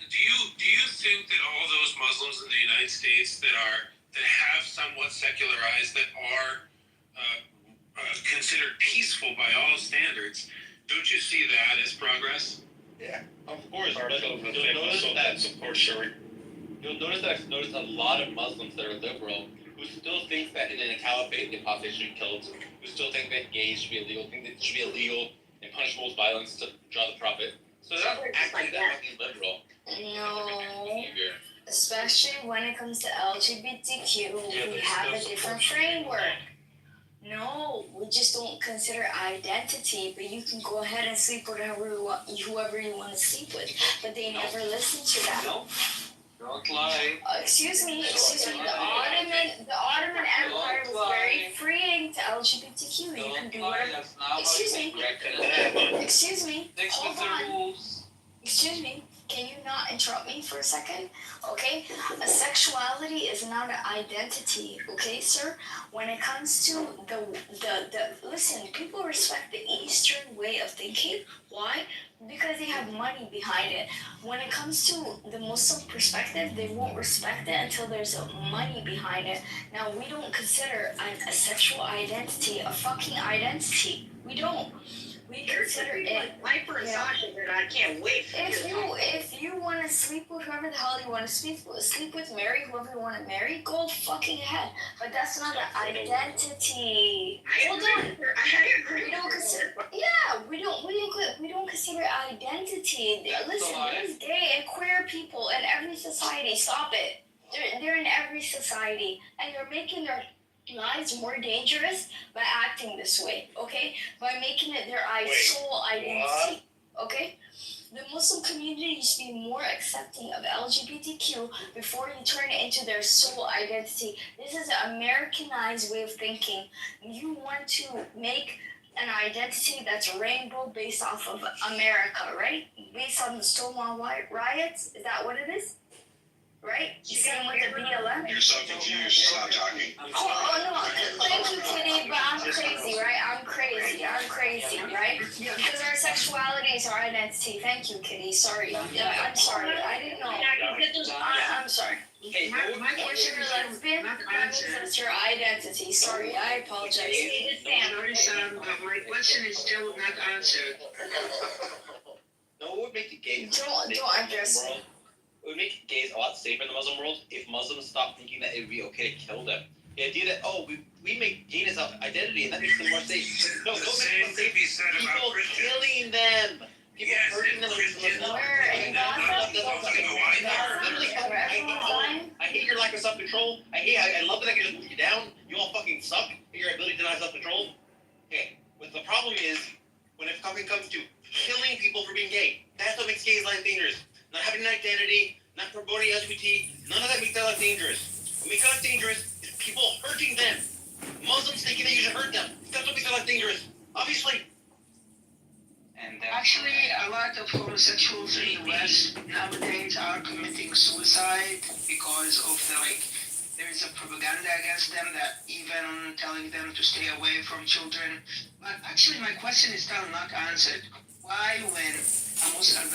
do you think that all those Muslims in the United States that have somewhat secularized, that are considered peaceful by all standards, don't you see that as progress? Yeah, of course. But you'll notice that support sure. You'll notice that I've noticed a lot of Muslims that are liberal who still think that in a caliphate the apostate should be killed, who still think that gays should be illegal, think that it should be illegal and punishable with violence to draw the prophet. So they're not actually that fucking liberal. No, especially when it comes to LGBTQ, we have a different framework. No, we just don't consider identity, but you can go ahead and sleep with whoever you want to sleep with. But they never listen to that. No, don't lie. Excuse me. The Ottoman Empire was very freeing to LGBTQ. You can do whatever. Excuse me. Hold on. Excuse me. Can you not interrupt me for a second? Okay? A sexuality is not an identity, okay, sir? When it comes to the listen, people respect the Eastern way of thinking. Why? Because they have money behind it. When it comes to the Muslim perspective, they won't respect it until there's money behind it. Now, we don't consider a sexual identity a fucking identity. We don't. We consider it. That I can't wait for If you want to sleep with whoever the hell you want to sleep with, marry whoever you want to marry, go fucking ahead. But that's not an identity. Hold on. I agree. We don't consider. Yeah, we don't consider identity. Listen, there's gay and queer people in every society. Stop it. They're in every society, and you're making their lives more dangerous by acting this way, okay? By making it their sole identity, okay? The Muslim community used to be more accepting of LGBTQ before you turn it into their sole identity. This is an Americanized way of thinking. You want to make an identity that's rainbow based off of America, right? Based on the Stonewall riots, is that what it is? Right? Same with the BLM. You're so confused. Stop talking. Oh no, thank you, Kitty, but I'm crazy, right? I'm crazy, right? Because our sexuality is our identity. Thank you, Kitty. Sorry. I'm sorry. I didn't know. I'm sorry. Okay, If you're a lesbian, that means that's your identity. Sorry, I apologize. My question is still not answered. No, what would make the gays Don't address me. It would make gays a lot safer in the Muslim world if Muslims stopped thinking that it would be okay to kill them. The idea that, we make gayness an identity and that makes them more safe. No, don't make them safe. People killing them. People hurting them. I hate your lack of self-control. I love that I can just put you down. You all fucking suck at your ability to deny self-control. Okay, but the problem is, when it fucking comes to killing people for being gay, that's what makes gays' life dangerous. Not having an identity, not promoting LGBT, none of that makes their life dangerous. What makes their life dangerous is people hurting them. Muslims thinking that you should hurt them. That's what makes their life dangerous. Obviously. And Actually, a lot of homosexuals in the West nowadays are committing suicide because of there is a propaganda against them that even telling them to stay away from children. But actually, my question is still not answered. Why, when a Muslim,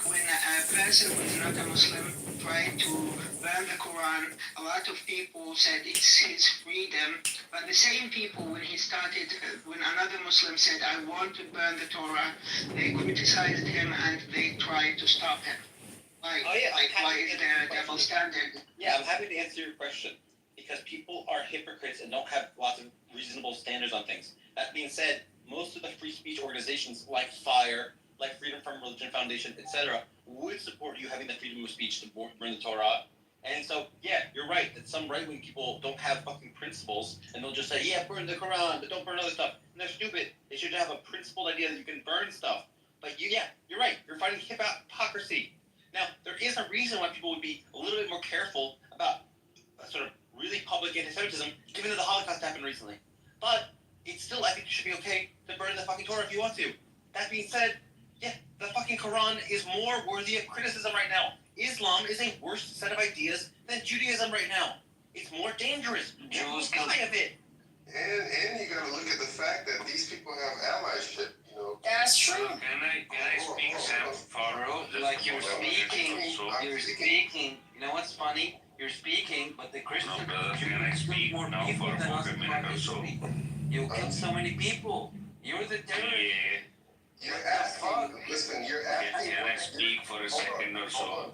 when a person who is not a Muslim tried to burn the Quran, a lot of people said it's his freedom. But the same people, when another Muslim said, I want to burn the Torah, they criticized him and they tried to stop him. Why is there a double standard? Yeah, I'm happy to answer your question. Because people are hypocrites and don't have lots of reasonable standards on things. That being said, most of the free speech organizations like FIRE, like Freedom from Religion Foundation, etc., would support you having the freedom of speech to burn the Torah. And so, yeah, you're right that some right-wing people don't have fucking principles, and they'll just say, yeah, burn the Quran, but don't burn other stuff. And they're stupid. They should have a principled idea that you can burn stuff. But you're right. You're fighting hypocrisy. Now, there is a reason why people would be a little bit more careful about sort of really public anti-Semitism, given that the Holocaust happened recently. But it's still, I think it should be okay to burn the fucking Torah if you want to. That being said, yeah, the fucking Quran is more worthy of criticism right now. Islam is a worse set of ideas than Judaism right now. It's more dangerous. Jews die of it. And you gotta look at the fact that these people have allyship, That's true. Can I speak, Sam? Faro? Like you're speaking. You know what's funny? You're speaking, but the Christians can I speak more now people for than us. a minute or so? You killed so many people. You're the terrorist. You're asking, Can I speak for a second or so?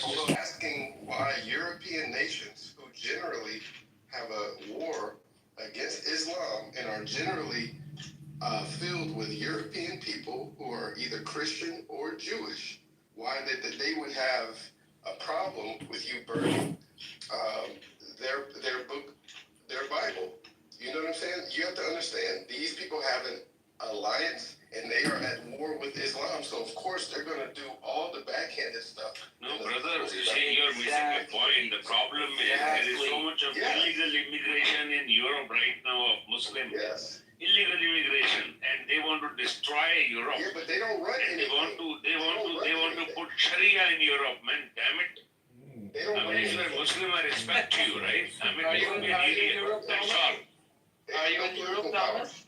You're asking why European nations who generally have a war against Islam and are generally filled with European people who are either Christian or Jewish, why that they would have a problem with you burning their book, their Bible. You know what I'm saying? You have to understand, these people have an alliance and they are at war with Islam, so of course they're going to do all the backhanded stuff. No, brother, you see, you're missing the point. The problem is there is so much of illegal immigration in Europe right now of Muslims. Yes. illegal immigration, and they want to destroy Europe. Yeah, but they don't run And anything. they want to put Sharia in Europe, man. Damn it. They don't I run mean, if you're a anything. Muslim, I respect you, right? I mean, Are you you can be in an idiot. Europe, That's Thomas? all. Are you in Europe, Thomas?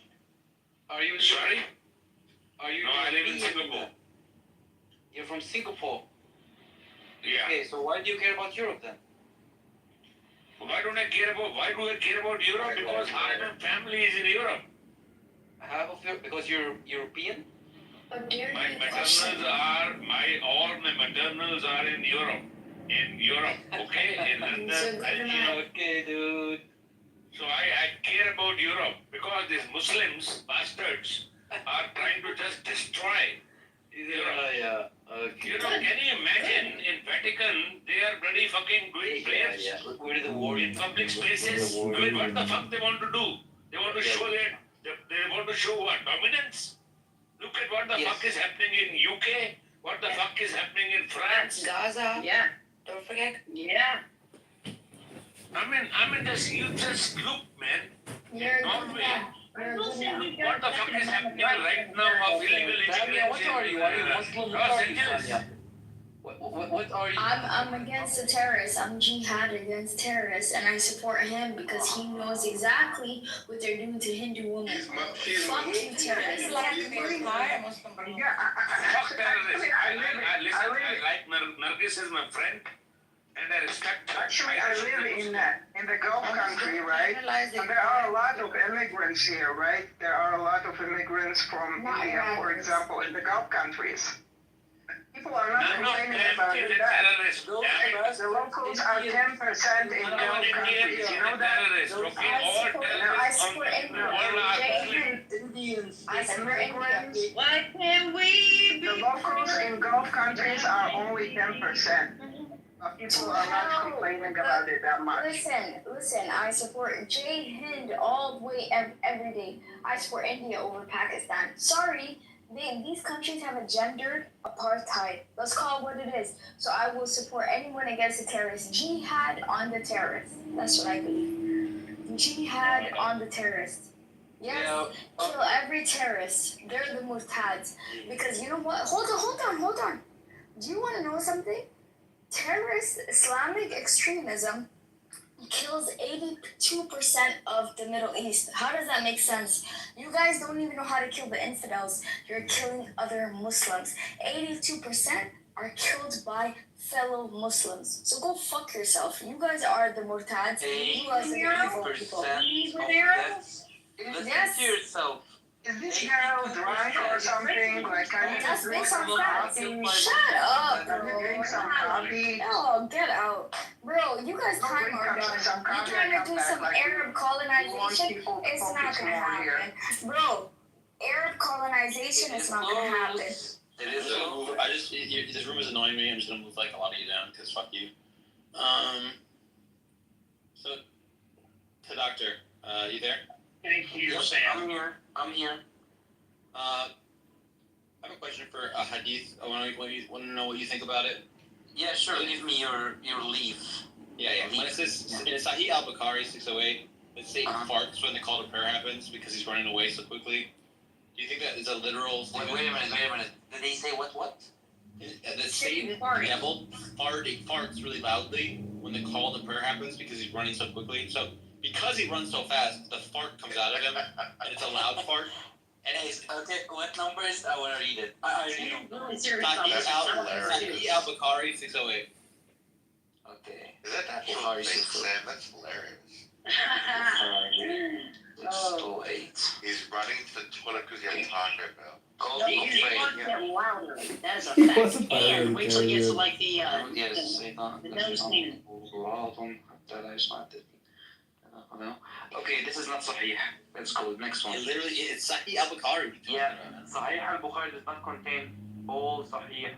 Are you in Sorry? Are you No, I live in European? Singapore. You're from Singapore. Yeah. Okay, so why do you care about Europe then? Why do I care about Europe? Because half my family is in Europe. Half of your because you're European? My maternals are in Europe. Okay? In London, Belgium. Okay, dude. So I care about Europe because these Muslims, bastards, are trying to just destroy Europe. Yeah. Okay. You know, can you imagine in Vatican, they are bloody fucking doing prayers We're the war in public spaces? I mean, what the fuck they want to do? They want to show they want to show what? Dominance? Look at what the fuck is happening in UK. What the fuck is happening in France? Gaza. Yeah. Don't forget. Yeah. I mean, you just look, man. You're Norway. What the fuck is happening right now of illegal Samia, what are you? Are you Muslim? What are you, Samia? What are you? I'm against the terrorists. I'm jihad against terrorists, and I support him because he knows exactly what they're doing to Hindu women. Fuck you, terrorists. Fuck terrorists. I like Nargis is my friend, and I respect her. Actually, I live in the Gulf country, right? And there are a lot of immigrants here, right? There are a lot of immigrants from India, for example, in the Gulf countries. People are not complaining about it. The locals are 10% in Gulf countries. You know that? I support Indians. I support India. Why can't we be? The locals in Gulf countries are only 10%. People are not complaining about it that much. Listen, I support Jai Hind all the way every day. I support India over Pakistan. Sorry, these countries have a gender apartheid. Let's call it what it is. So I will support anyone against the terrorists. Jihad on the terrorists. That's what I believe. Jihad on the terrorists. Yes, kill every terrorist. They're the murtads. Because you know what? Hold on. Do you want to know something? Terrorist Islamic extremism kills 82% of the Middle East. How does that make sense? You guys don't even know how to kill the infidels. You're killing other Muslims. 82% are killed by fellow Muslims. So go fuck yourself. You guys are the murtads. You guys are the evil people. Listen to yourself. Is this girl drunk or something? Like, can you Just drink make some some facts. coffee? Shut up, Can you bro. drink some coffee? Oh, get out. Bro, you guys time Drink are done. some You coffee trying and to do come some back like Arab we want colonization? people to It's not focus gonna more here. happen. Bro, Arab colonization is not gonna happen. It is. This room is annoying me. I'm just gonna move like a lot of you down because fuck you. So, to doctor, you there? Thank you, Yes, Sam. I'm here. I have a question for Hadith. I want to know what you think about it. Yeah, sure. Give me your leave. Yeah. When it says in Sahih al-Bukhari 608, that Satan farts when the call to prayer happens because he's running away so quickly. Do you think that is a literal statement? Wait a minute. Did they say what? That Satan, devil, farts really loudly when the call to prayer happens because he's running so quickly. So because he runs so fast, the fart comes out of him, and it's a loud fart. And it's Okay, what number is? I want to read it. Sahih al-Bukhari 608. Okay. Is that actually fake, Sam? That's hilarious. Oh, 8. He's running to the toilet because he had Taco Bell. Go He wants it louder. That is a He fact. wasn't there, And wait till he gets to like the Yes, the nose cleaning. Okay, this is not Sahih. Let's go. Next one. It's Sahih al-Bukhari. Yeah, Sahih al-Bukhari does not contain all Sahih.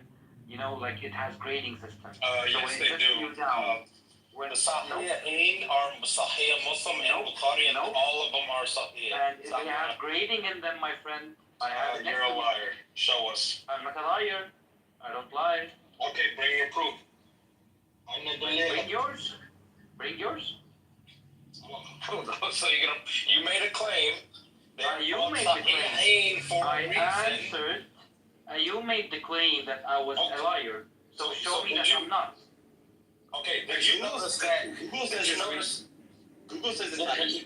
You know, like it has grading system. Yes, they do. The Sahihain are Sahih Muslim and Bukhari, and all of them are Sahih. And if they have grading in them, my friend, I have it next You're a to me. liar. Show us. I'm not a liar. I don't lie. Okay, bring your proof. I'm not doing Bring it. yours. Bring yours. So you made a claim You called made the claim. Sahihain for I a reason. answered. You made the claim that I was a liar. So show me that I'm not. Okay, did you notice that? Google says it's Sahih.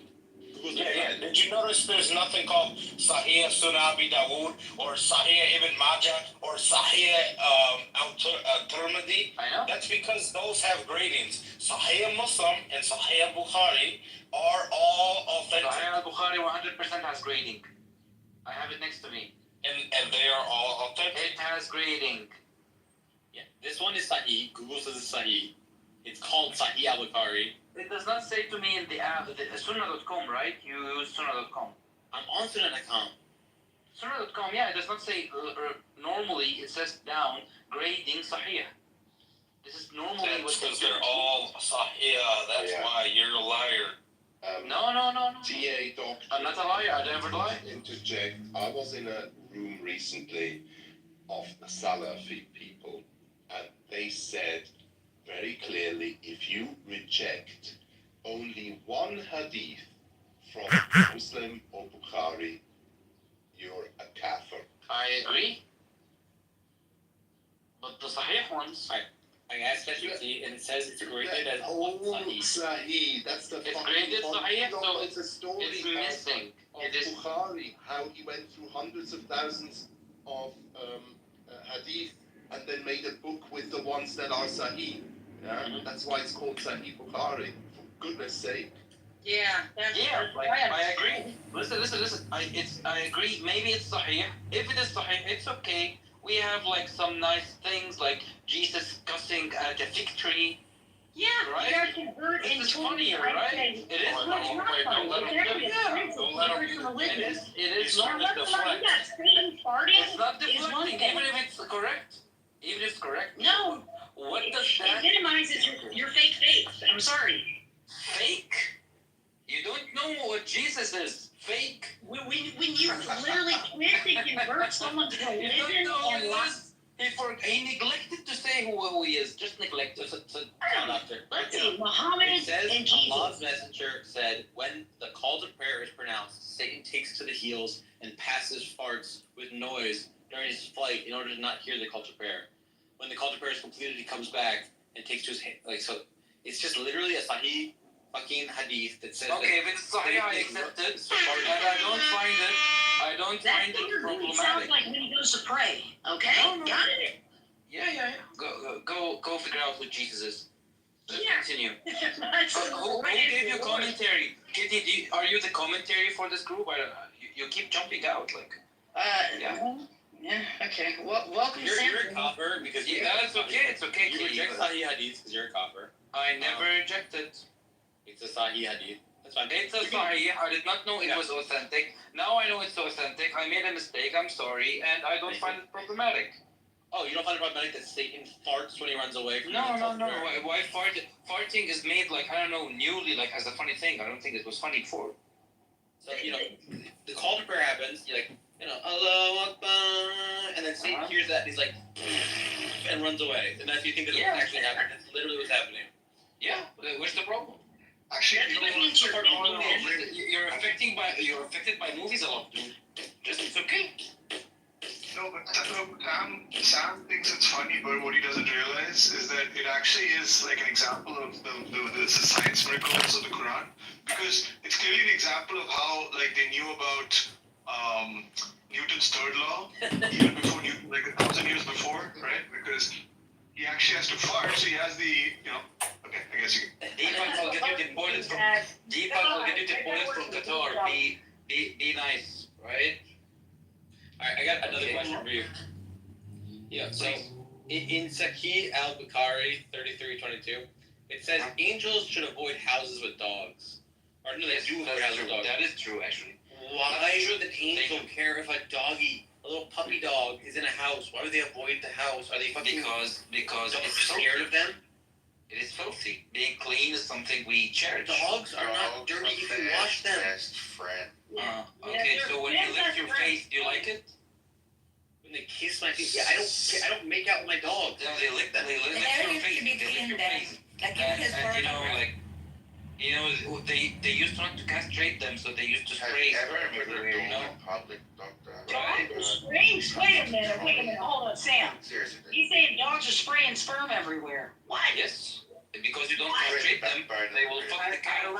Yeah. Did you notice there's nothing called Sahih Sunan Abi Dawood or Sahih Ibn Majah or Sahih Al-Tirmidhi? I know. That's because those have gradings. Sahih Muslim and Sahih Bukhari are all authentic. Sahih al-Bukhari 100% has grading. I have it next to me. And they are all authentic. It has grading. Yeah, this one is Sahih. Google says it's Sahih. It's called Sahih al-Bukhari. It does not say to me in the app, Sunnah.com, right? You use Sunnah.com. I'm on Sunnah.com. Sunnah.com, yeah, it does not say, normally it says down, grading Sahih. This is normally That's because they're all Sahih. That's why you're a liar. No. TA doctor. I'm not a liar, I never lie. Interject. I was in a room recently of Salafi people, and they said very clearly, if you reject only one hadith from Muslim or Bukhari, you're a kafir. I agree. But the Sahih ones... I asked ChatGPT and it says it's graded as Sahih. Sahih. That's the It's graded Sahih, so it's a story it's missing. of It is... Bukhari, how he went through hundreds of thousands of hadith and then made a book with the ones that are Sahih. Yeah? That's why it's called Sahih Bukhari. For goodness sake. Yeah, I agree. Listen. I agree. Maybe it's Sahih. If it is Sahih, it's okay. We have like some nice things like Jesus cussing at a fig tree. Yeah, right? you gotta convert This is into funnier, right? It is funny. Don't let him It is not Now, deflect. you got Satan farting It's not is one deflecting, thing. even if it's correct. Even if it's correct. No. What does It that... minimizes your fake faith. I'm sorry. Fake? You don't know what Jesus is. Fake? When you literally can't convert someone to You religion don't know and who lie. he is. He neglected to say who he is. Just neglected. Let's see, Muhammad It says and Jesus. Allah's messenger said, when the call to prayer is pronounced, Satan takes to the heels and passes farts with noise during his flight in order to not hear the call to prayer. When the call to prayer is completed, he comes back and takes to his hand. Like, so it's just literally a Sahih fucking hadith that says Okay, if it's Sahih, I accept it. And I don't find That it finger movement sounds problematic. like when he goes to pray. Okay, No. got it. Yeah. Go figure out who Jesus is. Let's continue. That's Who gave you commentary? Kitty, are you the commentary for this group? You keep jumping out, like. Yeah. Okay. Welcome, You're Sam. a copper because you It's okay. It's okay. you Kitty, reject but Sahih hadith because you're a copper. I never rejected. It's a Sahih hadith. That's fine. It's a Sahih. I did not know it was authentic. Now I know it's authentic. I made a mistake. I'm sorry, and I don't find it problematic. Oh, you don't find it problematic that Satan farts when he runs away from No. the call to prayer? Why farting is made like, I don't know, newly, like as a funny thing. I don't think it was funny before. So, the call to prayer happens, you're like, Allahu Akbar, and then Satan hears that and he's like, and runs away. And that's you think that Yeah. what's actually happening. That's literally what's happening. Yeah, what's the problem? Actually, You're affected by movies a lot, dude. Just it's okay. No, but Sam thinks it's funny, but what he doesn't realize is that it actually is like an example of the science miracles of the Quran, because it's clearly an example of how like they knew about Newton's third law even before Newton, like 1,000 years before, right? Because he actually has to fart, so he has the okay, I guess you can. Deepak will get you deported from Qatar. Be nice, right? Alright, I got another question for you. Yeah, so in Sahih al-Bukhari 33:22, it says angels should avoid houses with dogs. Or no, they do avoid houses with dogs. That is true, actually. Why should an angel care if a little puppy dog is in a house? Why would they avoid the house? Are they fucking Because it's scared of them? It is filthy. Being clean is something we cherish. Dogs are not dirty if you wash them. Best friend. Okay, so when you lick your face, do you like it? When they kiss my face, I don't make out with my dog. They lick your face. They lick your face. Like And like, You know, they used not to castrate them, so they used to spray sperm everywhere. You know. Public doctor. Right. Dogs are spraying. Wait a minute. Hold on, Sam. Seriously. He's saying dogs are spraying sperm everywhere. What? Yes. Because you don't castrate them, they will fuck the cow.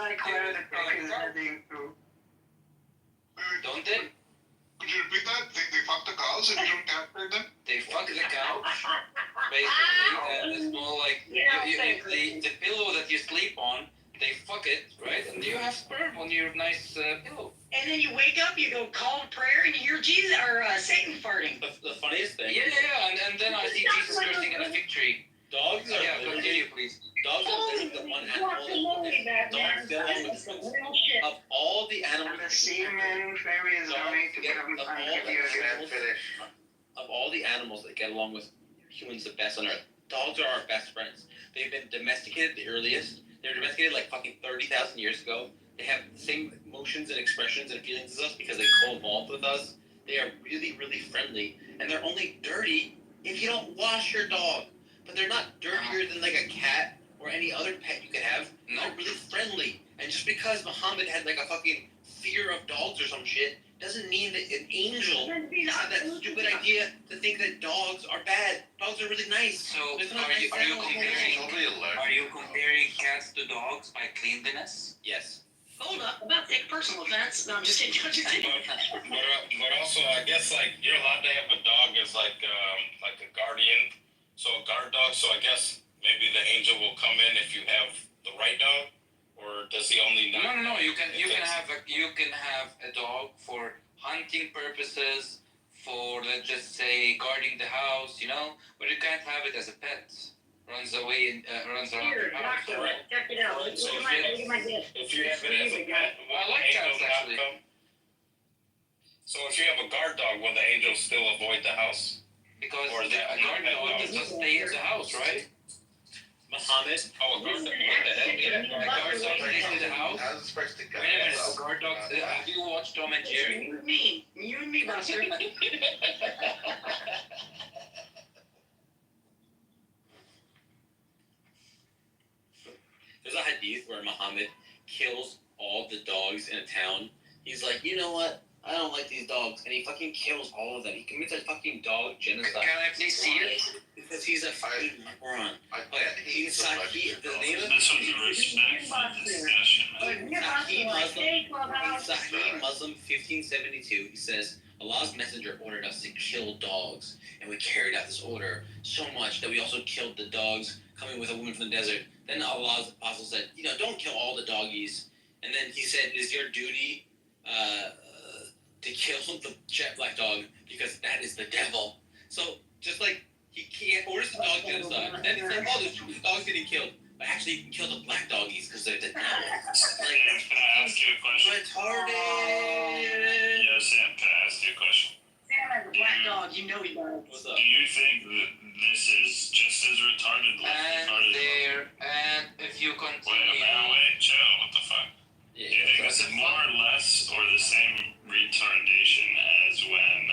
Don't they? Could you repeat that? They fuck the cows and you don't castrate them? They fuck the cow. Basically, it's more like the pillow that you sleep on. They fuck it, right? And you have sperm on your nice pillow. And then you wake up, you go call a prayer, and you hear Jesus or Satan farting. The funniest thing. Yeah, and then I see Jesus cursing in a fig tree. Dogs are. Yeah, continue, please. Dogs are literally the one animal. Dogs get along with humans. Of all the animals. And the semen fairies donate to become Of all the animals that get along with humans the best on earth, dogs are our best friends. They've been domesticated the earliest. They were domesticated like fucking 30,000 years ago. They have the same emotions and expressions and feelings as us because they co-evolved with us. They are really, really friendly. And they're only dirty if you don't wash your dog. But they're not dirtier than like a cat or any other pet you could have. They're really friendly. And just because Muhammad had like a fucking fear of dogs or some shit doesn't mean that an angel had that stupid idea to think that dogs are bad. Dogs are really nice. So are you comparing cats to dogs by cleanliness? Yes. Hold up, I'm about to take a personal offense. No, I'm just kidding. But also, I guess like you're allowed to have a dog as like a guardian, so a guard dog. So I guess maybe the angel will come in if you have the right dog, or does he only? No. You can have a dog for hunting purposes, for let's just say guarding the house, you know, but you can't have it as a pet. Runs away and runs around Here, the house. doctor, check it out. Look at my dick. If you have it as a pet, will the angel not come? So if you have a guard dog, will the angel still avoid the house? Because or a guard dog does not stay in the house, right? Muhammad. Oh, a guard dog. What the hell? Yeah, a guard dog stays in the house. How's it supposed to go? Wait a minute, a guard dog. Have you watched Tom and Jerry? You and me, Buster. There's a hadith where Muhammad kills all the dogs in a town. He's like, you know what? I don't like these dogs. And he fucking kills all of them. He commits a fucking dog genocide. Can I please see it? Because he's a fucking moron. The name of This was a respectful discussion. Sahih Muslim 1572. He says, Allah's messenger ordered us to kill dogs. And we carried out this order so much that we also killed the dogs coming with a woman from the desert. Then Allah's apostle said, you know, don't kill all the doggies. And then he said, it is your duty to kill the jet black dog because that is the devil. So just like he orders the dog genocide, then he's like, oh, there's 2 dogs getting killed. But actually, you can kill the black doggies because they're the devil. Can I ask you a question? Retarded. Yeah, Sam, can I ask you a question? Sam has a black dog, you know he does. What's up? Do you think that this is just as retarded And if you continue. Wait, chill, what the fuck? Yeah, Do you think this is more or less or the same retardation as when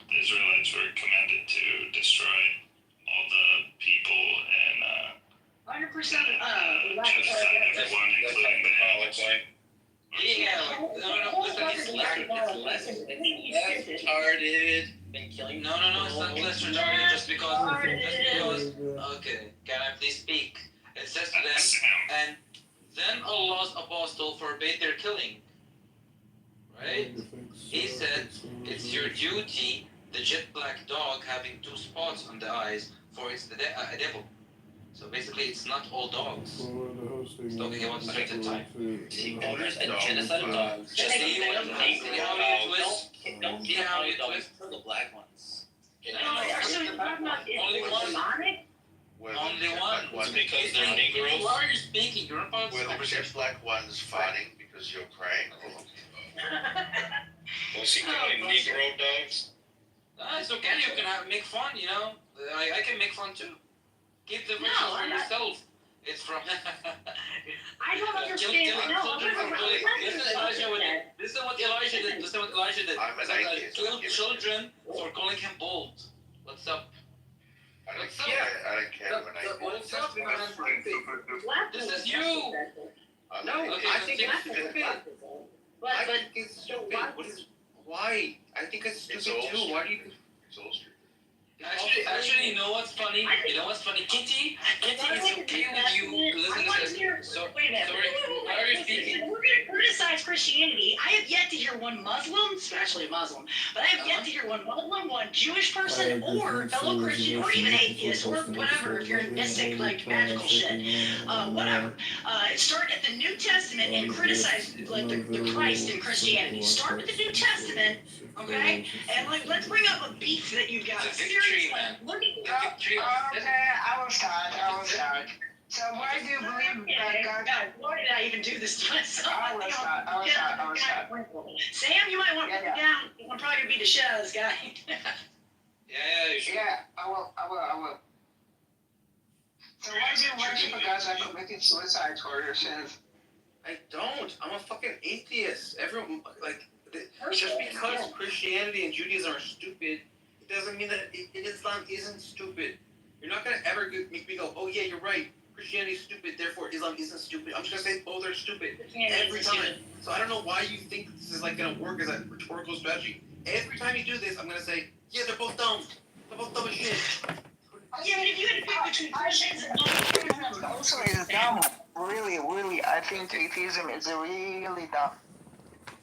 the Israelites were commanded to destroy all the people and 100%. genocide everyone, including the Alex? Yeah, no, listen, it's less retarded than killing. No, it's not less retarded just because. Okay, can I please speak? It says to them, and then Allah's apostle forbade their killing. Right? He said, it's your duty, the jet black dog having 2 spots on the eyes, for it's the devil. So basically, it's not all dogs. It's talking about certain type. He orders a genocide of dogs. Just see how you twist. Don't kill all the dogs, kill the black ones. Only one. Only one. It's because they're Negroes. Why are you speaking? You're not Were the jet black ones fighting because you're praying? Was he killing Negro dogs? It's okay. You can make fun, you know. I can make fun too. Keep the verses for yourself. It's from. I don't understand. Listen what Elijah did. Listen what Elijah did. I'm an atheist. Killed children for calling him bold. What's up? I don't care when I What's up, man? This is you. No, Okay, I think it's let's stupid. But I think it's stupid. Why? I think it's stupid too. Why do you? It's all stupid. Actually, you know what's funny? You know what's funny? Kitty, it's okay with you. Listen. So, wait a minute. sorry, why are you speaking? We're going to criticize Christianity. I have yet to hear one Muslim, especially a Muslim, but I have yet to hear one Muslim, one Jewish person, or fellow Christian, or even atheist, or whatever, if you're in mystic, like magical shit, whatever. Start at the New Testament and criticize like the Christ in Christianity. Start with the New Testament, okay? And like, let's bring up a beef that you've got. It's a victory, man. Look at Okay, I will start. So why do you believe that God? Why did I even do this to myself? I will start. Sam, you might want to put it down. I'm probably gonna beat the shit out of this guy. Yeah, you should. Yeah, I will. So why do you worship a God that committed suicide for your sins? I don't. I'm a fucking atheist. Everyone just because Christianity and Judaism are stupid, it doesn't mean that Islam isn't stupid. You're not gonna ever make me go, oh yeah, you're right. Christianity is stupid, therefore Islam isn't stupid. I'm just gonna say both are stupid every time. So I don't know why you think this is like gonna work as a rhetorical strategy. Every time you do this, I'm gonna say, yeah, they're both dumb. They're both dumb as shit. Yeah, but if you had to pick between Christians and Muslims, Also, it's dumb. Really, I think atheism is really dumb.